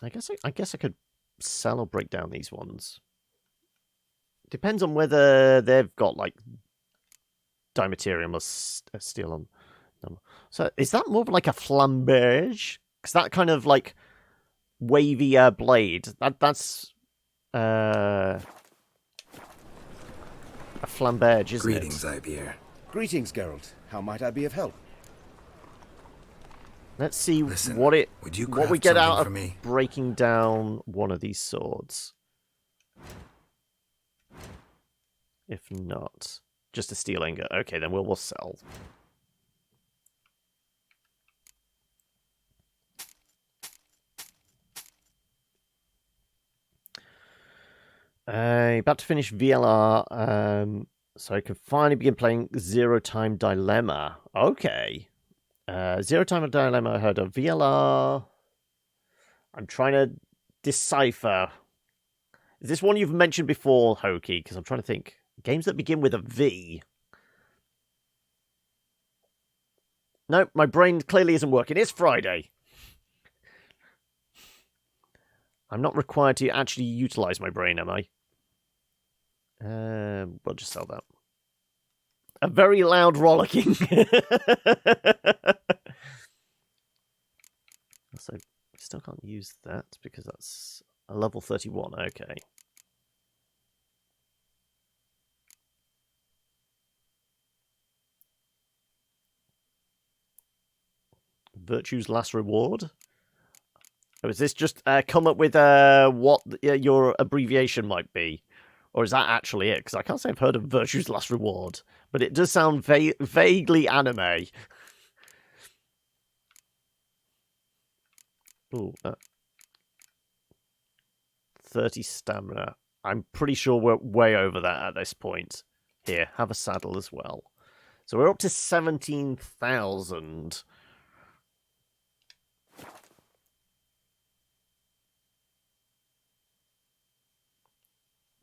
I guess I could sell or break down these ones. Depends on whether they've got like dimaterium or steel on them. So is that more of like a flamberge? Because that kind of like wavy blade. That's a flamberge, isn't Greetings, it? Ibeer. Greetings, Geralt. How might I be of help? Let's see Listen, what we get out of me? breaking down one of these swords. If not, just a steel ingot. Okay, then we'll sell. About to finish VLR, so I can finally begin playing Zero Time Dilemma. Okay. Zero Time Dilemma I heard of. VLR... I'm trying to decipher. Is this one you've mentioned before, Hokey? Because I'm trying to think. Games that begin with a V. No, my brain clearly isn't working. It's Friday. I'm not required to actually utilize my brain, am I? We'll just sell that. A very loud rollicking. So, still can't use that because that's a level 31. Okay. Virtue's last reward. Or is this just come up with what your abbreviation might be? Or is that actually it? Because I can't say I've heard of Virtue's last reward. But it does sound vaguely anime. Ooh, 30 stamina. I'm pretty sure we're way over that at this point. Here, have a saddle as well. So we're up to 17,000.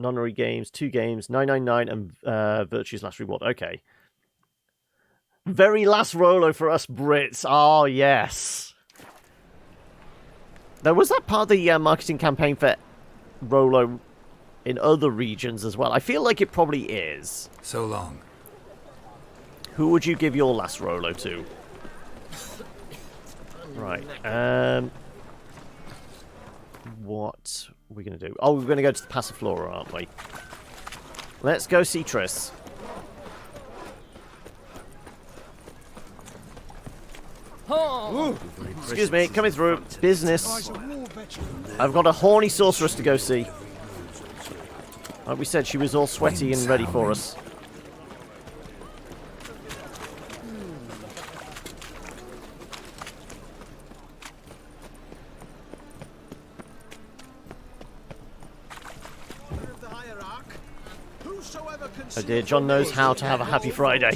Nonary games, 2 games, 999 and Virtue's Last Reward. Okay. Very last Rolo for us Brits. Oh, yes. Now, was that part of the marketing campaign for Rolo in other regions as well? I feel like it probably is. So long. Who would you give your last Rolo to? Right. What are we going to do? Oh, we're going to go to the Passiflora, aren't we? Let's go see Triss. Excuse me, coming through. Business. I've got a horny sorceress to go see. Like we said, she was all sweaty and ready for us. Oh dear, John knows how to have a happy Friday.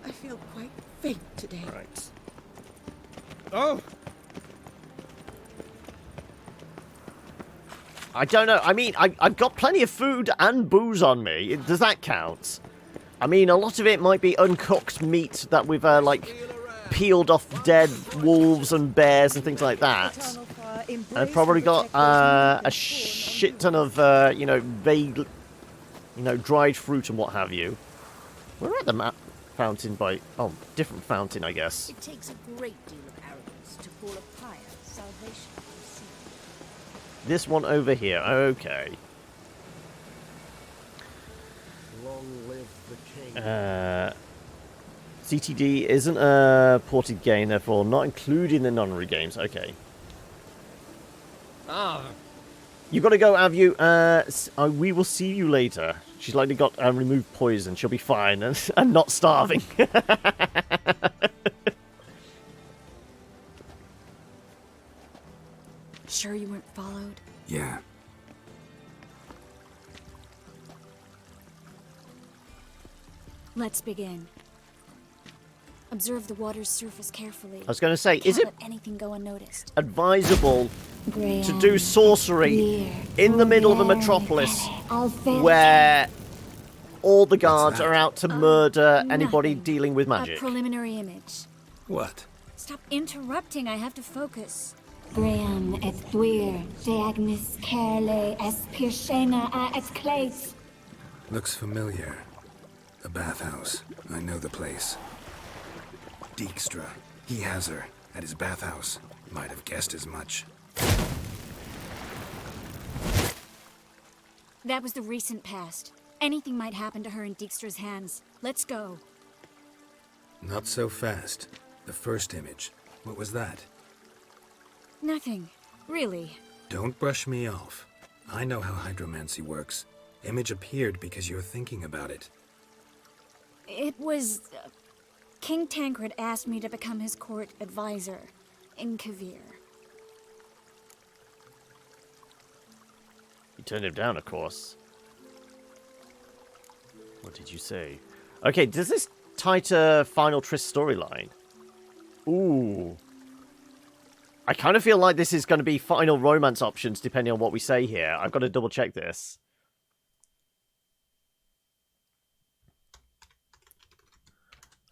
I feel quite faint today. Right. Oh! I don't know. I mean, I've got plenty of food and booze on me. Does that count? I mean, a lot of it might be uncooked meat that we've, like, peeled off dead wolves and bears and things like that. I've probably got a shit ton of, you know, vague, you know, dried fruit and what have you. We're at the map fountain by... Oh, different fountain, I guess. It takes a great deal of arrogance to call a pyre salvation from sea. This one over here. Okay. Long live the king. CTD isn't a ported game, therefore not included in the nonary games. Okay. Ah. You gotta go, have you? We will see you later. She's likely got removed poison. She'll be fine and not starving. Sure you weren't followed? Yeah. Let's begin. Observe the water's surface carefully. I was going to say, is Can't it let anything go unnoticed? advisable to do sorcery in the middle of a metropolis where all the guards are out to murder anybody dealing with A magic? preliminary image. What? Stop interrupting, I have to focus. Graham et thuir, deagnis kerle es pirshena a et clates. Looks familiar. A bathhouse. I know the place. Dijkstra. He has her at his bathhouse. Might have guessed as much. That was the recent past. Anything might happen to her in Dijkstra's hands. Let's go. Not so fast. The first image. What was that? Nothing. Really. Don't brush me off. I know how hydromancy works. Image appeared because you're thinking about it. It was... King Tancred asked me to become his court advisor in Kavir. You turned him down, of course. What did you say? Okay, does this tie to Final Triss storyline? Ooh. I kind of feel like this is going to be final romance options depending on what we say here. I've got to double check this.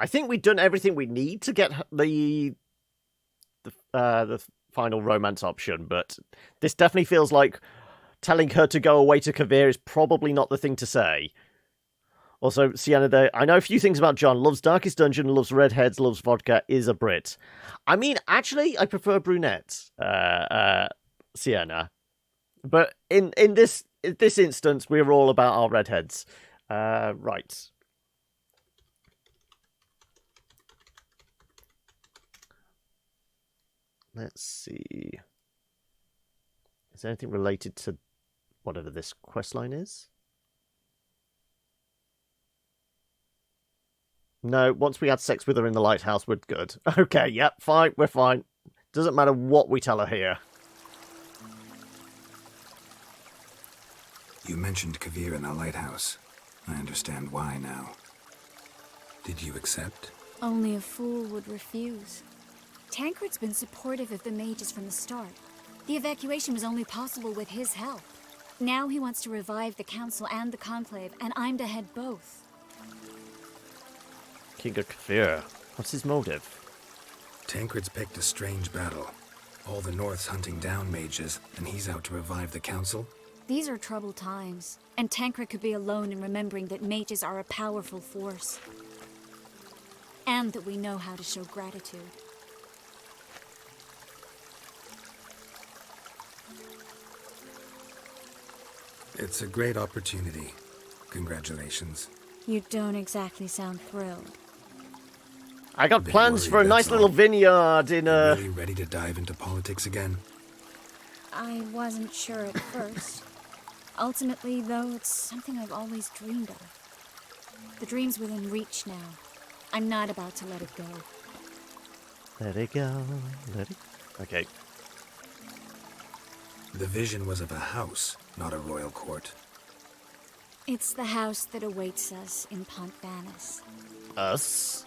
I think we've done everything we need to get the final romance option, but this definitely feels like telling her to go away to Kavir is probably not the thing to say. Also, Sienna there, I know a few things about John. Loves Darkest Dungeon, loves redheads, loves vodka, is a Brit. I mean, actually, I prefer brunette, Sienna. But in this instance, we're all about our redheads. Right. Let's see. Is there anything related to whatever this questline is? No, once we had sex with her in the lighthouse, we're good. Okay, yep, fine, we're fine. Doesn't matter what we tell her here. You mentioned Kavir in the lighthouse. I understand why now. Did you accept? Only a fool would refuse. Tancred's been supportive of the mages from the start. The evacuation was only possible with his help. Now he wants to revive the Council and the Conclave, and I'm to head both. King of Kavir. What's his motive? Tancred's picked a strange battle. All the North's hunting down mages, and he's out to revive the Council? These are troubled times, and Tancred could be alone in remembering that mages are a powerful force. And that we know how to show gratitude. It's a great opportunity. Congratulations. You don't exactly sound thrilled. I got plans for a nice little vineyard in Really ready to dive into politics again? I wasn't sure at first. Ultimately, though, it's something I've always dreamed of. The dream's within reach now. I'm not about to let it go. Let it go, let it... Okay. The vision was of a house, not a royal court. It's the house that awaits us in Pont Vanis. Us?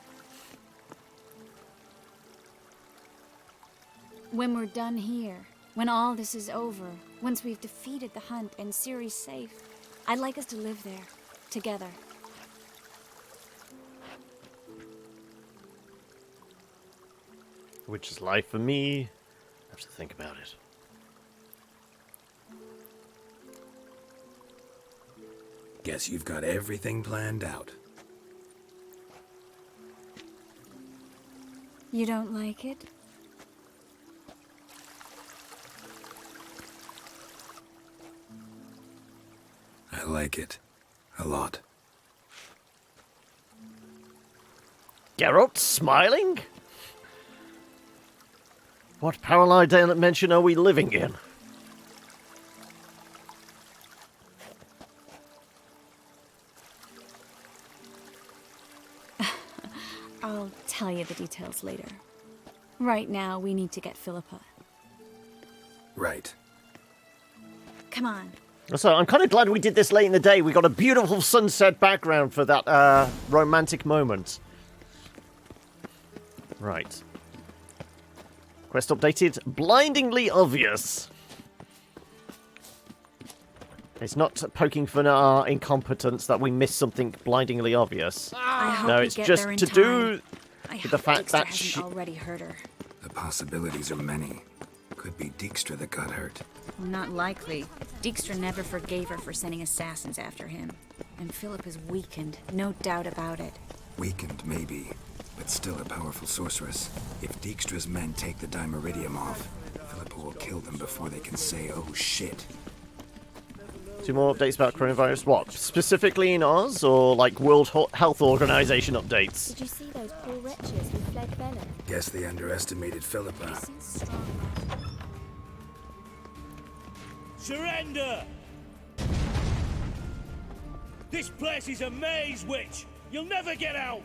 When we're done here, when all this is over, once we've defeated the hunt and Ciri's safe, I'd like us to live there, together. Which is life for me. I have to think about it. Guess you've got everything planned out. You don't like it? I like it. A lot. Geralt smiling? What parallel dimension are we living in? I'll tell you the details later. Right now, we need to get Philippa. Right. Come on. So I'm kind of glad we did this late in the day. We got a beautiful sunset background for that romantic moment. Right. Quest updated. Blindingly obvious. It's not poking fun at our incompetence that we missed something blindingly obvious. I hope No, we it's get just there in to time. do I with hope the fact Dijkstra that hasn't she... already hurt her. The possibilities are many. Could be Dijkstra that got hurt. Not likely. Dijkstra never forgave her for sending assassins after him. And Philip is weakened, no doubt about it. Weakened, maybe, but still a powerful sorceress. If Dijkstra's men take the Dimeridium off, Philippa will kill them before they can say, oh shit. 2 more updates about coronavirus. What? Specifically in Oz, or like World Health Organization updates? Did you see those poor wretches who fled Velen? Guess they underestimated Philippa. Surrender! This place is a maze, witch! You'll never get out!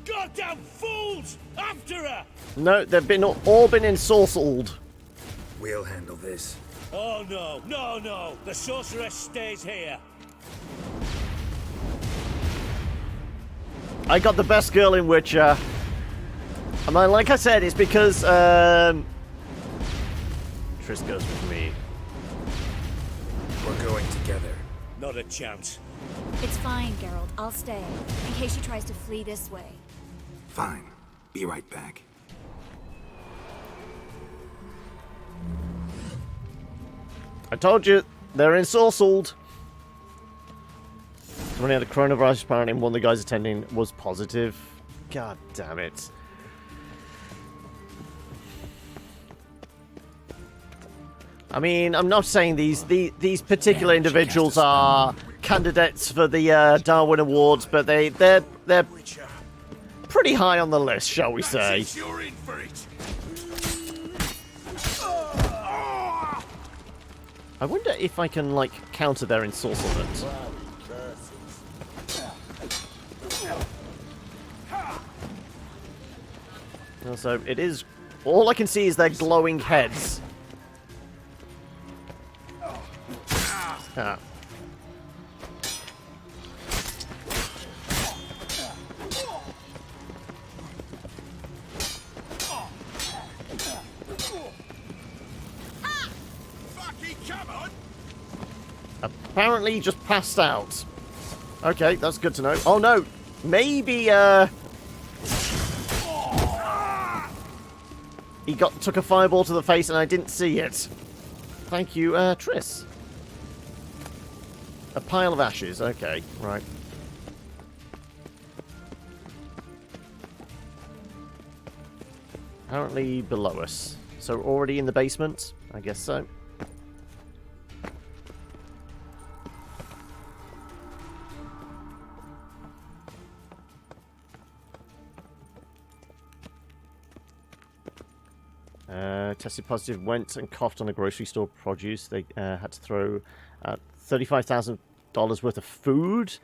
Goddamn fools! After her! No, they've been all been ensorcelled. We'll handle this. Oh no, no, no! The sorceress stays here. I got the best girl in Witcher. I mean, like I said, it's because Triss goes with me. We're going together. Not a chance. It's fine, Geralt. I'll stay, in case she tries to flee this way. Fine. Be right back. I told you, they're ensorcelled. When he had a coronavirus, apparently one of the guys attending was positive. God damn it. I mean, I'm not saying these particular individuals are candidates for the Darwin Awards, but they're pretty high on the list, shall we say. You're in for it. I wonder if I can, like, counter their ensorcelment. Also, it is... All I can see is their glowing heads. Ah. Apparently he just passed out. Okay, that's good to know. Oh no! Maybe, he took a fireball to the face and I didn't see it. Thank you, Triss. A pile of ashes. Okay, right. Apparently below us. So already in the basement? I guess so. Tested positive, went and coughed on a grocery store produce. They had to throw $35,000 worth of food.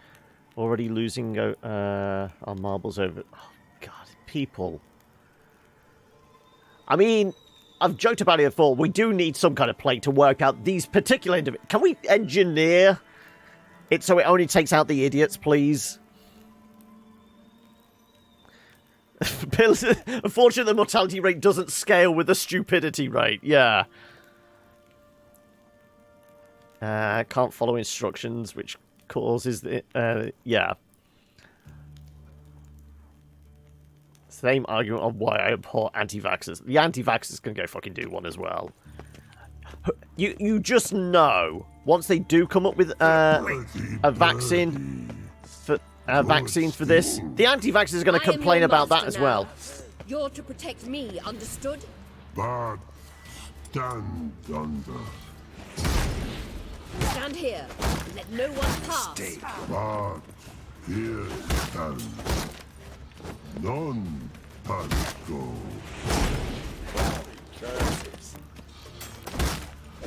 Already losing our marbles over... Oh, God, people. I mean, I've joked about it before. We do need some kind of plate to work out these particular individuals. Can we engineer it so it only takes out the idiots, please? Unfortunately, the mortality rate doesn't scale with the stupidity rate. Yeah. Can't follow instructions, which causes the... yeah. Same argument on why I abhor anti-vaxxers. The anti-vaxxers can go fucking do one as well. You just know, once they do come up with a vaccine for this, the anti-vaxxers are going to complain about that as well. You're to protect me, understood? But stand under. Stand here. Let no one pass. Stay. But here stand. None pass go.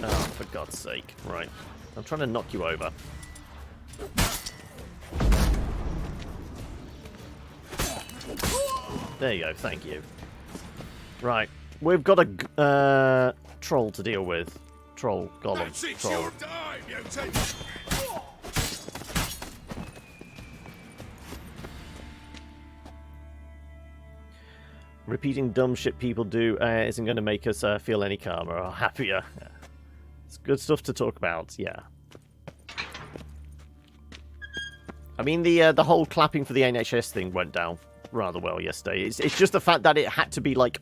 Oh, for God's sake. Right. I'm trying to knock you over. There you go, thank you. Right. We've got a troll to deal with. Troll, golem, troll. Repeating dumb shit people do isn't going to make us feel any calmer or happier. It's good stuff to talk about, yeah. I mean, the whole clapping for the NHS thing went down rather well yesterday. It's just the fact that it had to be, like...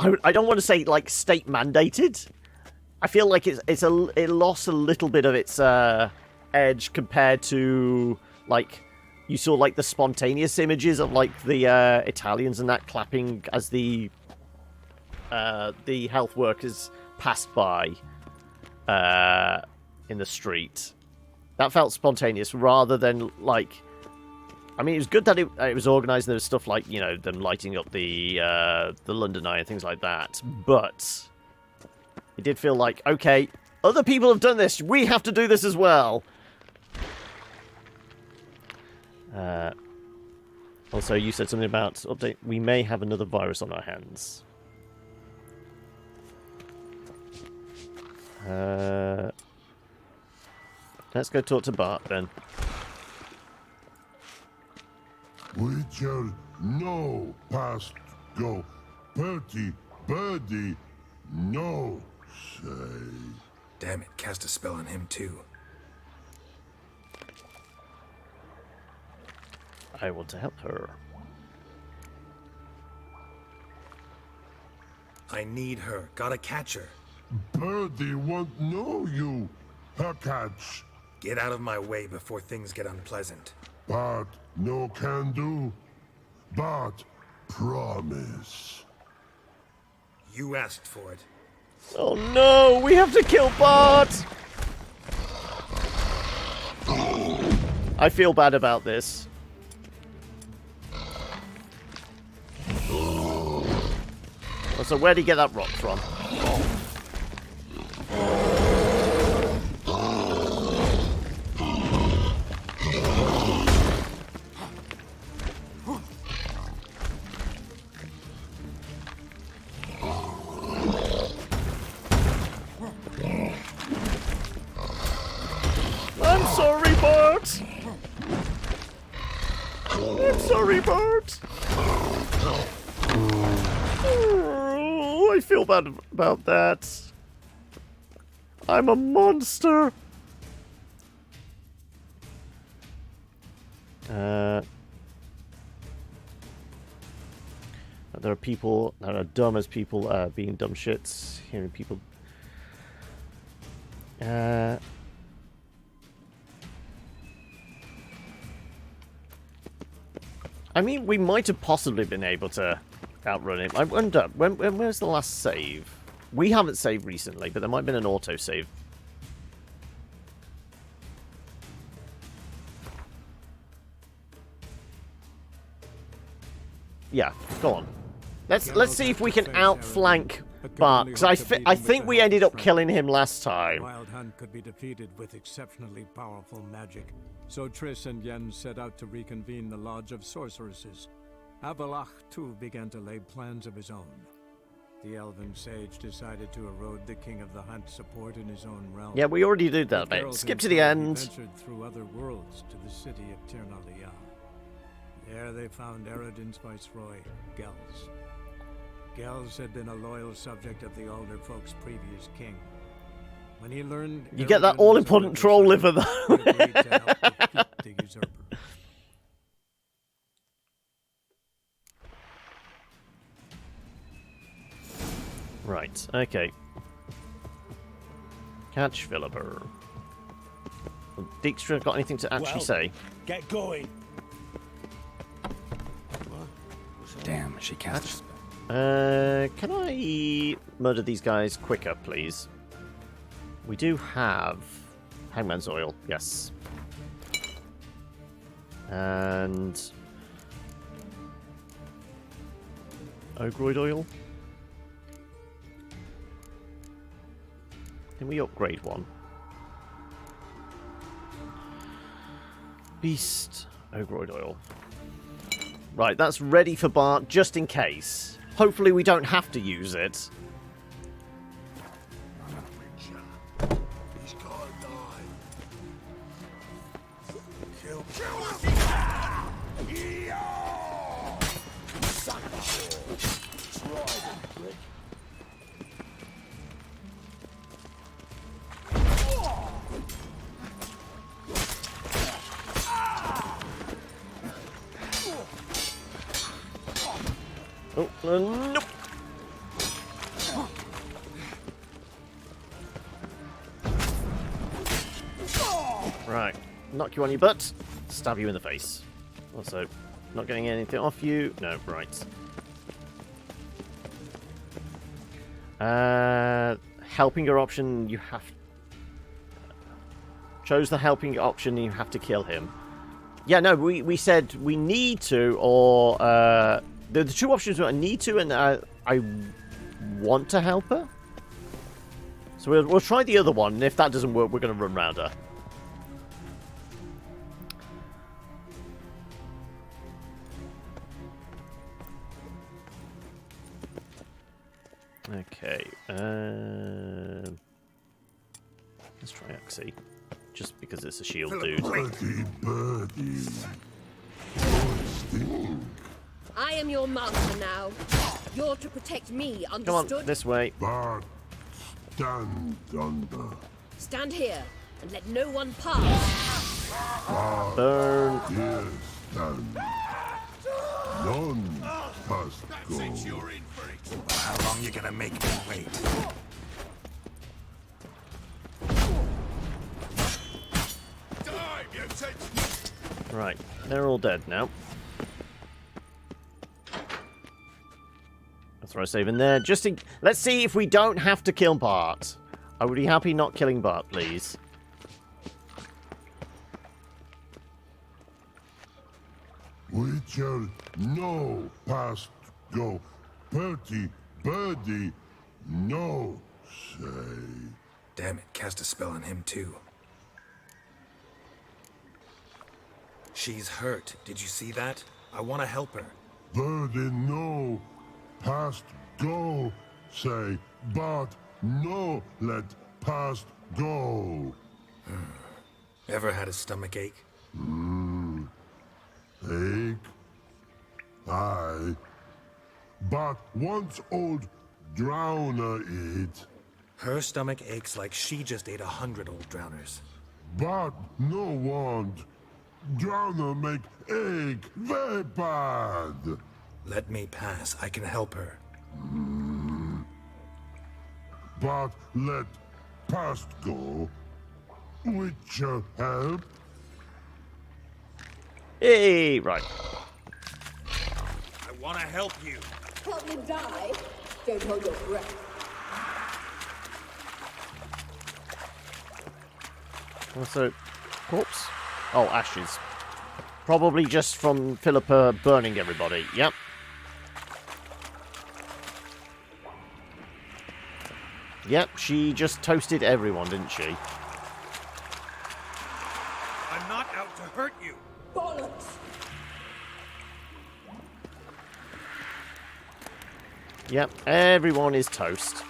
I don't want to say, like, state-mandated. I feel like it lost a little bit of its edge compared to, like... You saw, like, the spontaneous images of, like, the Italians and that clapping as the health workers passed by in the street. That felt spontaneous rather than, like... I mean, it was good that it was organised and there was stuff like, you know, them lighting up the London Eye and things like that. But it did feel like, okay, other people have done this. We have to do this as well. Also, you said something about update. We may have another virus on our hands. Let's go talk to Bart then. Witcher, no past go. Bertie, birdie, no say. Damn it, cast a spell on him too. I want to help her. I need her. Gotta catch her. Birdie won't know you. Her catch. Get out of my way before things get unpleasant. But no can do. But promise. You asked for it. Oh no, we have to kill Bart! I feel bad about this. So where'd he get that rock from? sorry, Bart. Oh, I feel bad about that. I'm a monster. There are people that are dumb as people being dumb shits. Hearing people. I mean, we might have possibly been able to outrun him. I wonder, when was the last save? We haven't saved recently, but there might have been an auto-save. Yeah, go on. Let's see if we can outflank Bart, because I think we ended up killing him last time. Wild Hunt could be defeated with exceptionally powerful magic, so Triss and Yen set out to reconvene the Lodge of Sorceresses. Avalach, too, began to lay plans of his own. The Elven Sage decided to erode the King of the Hunt support in his own realm. Yeah, we already did that, mate. Skip to the end. Ventured through other worlds to the city of Tirnalia. There they found Eredin's viceroy, Gels. Gels had been a loyal subject of the Alder Folk's previous king. When he learned... You get that all-important troll liver, though. He agreed to help defeat the usurper. Right, okay. Catch Philipper. Dijkstra got anything to actually say? Get going. Damn, she catches. Can I murder these guys quicker, please? We do have Hangman's Oil, yes. And Ogroid Oil. Can we upgrade one? Beast Ogroid Oil. Right, that's ready for Bart, just in case. Hopefully we don't have to use it. He's gotta die. Kill him. Son of a whore. Try them, prick. Oh, nope. Right, knock you on your butt, stab you in the face. Also, not getting anything off you. No, right. Helping your option, you have... Chose the helping option, you have to kill him. Yeah, no, we said we need to, or... the two options were I need to and I want to help her. So we'll try the other one, and if that doesn't work, we're going to run round her. Okay. Let's try Axie. Just because it's a shield dude. Birdie, birdie. I am your master now. You're to protect me, understood? Come on, this way. But stand under. Stand here and let no one pass. Burn. Here stand. None must go. How long you gonna make me wait? Right, they're all dead now. That's right, save in there. Let's see if we don't have to kill Bart. I would be happy not killing Bart, please. We shall no past go. Bertie, birdie, no say. Damn it, cast a spell on him too. She's hurt. Did you see that? I want to help her. Birdie, no past go say, but no let past go. Ever had a stomach ache? Ache? Aye. But once old Drowner eat, Her stomach aches like she just ate 100 old drowners. but no want. Drowner make ache very bad. Let me pass. I can help her. But let past go. Which help? Hey, right. I want to help you. Help me die? Don't hold your breath. Also, corpse? Oh, ashes. Probably just from Philippa burning everybody. Yep. Yep, she just toasted everyone, didn't she? I'm not out to hurt you. Bollocks! Yep, everyone is toast.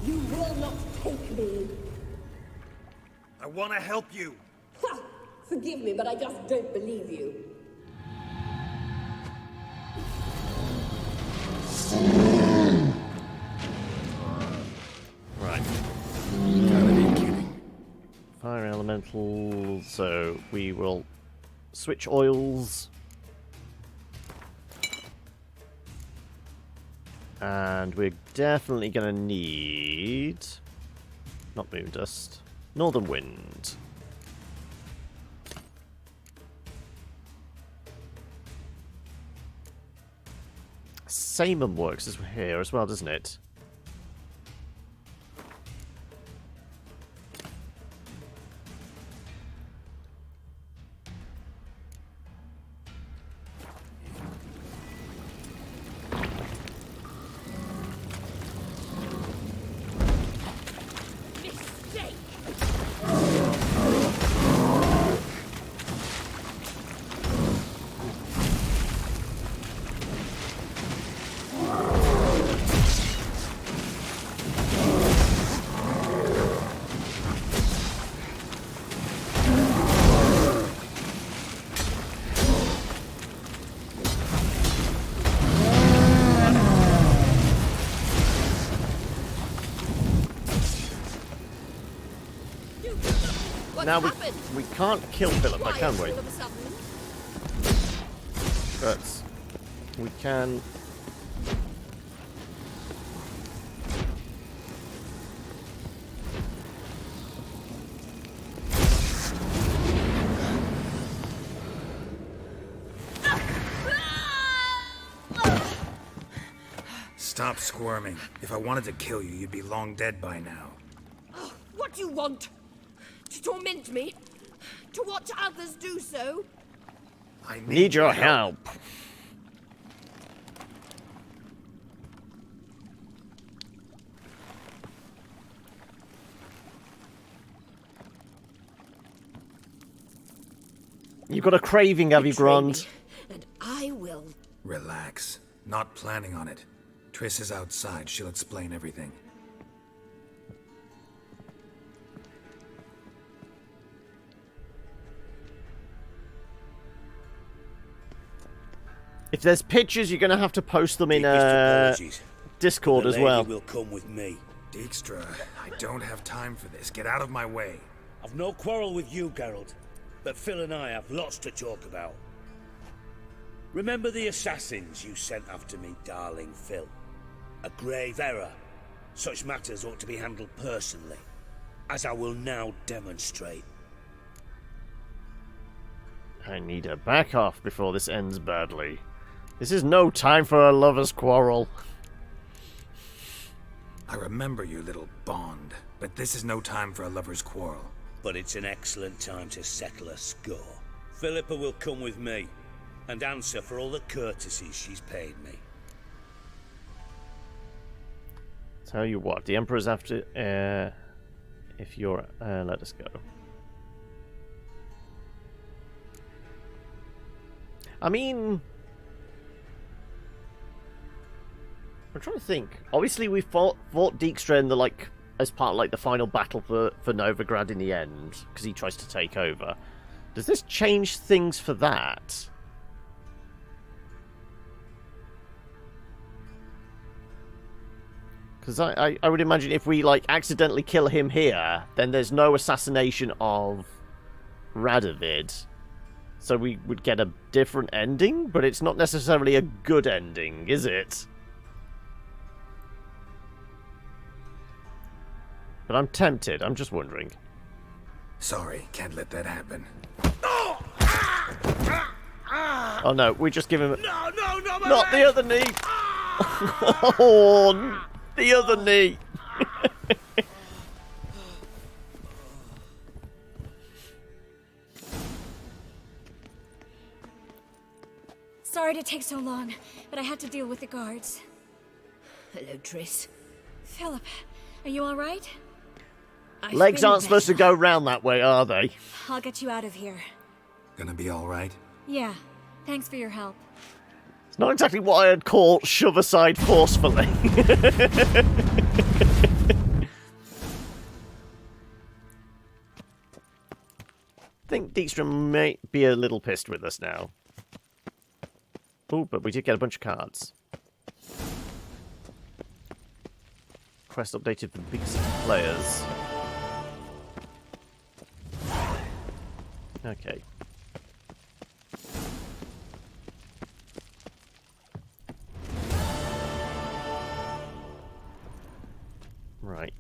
You will not take me. I want to help you. Ha! Forgive me, but I just don't believe you. Right. Gotta be kidding. Fire elemental, so we will switch oils. And we're definitely going to need... not moon dust. Northern wind. Samum works as here as well, doesn't it? Now we can't kill Philippa, can we? But we can. Stop squirming. If I wanted to kill you, you'd be long dead by now. What do you want? To torment me? To watch others do so? I need your help. You've got a craving, have you, Grond? And I will. Relax. Not planning on it. Triss is outside. She'll explain everything. If there's pictures, you're going to have to post them in Discord as well. Will come with me. Dijkstra, I don't have time for this. Get out of my way. I've no quarrel with you, Geralt, but Phil and I have lots to talk about. Remember the assassins you sent after me, darling Phil? A grave error. Such matters ought to be handled personally, as I will now demonstrate. I need to back off before this ends badly. This is no time for a lover's quarrel. I remember your little bond, but this is no time for a lover's quarrel. But it's an excellent time to settle a score. Philippa will come with me, and answer for all the courtesies she's paid me. Tell you what, the Emperor's after... if you're... let us go. I mean... I'm trying to think. Obviously, we fought Dijkstra in the, as part of, like, the final battle for Novigrad in the end, because he tries to take over. Does this change things for that? Because I would imagine if we, like, accidentally kill him here, then there's no assassination of Radovid. So we would get a different ending, but it's not necessarily a good ending, is it? But I'm tempted, I'm just wondering. Sorry, can't let that happen. Oh no, we just give him... No, not the other knee! Oh, the other knee! Sorry to take so long, but I had to deal with the guards. Hello, Triss. Philip, are you all right? Legs aren't supposed to go round that way, are they? I'll get you out of here. Gonna be all right? Yeah, thanks for your help. It's not exactly what I'd call shove aside forcefully. I think Dijkstra may be a little pissed with us now. Oh, but we did get a bunch of cards. Quest updated for big city players. Okay. Right.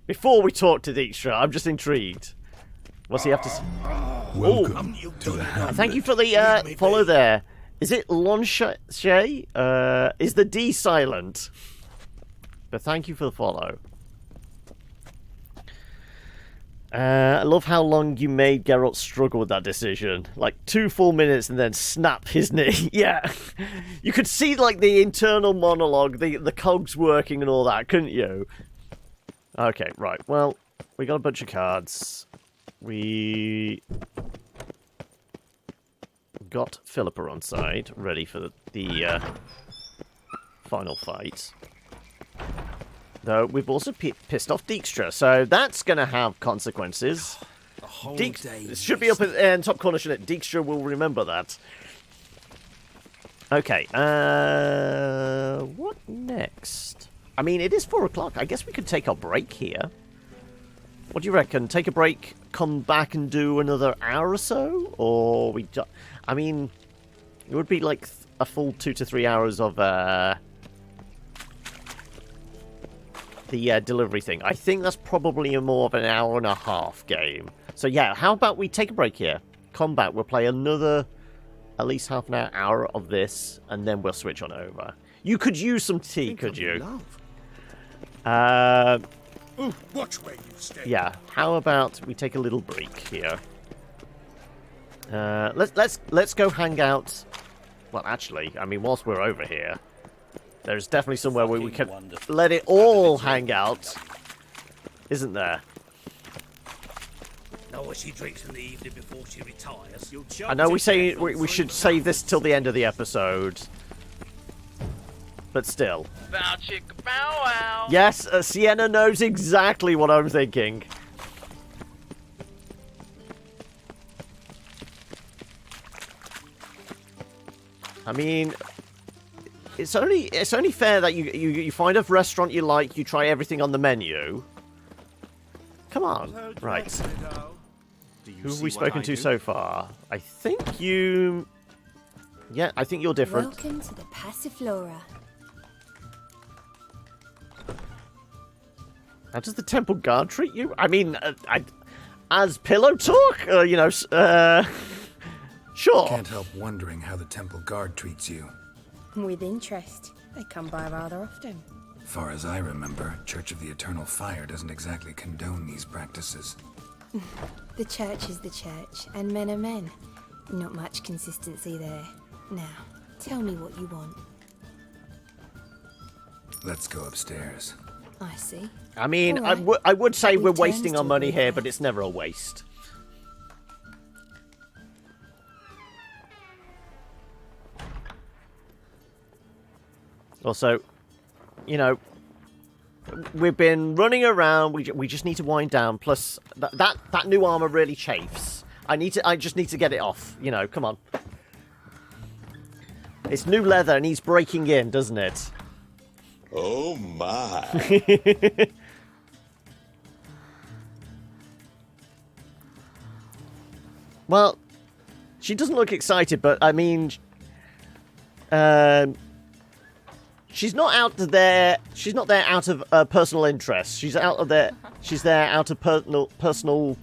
Before we talk to Dijkstra, I'm just intrigued. What's he have to say? Welcome to the Hamlet. Thank you for the follow there. Is it Lanchet? Is the D silent? But thank you for the follow. I love how long you made Geralt struggle with that decision. Like 2 full minutes and then snap his knee. Yeah. You could see like the internal monologue, the cogs working and all that, couldn't you? Okay, right. Well, we got a bunch of cards. We got Philippa on side, ready for the final fight. Though we've also pissed off Dijkstra, so that's going to have consequences. It should be up in the top corner, shouldn't it? Dijkstra will remember that. Okay, what next? I mean, it is 4 o'clock. I guess we could take our break here. What do you reckon? Take a break, come back and do another hour or so? Or we... I mean, it would be like a full 2 to 3 hours of the delivery thing. I think that's probably more of an hour and a half game. So yeah, how about we take a break here? Come back, we'll play another at least half an hour of this, and then we'll switch on over. You could use some tea, could you? Ooh, watch where you stay. Yeah, how about we take a little break here? Let's go hang out. Well, actually, I mean, whilst we're over here, there's definitely somewhere where we can let it all hang out, isn't there? Know what she drinks in the evening before she retires. I know we say we should save this till the end of the episode, but still. Bow chicka bow wow. Yes, Sienna knows exactly what I'm thinking. I mean, it's only fair that you find a restaurant you like, you try everything on the menu. Come on, right. Who have we spoken to so far? I think you... Yeah, I think you're different. Welcome to the Passiflora. How does the temple guard treat you? I mean, as pillow talk? You know, sure. Can't help wondering how the temple guard treats you. With interest. They come by rather often. Far as I remember, Church of the Eternal Fire doesn't exactly condone these practices. The church is the church, and men are men. Not much consistency there. Now, tell me what you want. Let's go upstairs. I see. I mean, Right. I would say we're Returns wasting our to money here, reverse. but it's never a waste. Also, you know, we've been running around. We just need to wind down. Plus, that new armor really chafes. I just need to get it off. You know, come on. It's new leather and he's breaking in, doesn't it? Oh my. Well, she doesn't look excited, but I mean, she's not out there. She's not there out of personal interest. She's out of there. She's there out of personal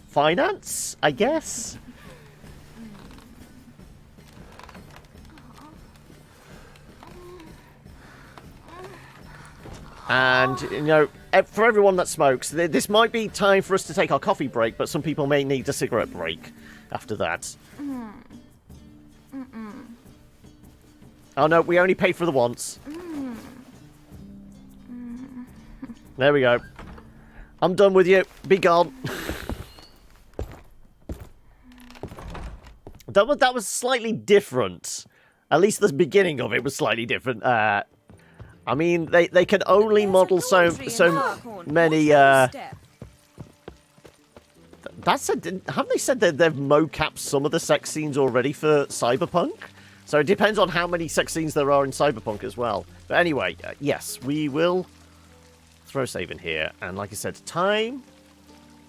finance, I guess. And, you know, for everyone that smokes, this might be time for us to take our coffee break, but some people may need a cigarette break after that. Oh no, we only pay for the once. There we go. I'm done with you. Be gone. That was slightly different. At least the beginning of it was slightly different. I mean, they can only model so many. Haven't they said that they've mocapped some of the sex scenes already for Cyberpunk? So it depends on how many sex scenes there are in Cyberpunk as well. But anyway, yes, we will throw save in here, and like I said, time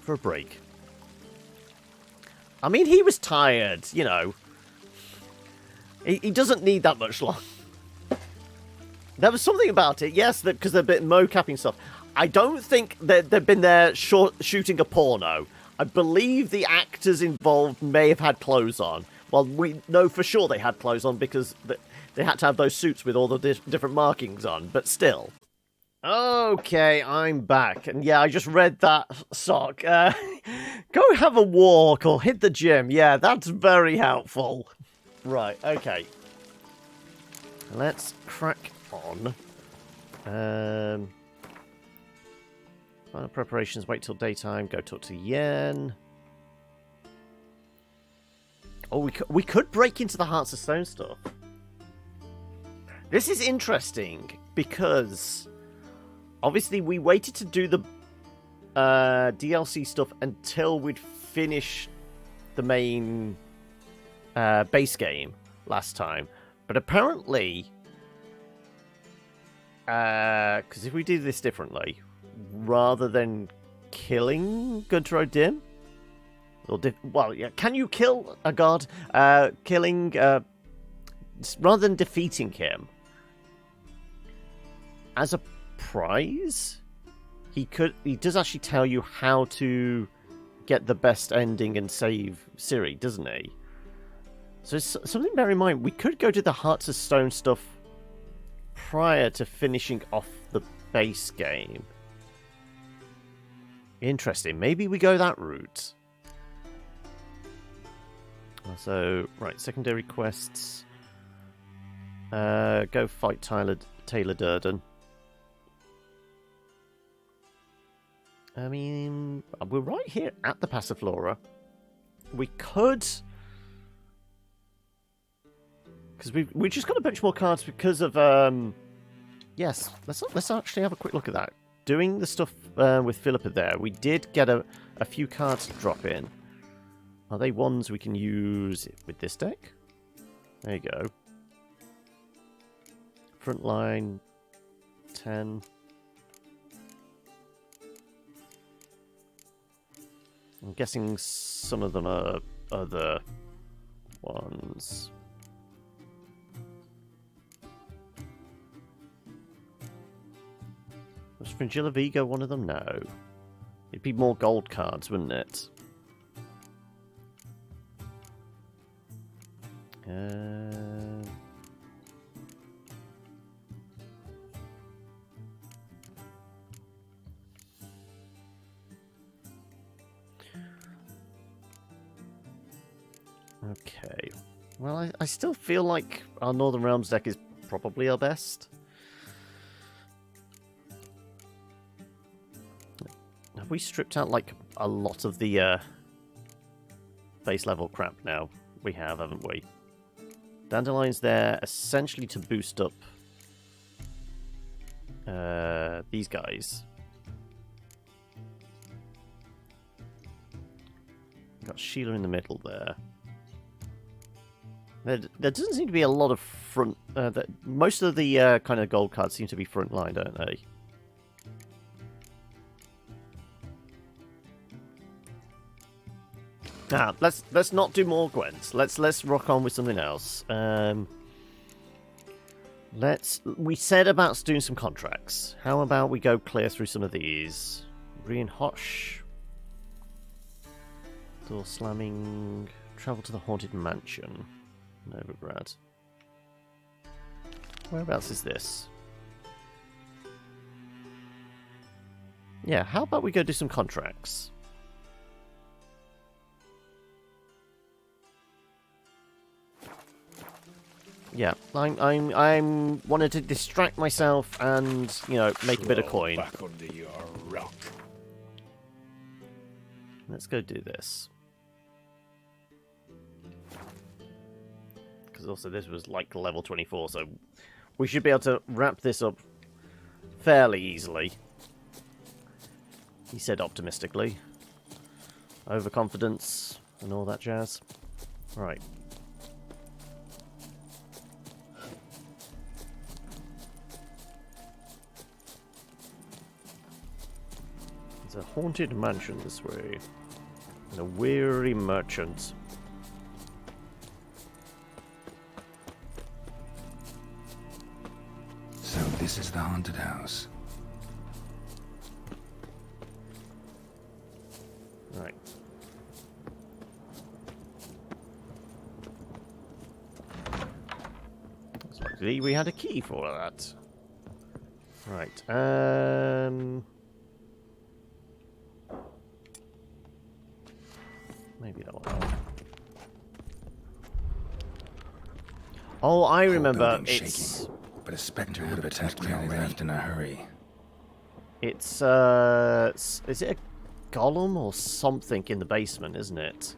for a break. I mean, he was tired, you know. He doesn't need that much long. There was something about it, yes, because they're a bit mo-capping stuff. I don't think that they've been there shooting a porno. I believe the actors involved may have had clothes on. Well, we know for sure they had clothes on because they had to have those suits with all the different markings on, but still. Okay, I'm back. And yeah, I just read that sock. Go have a walk or hit the gym. Yeah, that's very helpful. Right, okay. Let's crack on. Final preparations, wait till daytime, go talk to Yen. Oh, we could break into the Hearts of Stone stuff. This is interesting because obviously we waited to do the DLC stuff until we'd finished the main base game last time. But apparently, because if we do this differently, rather than killing Gunter O'Dim, well, yeah, can you kill a god? Killing, rather than defeating him, as a prize, he does actually tell you how to get the best ending and save Ciri, doesn't he? So it's something to bear in mind. We could go to the Hearts of Stone stuff prior to finishing off the base game. Interesting. Maybe we go that route. So, right, secondary quests. Go fight Taylor Durden. I mean, we're right here at the Passiflora. We could... Because we just got a bunch more cards because of... Yes, let's actually have a quick look at that. Doing the stuff with Philippa there, we did get a few cards to drop in. Are they ones we can use with this deck? There you go. Front line, 10. I'm guessing some of them are other ones. Was Fringilla Vigo one of them? No. It'd be more gold cards, wouldn't it? Okay. Well, I still feel like our Northern Realms deck is probably our best. Have we stripped out, like, a lot of the base level crap now? We have, haven't we? Dandelion's there essentially to boost up these guys. Got Sheila in the middle there. There doesn't seem to be a lot of front... most of the kind of gold cards seem to be front line, don't they? Now, let's not do more Gwents. Let's rock on with something else. We said about doing some contracts. How about we go clear through some of these? Brian Hosh. Door slamming. Travel to the Haunted Mansion. Novigrad. Whereabouts is this? Yeah, how about we go do some contracts? Yeah, I'm wanted to distract myself and, you know, make a bit of coin. Back under your rock. Let's go do this. Because also this was like level 24, so we should be able to wrap this up fairly easily. He said optimistically. Overconfidence and all that jazz. Right. There's a haunted mansion this way. And a weary merchant. So this is the haunted house. Right. Luckily we had a key for that. Right. Maybe that one. Oh, I remember. It's shaking, but a specter would have attacked me already. Left in a hurry. It's is it a golem or something in the basement, isn't it?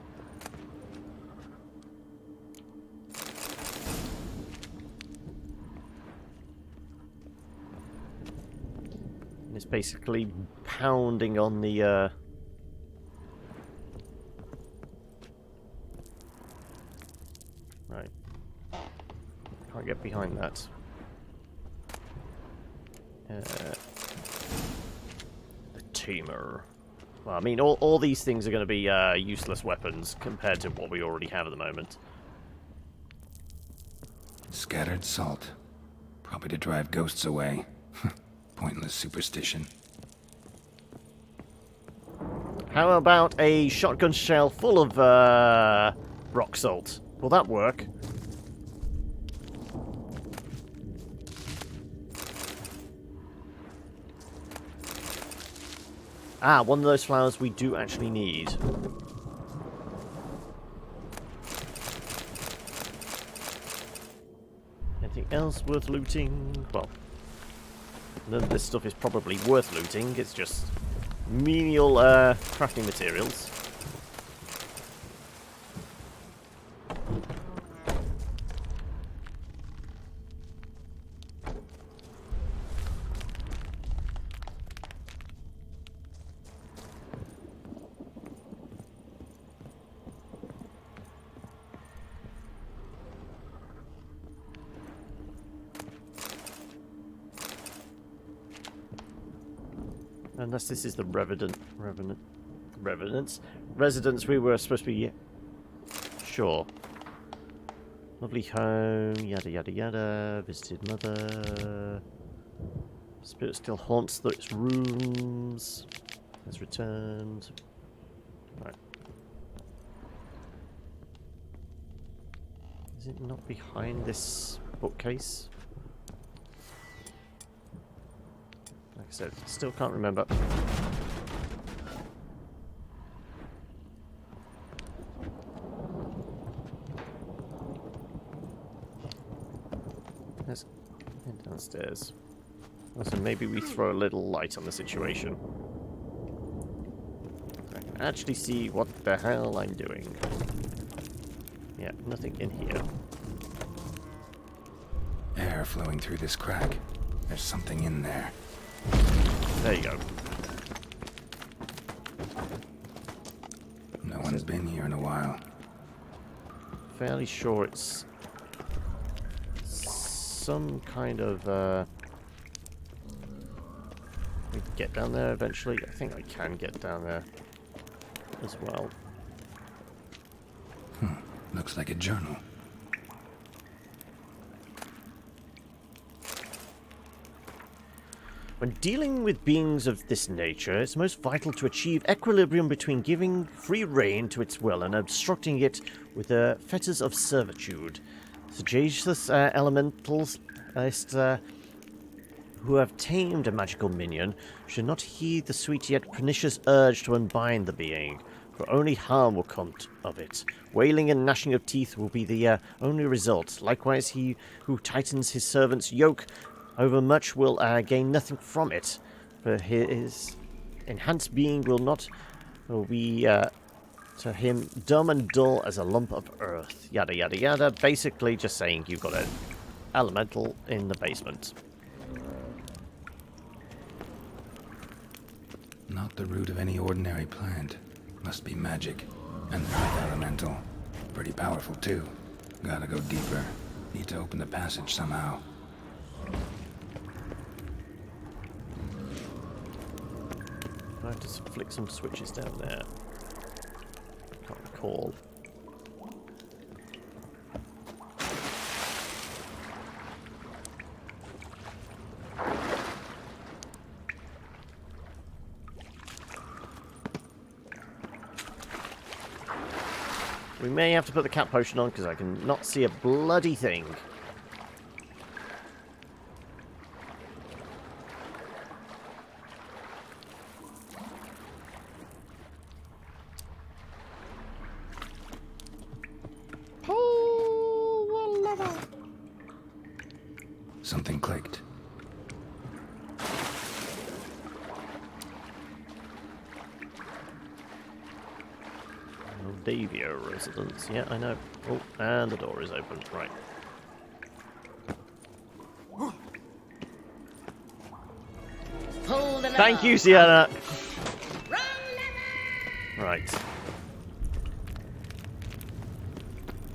And it's basically pounding on the Right. Can't get behind that. The Tamer. Well, I mean, all these things are going to be useless weapons compared to what we already have at the moment. Scattered salt. Probably to drive ghosts away. Pointless superstition. How about a shotgun shell full of rock salt? Will that work? Ah, one of those flowers we do actually need. Anything else worth looting? Well, none of this stuff is probably worth looting. It's just menial crafting materials. Unless this is the residence we were supposed to be... Sure. Lovely home, yada yada yada, visited mother... Spirit still haunts its rooms. Has returned. Right. Is it not behind this bookcase? Like I said, still can't remember. Let's head downstairs. Also, maybe we throw a little light on the situation. I can actually see what the hell I'm doing. Yeah, nothing in here. Air flowing through this crack. There's something in there. There you go. No one's been here in a while. Fairly sure it's some kind of we can get down there eventually. I think I can get down there as well. Looks like a journal. When dealing with beings of this nature, it's most vital to achieve equilibrium between giving free rein to its will and obstructing it with the fetters of servitude. Sagacious elementals who have tamed a magical minion should not heed the sweet yet pernicious urge to unbind the being, for only harm will come of it. Wailing and gnashing of teeth will be the only result. Likewise, he who tightens his servant's yoke overmuch will gain nothing from it, for his enhanced being will be to him dumb and dull as a lump of earth. Yada yada yada. Basically just saying you've got an elemental in the basement. Not the root of any ordinary plant. Must be magic. And earth elemental. Pretty powerful too. Gotta go deeper. Need to open the passage somehow. I have to flick some switches down there. Can't recall. We may have to put the cat potion on because I can not see a bloody thing. Something clicked. Davia residence. Yeah, I know. Oh, and the door is open. Right. Thank you, Sienna. Right.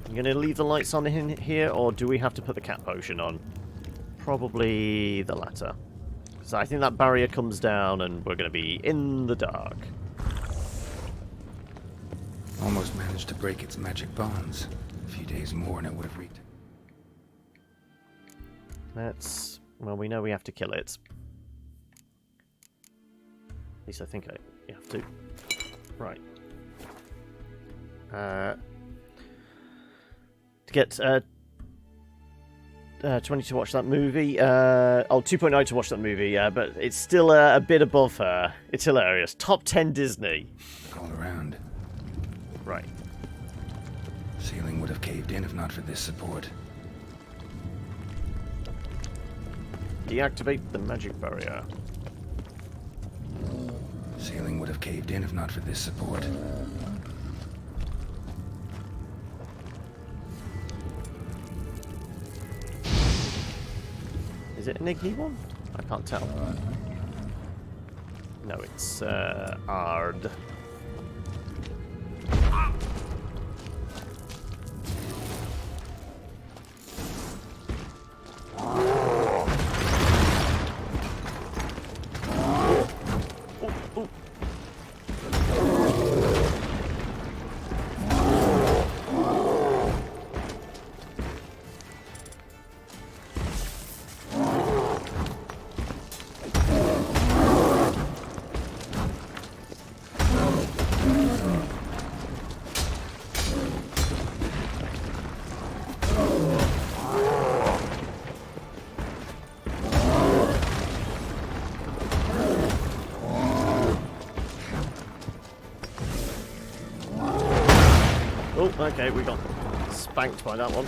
I'm going to leave the lights on in here, or do we have to put the cat potion on? Probably the latter. So I think that barrier comes down and we're going to be in the dark. Almost managed to break its magic bonds. A few days more and it would have reached. That's... well, we know we have to kill it. At least I think I have to. Right. To get 20 to watch that movie. 2.9 to watch that movie, but it's still a bit above her. It's hilarious. Top 10 Disney. All around. Right. Ceiling would have caved in if not for this support. Deactivate the magic barrier. Ceiling would have caved in if not for this support. Is it an Igni one? I can't tell. No, it's Ard. Okay, we got spanked by that one.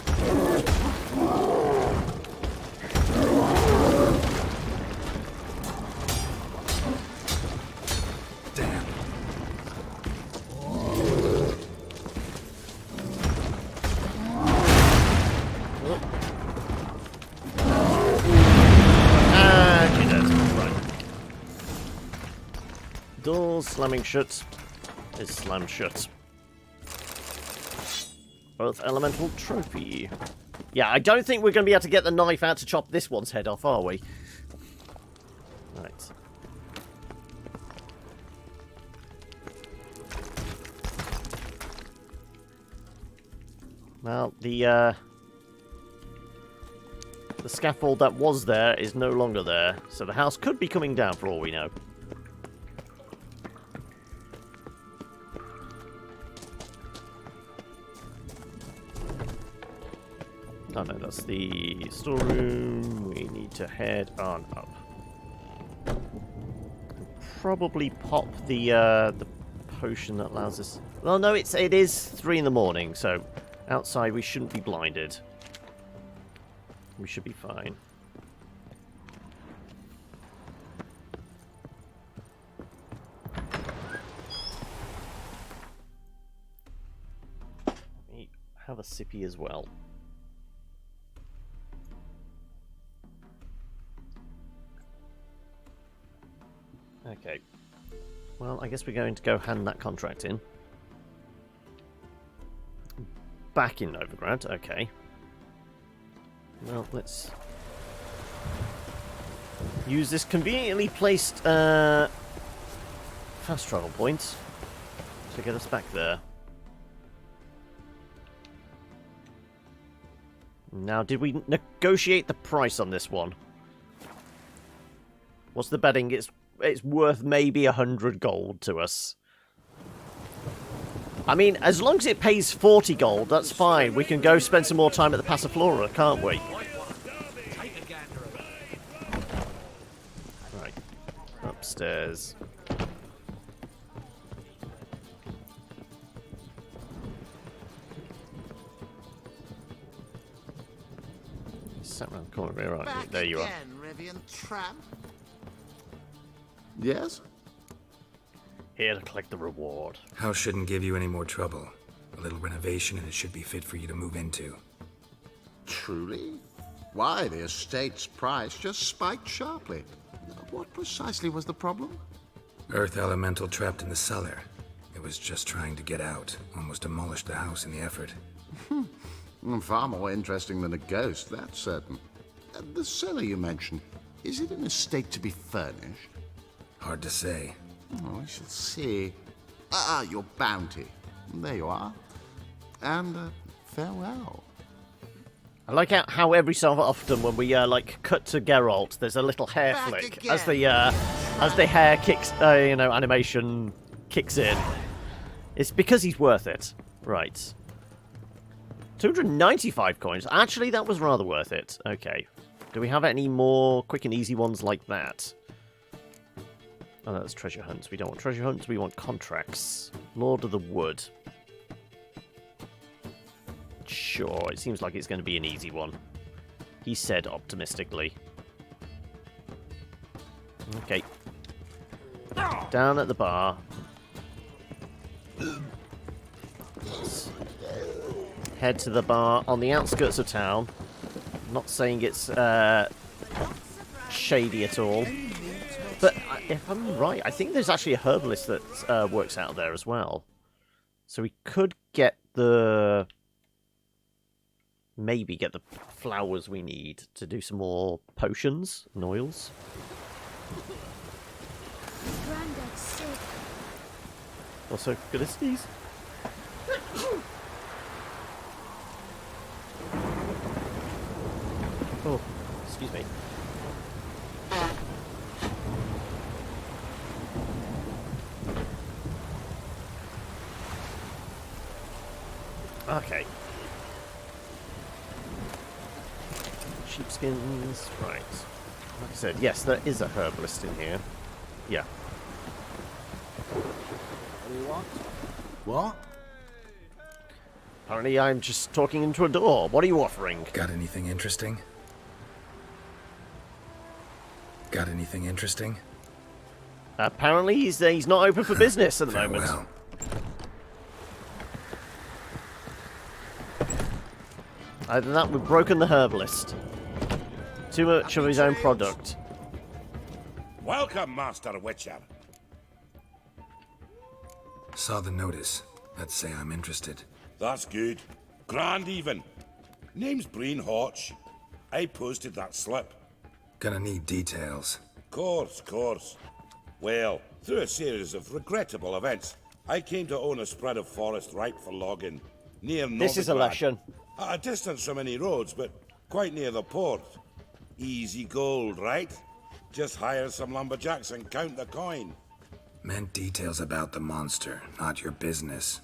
Damn. Doors slamming shut is slammed shut. Both elemental trophy. Yeah, I don't think we're going to be able to get the knife out to chop this one's head off, are we? Right. Well, the scaffold that was there is no longer there, so the house could be coming down for all we know. Oh no, that's the storeroom. We need to head on up. Probably pop the potion that allows us. Well, no, it is 3 in the morning, so outside we shouldn't be blinded. We should be fine. Let me have a sippy as well. Okay. Well, I guess we're going to go hand that contract in. Back in Novigrad, okay. Well, let's use this conveniently placed fast travel point to get us back there. Now, did we negotiate the price on this one? What's the betting? It's worth maybe 100 gold to us. I mean, as long as it pays 40 gold, that's fine. We can go spend some more time at the Passiflora, can't we? Right. Upstairs. Sat around the corner here, right? There you are. Rivian tramp. Yes? Here to collect the reward. House shouldn't give you any more trouble. A little renovation and it should be fit for you to move into. Truly? Why, the estate's price just spiked sharply. What precisely was the problem? Earth elemental trapped in the cellar. It was just trying to get out. Almost demolished the house in the effort. Far more interesting than a ghost, that's certain. The cellar you mentioned, is it in a state to be furnished? Hard to say. Oh, I shall see. Your bounty. There you are. And farewell. I like how every so often when we like cut to Geralt, there's a little hair flick as the hair kicks, animation kicks in. It's because he's worth it, right? 295 coins. Actually, that was rather worth it. Okay, do we have any more quick and easy ones like that? Oh, that's treasure hunts. We don't want treasure hunts. We want contracts. Lord of the Wood. Sure, it seems like it's going to be an easy one. He said optimistically. Okay. Down at the bar. Let's head to the bar on the outskirts of town. I'm not saying it's shady at all. But if I'm right, I think there's actually a herbalist that works out there as well. So we could get the... maybe get the flowers we need to do some more potions and oils. Granddad's sick. Also, good as these. Oh, excuse me. Okay. Sheepskins, right. Like I said, yes, there is a herbalist in here. Yeah. What do you want? What? Apparently I'm just talking into a door. What are you offering? Got anything interesting? Got anything interesting? Apparently he's not open for business at the moment. Either than that, we've broken the herbalist. Too much of his own product. Welcome, Master Witcher. Saw the notice. Let's say I'm interested. That's good. Grand even. Name's Breen Hotch. I posted that slip. Gonna need details. Course. Well, through a series of regrettable events, I came to own a spread of forest ripe for logging near Novigrad. This is a lesson. At a distance from any roads, but quite near the port. Easy gold, right? Just hire some lumberjacks and count the coin. Meant details about the monster, not your business.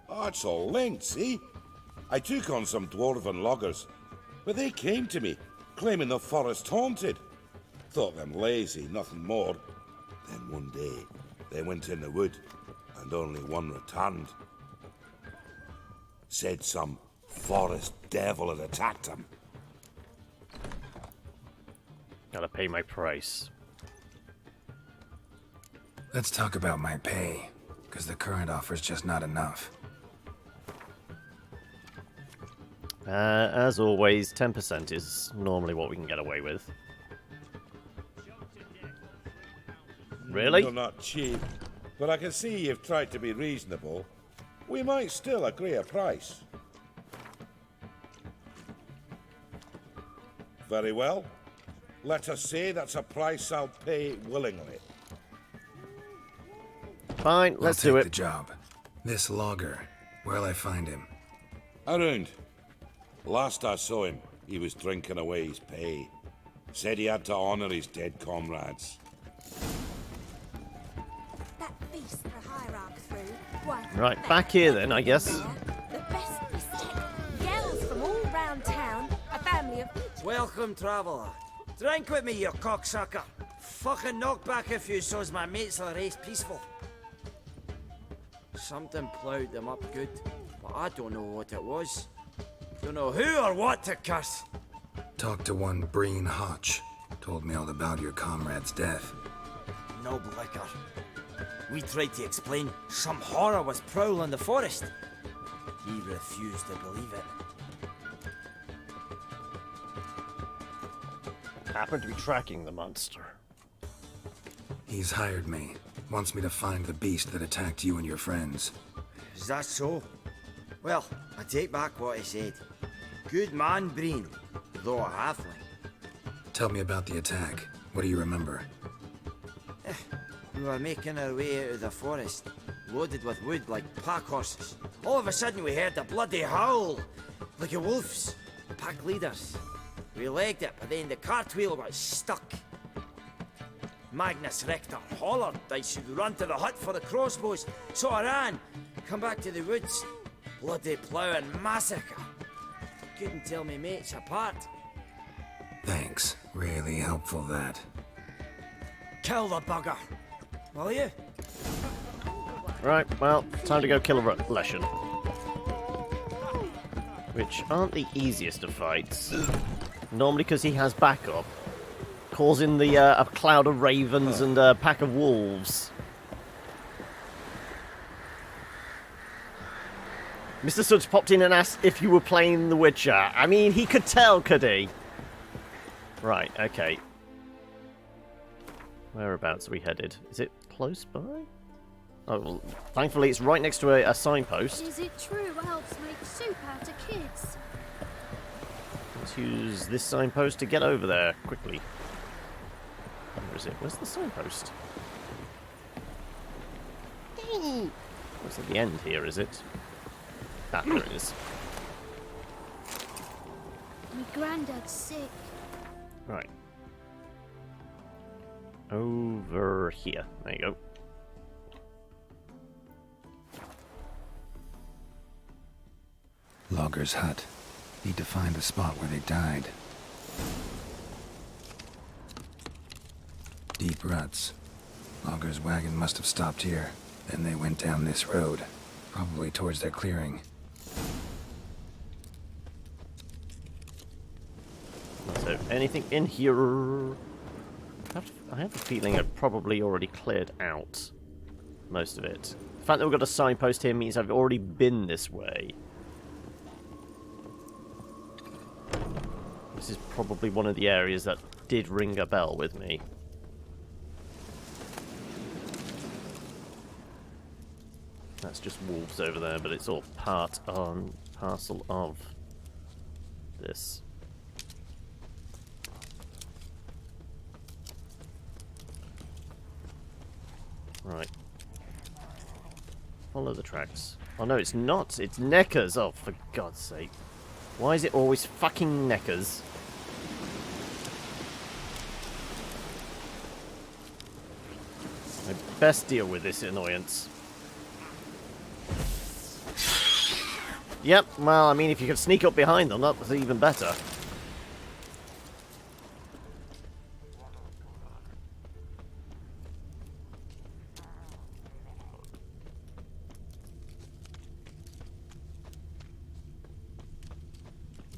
Oh, it's all linked, see? I took on some dwarven loggers, but they came to me, claiming the forest haunted. Thought them lazy, nothing more. Then one day, they went in the wood, and only one returned. Said some forest devil had attacked him. Gotta pay my price. Let's talk about my pay, because the current offer's just not enough. As always, 10% is normally what we can get away with. Really? You're not cheap, but I can see you've tried to be reasonable. We might still agree a price. Very well. Let us say that's a price I'll pay willingly. Fine, let's do it. The job. This logger, where'll I find him? Around. Last I saw him, he was drinking away his pay. Said he had to honor his dead comrades. That beast the hierarch through. Why, Right, back here then, I guess. the best mistake. Yells from all round town. A family of... Welcome, traveller. Drink with me, you cocksucker. Fucking knock back a few so's my mates will race peaceful. Something ploughed them up good, but I don't know what it was. Don't know who or what to curse. Talked to one Breen Hotch. Told me all about your comrade's death. No blicker. We tried to explain some horror was prowling the forest. He refused to believe it. Happen to be tracking the monster. He's hired me. Wants me to find the beast that attacked you and your friends. Is that so? Well, I take back what I said. Good man, Breen, though a halfling. Tell me about the attack. What do you remember? We were making our way out of the forest, loaded with wood like pack horses. All of a sudden we heard a bloody howl, like a wolf's. Pack leaders. We legged it, but then the cartwheel got stuck. Magnus Rector hollered I should run to the hut for the crossbows, so I ran. Come back to the woods. Bloody plough and massacre. Couldn't tell me mates apart. Thanks. Really helpful, that. Kill the bugger, will you? Right, well, time to go kill a Leshen. Which aren't the easiest of fights. Normally because he has backup. Causing the a cloud of ravens and a pack of wolves. Mr. Suds popped in and asked if you were playing The Witcher. I mean, he could tell, could he? Right, okay. Whereabouts are we headed? Is it close by? Oh, well, thankfully it's right next to a signpost. Is it true elves make soup out of kids? Let's use this signpost to get over there quickly. Where is it? Where's the signpost? It's at the end here, is it? Ah, there it is. My granddad's sick. Right. Over here. There you go. Logger's hut. Need to find the spot where they died. Deep ruts. Logger's wagon must have stopped here. Then they went down this road. Probably towards their clearing. So, anything in here? I have a feeling I've probably already cleared out most of it. The fact that we've got a signpost here means I've already been this way. This is probably one of the areas that did ring a bell with me. That's just wolves over there, but it's all part and parcel of this. Right. Follow the tracks. Oh no, it's not. It's Neckers. Oh, for God's sake. Why is it always fucking Neckers? I best deal with this annoyance. Yep, well, I mean, if you could sneak up behind them, that was even better.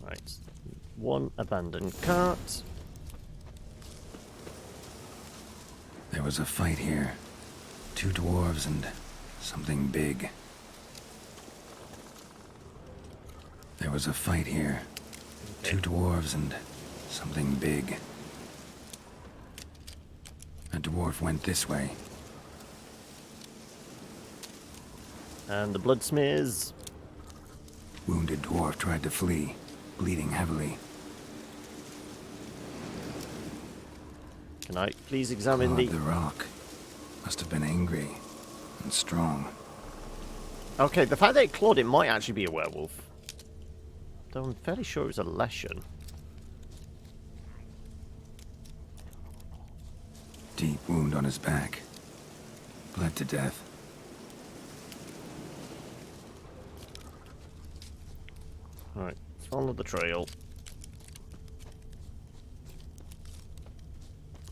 Right. One abandoned cart. There was a fight here. 2 dwarves and something big. There was a fight here. 2 dwarves and something big. A dwarf went this way. And the blood smears. Wounded dwarf tried to flee, bleeding heavily. Can I please examine the rock? Must have been angry and strong. Okay, the fact that it clawed it might actually be a werewolf. Though I'm fairly sure it was a Leshen. Deep wound on his back. Bled to death. Right, follow the trail.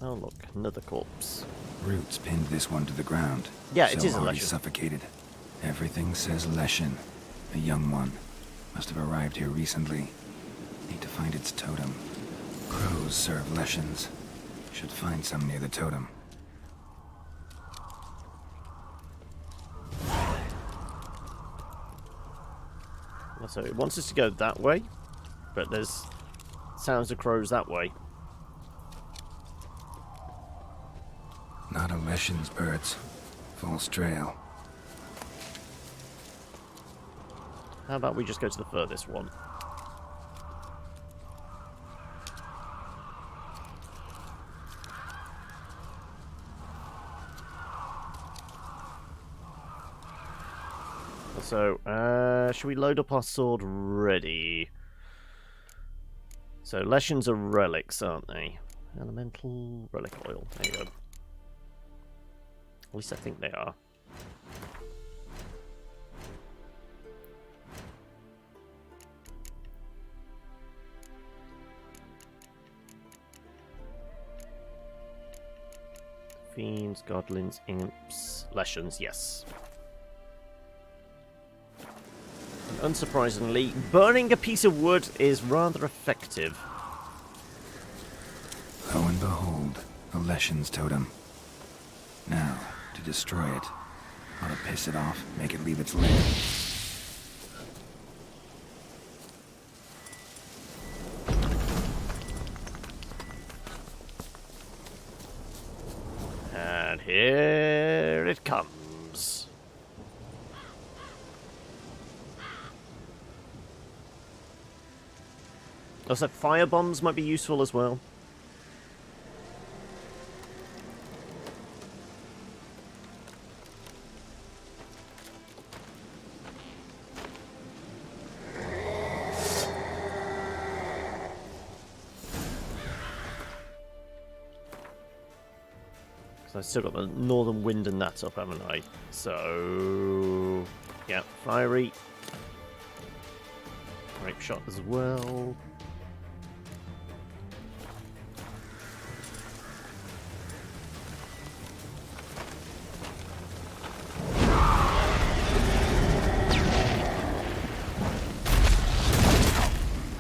Oh look, another corpse. Roots pinned this one to the ground. Yeah, it is a already Leshen. Suffocated. Everything says Leshen. A young one. Must have arrived here recently. Need to find its totem. Crows serve Leshens. Should find some near the totem. So it wants us to go that way, but there's sounds of crows that way. Not a Leshen's birds. False trail. How about we just go to the furthest one? So, should we load up our sword ready? So, Leshens are relics, aren't they? Elemental relic oil. There you go. At least I think they are. Fiends, goblins, imps, Leshens, yes. And unsurprisingly, burning a piece of wood is rather effective. Lo and behold, a Leshen's totem. Now, to destroy it, ought to piss it off, make it leave its lair. And here it comes. Also, fire bombs might be useful as well. So I've still got the northern wind and that up, haven't I? So, yeah, fiery. Grape shot as well.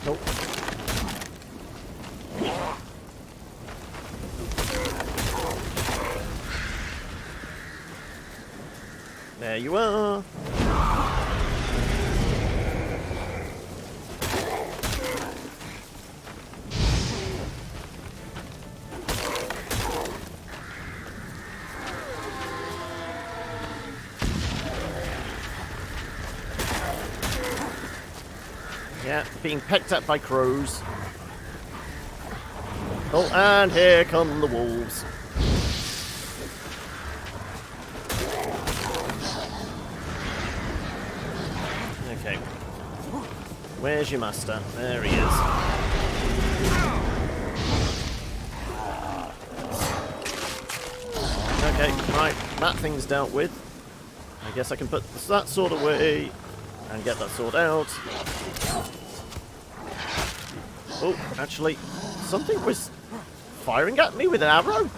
Nope. There you are. Yeah, being pecked at by crows. Oh, and here come the wolves. Okay. Where's your master? There he is. Okay, right. That thing's dealt with. I guess I can put that sword away and get that sword out. Oh, actually, something was firing at me with an arrow.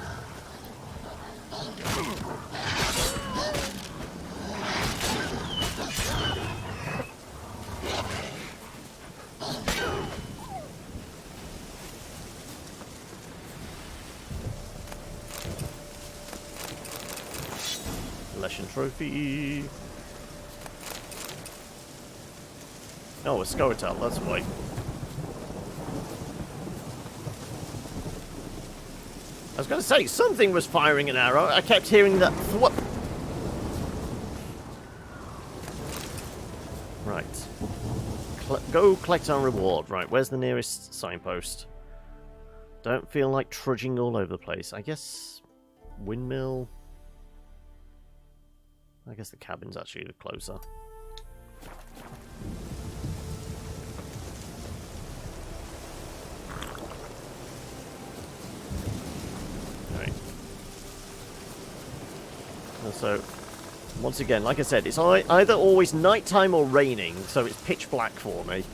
Leshen trophy. Oh, a Scoia'tael, that's why. I was going to say, something was firing an arrow. I kept hearing that thwop. Right. Go collect our reward. Right, where's the nearest signpost? Don't feel like trudging all over the place. I guess... windmill... I guess the cabin's actually closer. Right. So, once again, like I said, it's either always nighttime or raining, so it's pitch black for me.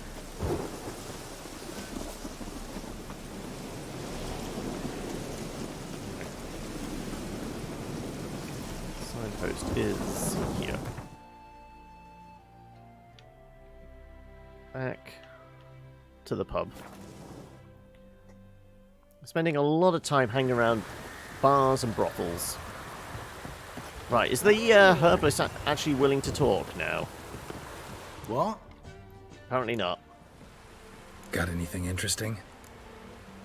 Signpost is here. Back to the pub. Spending a lot of time hanging around bars and brothels. Right, is the herbalist actually willing to talk now? What? Apparently not. Got anything interesting?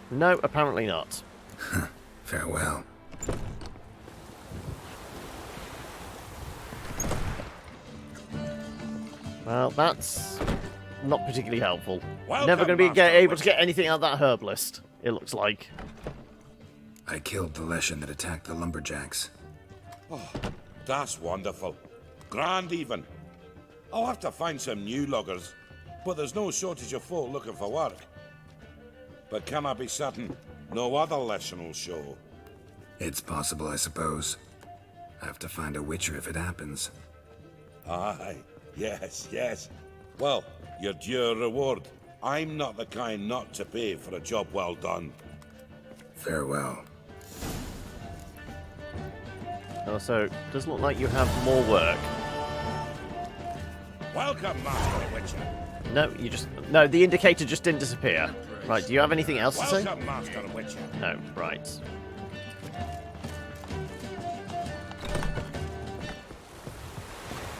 No, apparently not. Farewell. Well, that's not particularly helpful. Welcome, Never going to be Master able to get anything out of that herbalist, it looks like. I killed the Leshen that attacked the lumberjacks. Oh, that's wonderful. Grand even. I'll have to find some new loggers, but there's no shortage of folk looking for work. But can I be certain no other Leshen will show? It's possible, I suppose. I have to find a witcher if it happens. Aye, yes, yes. Well, your due reward. I'm not the kind not to pay for a job well done. Farewell. Also, does look like you have more work. Welcome, Master Witcher. No, you just... No, the indicator just didn't disappear. Right, do you have anything else to say? Welcome, Master Witcher. No, right.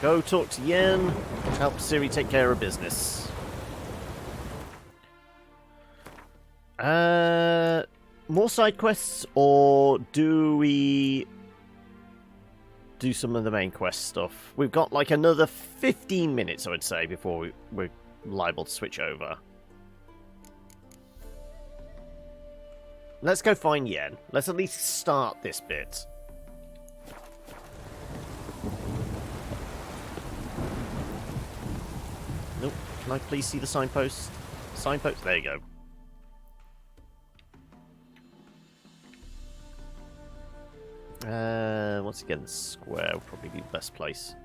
Go talk to Yen. Help Ciri take care of business. More side quests, or do we do some of the main quest stuff? We've got like another 15 minutes, I would say, before we're liable to switch over. Let's go find Yen. Let's at least start this bit. Nope. Can I please see the signpost? Signpost? There you go. Once again, the square would probably be the best place.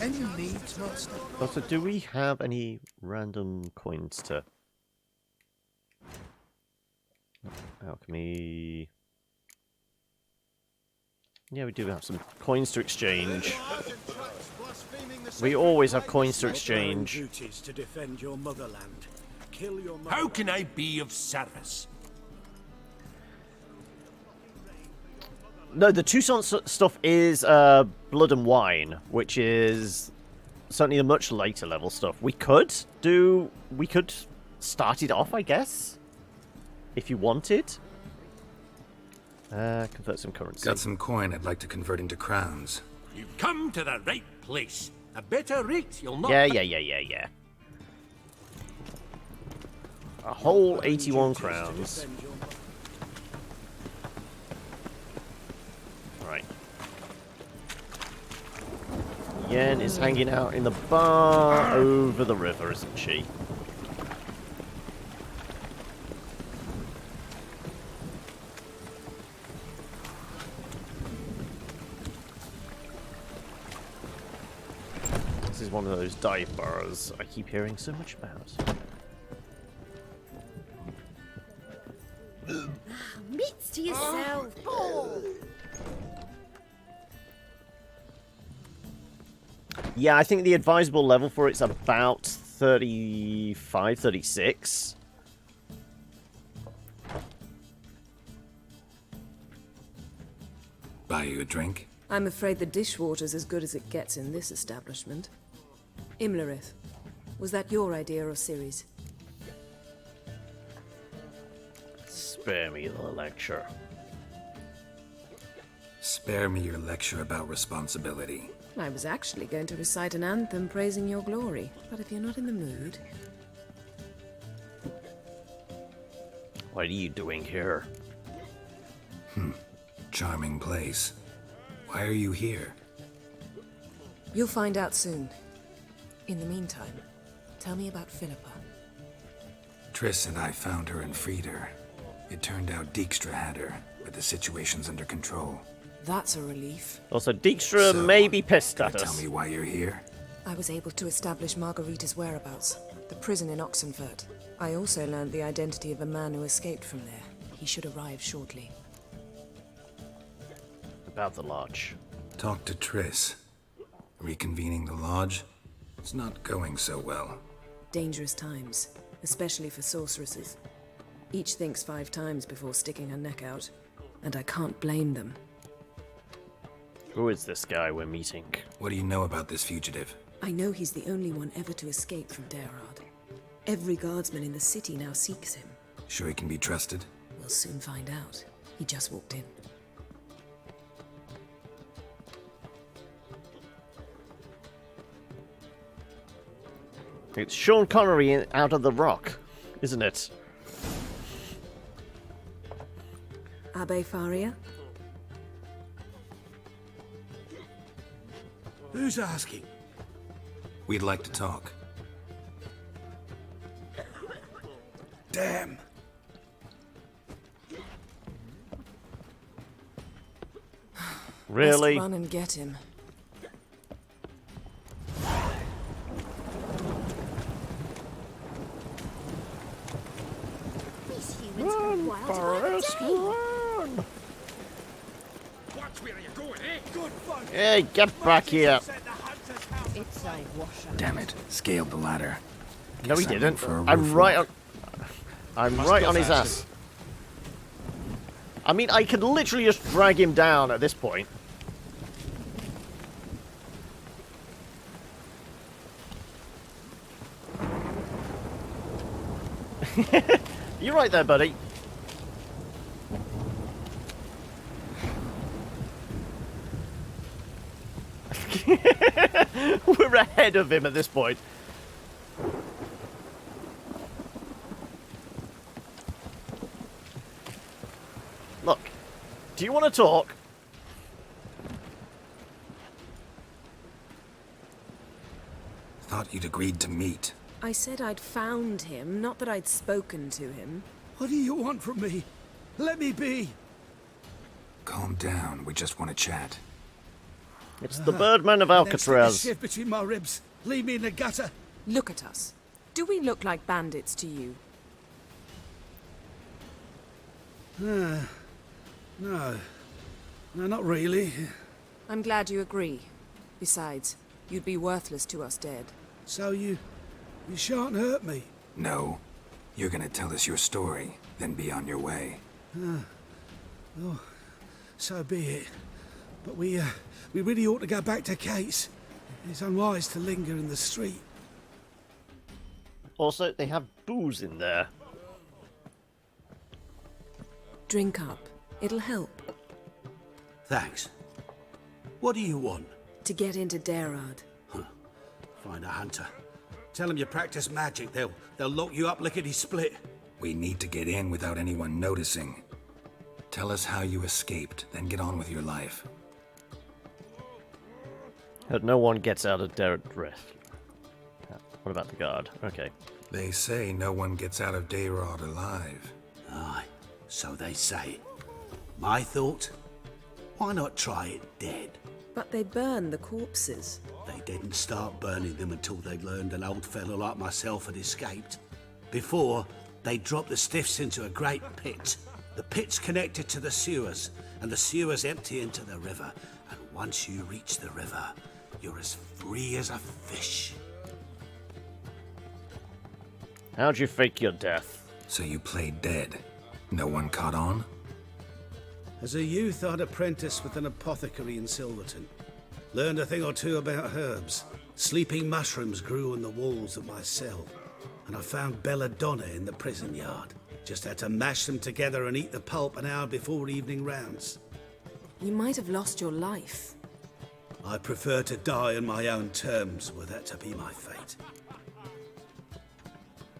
Any needs, Master? Also, do we have any random coins to... Alchemy... Yeah, we do have some coins to exchange. We always have coins to exchange. Duties to defend your motherland. Kill your How can I be of service? No, the Toussaint stuff is Blood and Wine, which is certainly the much later level stuff. We could start it off, I guess, if you wanted. Convert some currency. Got some coin I'd like to convert into crowns. You've come to the right place. A better rate you'll not... Yeah. A whole 81 crowns. Right. Yen is hanging out in the bar over the river, isn't she? This is one of those dive bars I keep hearing so much about. Meats to yourself. Yeah, I think the advisable level for it's about 35, 36. Buy you a drink? I'm afraid the dishwater's as good as it gets in this establishment. Imlerith, was that your idea or Ciri's? Spare me the lecture. Spare me your lecture about responsibility. I was actually going to recite an anthem praising your glory, but if you're not in the mood... What are you doing here? Charming place. Why are you here? You'll find out soon. In the meantime, tell me about Philippa. Triss and I found her and freed her. It turned out Dijkstra had her, but the situation's under control. That's a relief. Also, Dijkstra may be pissed at us. Tell me why you're here? I was able to establish Margarita's whereabouts, the prison in Oxenfurt. I also learned the identity of a man who escaped from there. He should arrive shortly. About the lodge. Talk to Triss. Reconvening the lodge? It's not going so well. Dangerous times, especially for sorceresses. Each thinks 5 times before sticking her neck out, and I can't blame them. Who is this guy we're meeting? What do you know about this fugitive? I know he's the only one ever to escape from Derard. Every guardsman in the city now seeks him. Sure he can be trusted? We'll soon find out. He just walked in. It's Sean Connery out of The Rock, isn't it? Abbe Faria? Who's asking? We'd like to talk. Damn. Really? Let's run and get him. These humans are wild by the day. Run! Watch where you're going, eh? Good fun. Hey, get back here! It's a washer. Damn it. Scaled the ladder. No, he Guess I'm in didn't. for a I'm roof right walk. on. I'm right on his ass. I mean, I could literally just drag him down at this point. You're right there, buddy. We're ahead of him at this point. Look, do you want to talk? Thought you'd agreed to meet. I said I'd found him, not that I'd spoken to him. What do you want from me? Let me be. Calm down. We just want to chat. It's the Birdman of Then stick a Alcatraz. shiv between my ribs. Leave me in the gutter. Look at us. Do we look like bandits to you? No. No, not really. I'm glad you agree. Besides, you'd be worthless to us dead. So you shan't hurt me. No. You're gonna tell us your story, then be on your way. Oh, so be it. But we really ought to go back to Kate's. It's unwise to linger in the street. Also, they have booze in there. Drink up. It'll help. Thanks. What do you want? To get into Derard. Find a hunter. Tell them you practice magic. They'll lock you up lickety-split. We need to get in without anyone noticing. Tell us how you escaped, then get on with your life. But no one gets out of Derard. What about the guard? Okay. They say no one gets out of Derard alive. Aye, so they say. My thought? Why not try it dead? But they burn the corpses. They didn't start burning them until they learned an old fellow like myself had escaped. Before, they dropped the stiffs into a great pit. The pit's connected to the sewers, and the sewers empty into the river. And once you reach the river, you're as free as a fish. How'd you fake your death? So you played dead. No one caught on? As a youth, I'd apprenticed with an apothecary in Silverton. Learned a thing or two about herbs. Sleeping mushrooms grew on the walls of my cell. And I found belladonna in the prison yard. Just had to mash them together and eat the pulp an hour before evening rounds. You might have lost your life. I prefer to die on my own terms, were that to be my fate.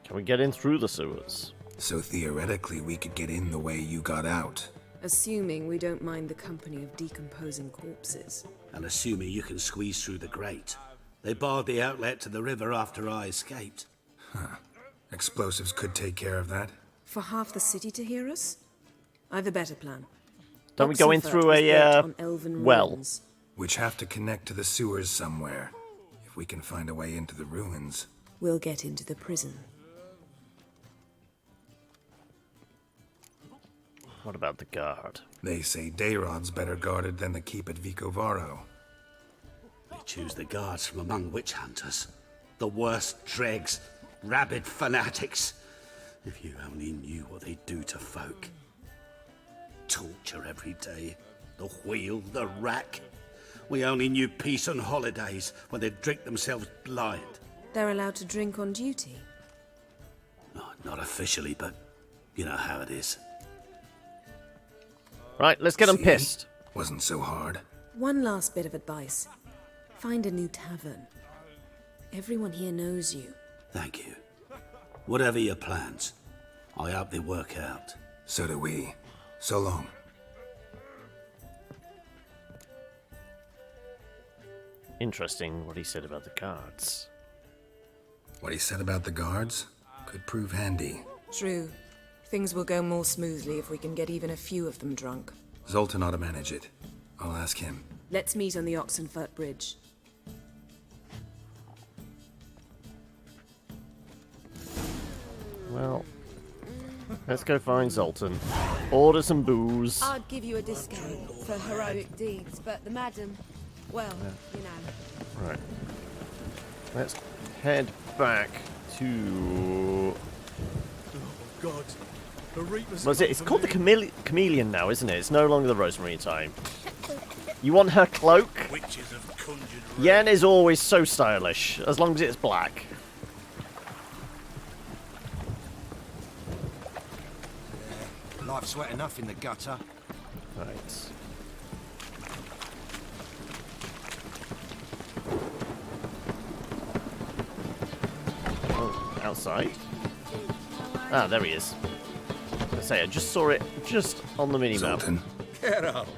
Can we get in through the sewers? So theoretically, we could get in the way you got out. Assuming we don't mind the company of decomposing corpses. And assuming you can squeeze through the grate. They barred the outlet to the river after I escaped. Huh. Explosives could take care of that. For half the city to hear us? I've a better plan. Don't we go in through a well? Ruins. Which have to connect to the sewers somewhere. If we can find a way into the ruins. We'll get into the prison. What about the guard? They say Dayrod's better guarded than the keep at Vicovaro. They choose the guards from among witch hunters. The worst dregs, rabid fanatics. If you only knew what they do to folk. Torture every day. The wheel, the rack. We only knew peace on holidays when they'd drink themselves blind. They're allowed to drink on duty? No, not officially, but you know how it is. Right, let's get them pissed. Wasn't so hard. One last bit of advice. Find a new tavern. Everyone here knows you. Thank you. Whatever your plans, I hope they work out. So do we. So long. Interesting what he said about the guards. What he said about the guards could prove handy. True. Things will go more smoothly if we can get even a few of them drunk. Zoltan ought to manage it. I'll ask him. Let's meet on the Oxenfurt Bridge. Well, let's go find Zoltan. Order some booze. I'd give you a discount for heroic deeds, but the madam, well, you know. Right. Let's head back to... Oh, God. The Reapers... What's it? It's called the Chameleon now, isn't it? It's no longer the Rosemary time. You want her cloak? Witches have conjured... Yen is always so stylish, as long as it's black. Life's wet enough in the gutter. Right. Oh, outside? Ah, there he is. I say, I just saw it just on the minimap. Zoltan. Geralt.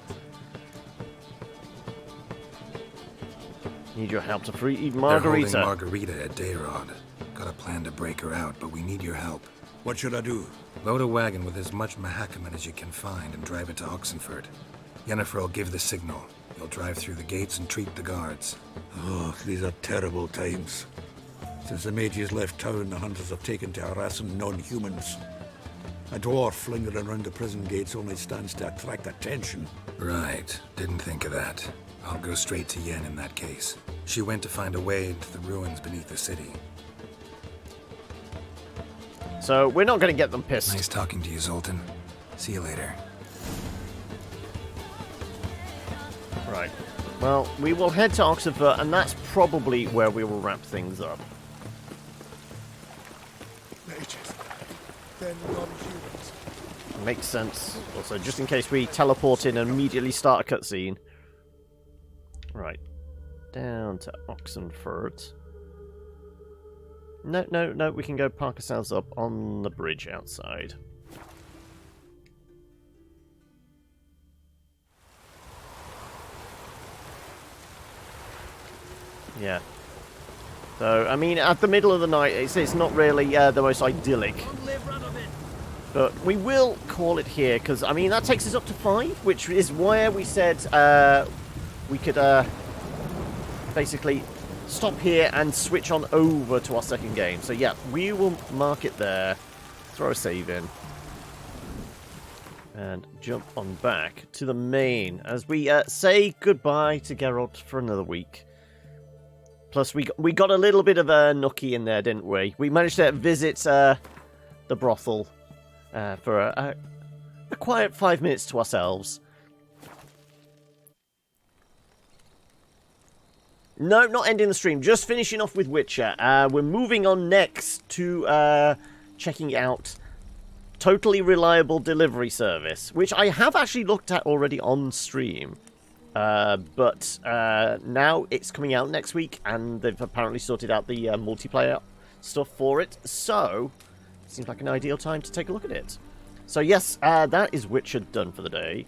Need your help to free They're Margarita. holding Margarita at Dayrod. Got a plan to break her out, but we need your help. What should I do? Load a wagon with as much Mahakaman as you can find and drive it to Oxenfurt. Yennefer will give the signal. You'll drive through the gates and treat the guards. Oh, these are terrible times. Since the mages left town, the hunters have taken to harassing non-humans. A dwarf lingering around the prison gates only stands to attract attention. Right. Didn't think of that. I'll go straight to Yen in that case. She went to find a way into the ruins beneath the city. So, we're not going to get them pissed. Nice talking to you, Zoltan. See you later. Right. Well, we will head to Oxenfurt, and that's probably where we will wrap things up. Mages. They're non-humans. Makes sense. Also, just in case we teleport in and immediately start a cutscene. Right. Down to Oxenford. No, we can go park ourselves up on the bridge outside. Yeah. So, I mean, at the middle of the night, it's not really the most idyllic. But we will call it here, because, I mean, that takes us up to 5, which is where we said we could basically stop here and switch on over to our second game. So, yeah, we will mark it there, throw a save in, and jump on back to the main as we say goodbye to Geralt for another week. Plus, we got a little bit of a nookie in there, didn't we? We managed to visit the brothel for a quiet 5 minutes to ourselves. No, not ending the stream. Just finishing off with Witcher. We're moving on next to checking out Totally Reliable Delivery Service, which I have actually looked at already on stream. But now it's coming out next week, and they've apparently sorted out the multiplayer stuff for it. So, seems like an ideal time to take a look at it. So yes, that is Witcher done for the day.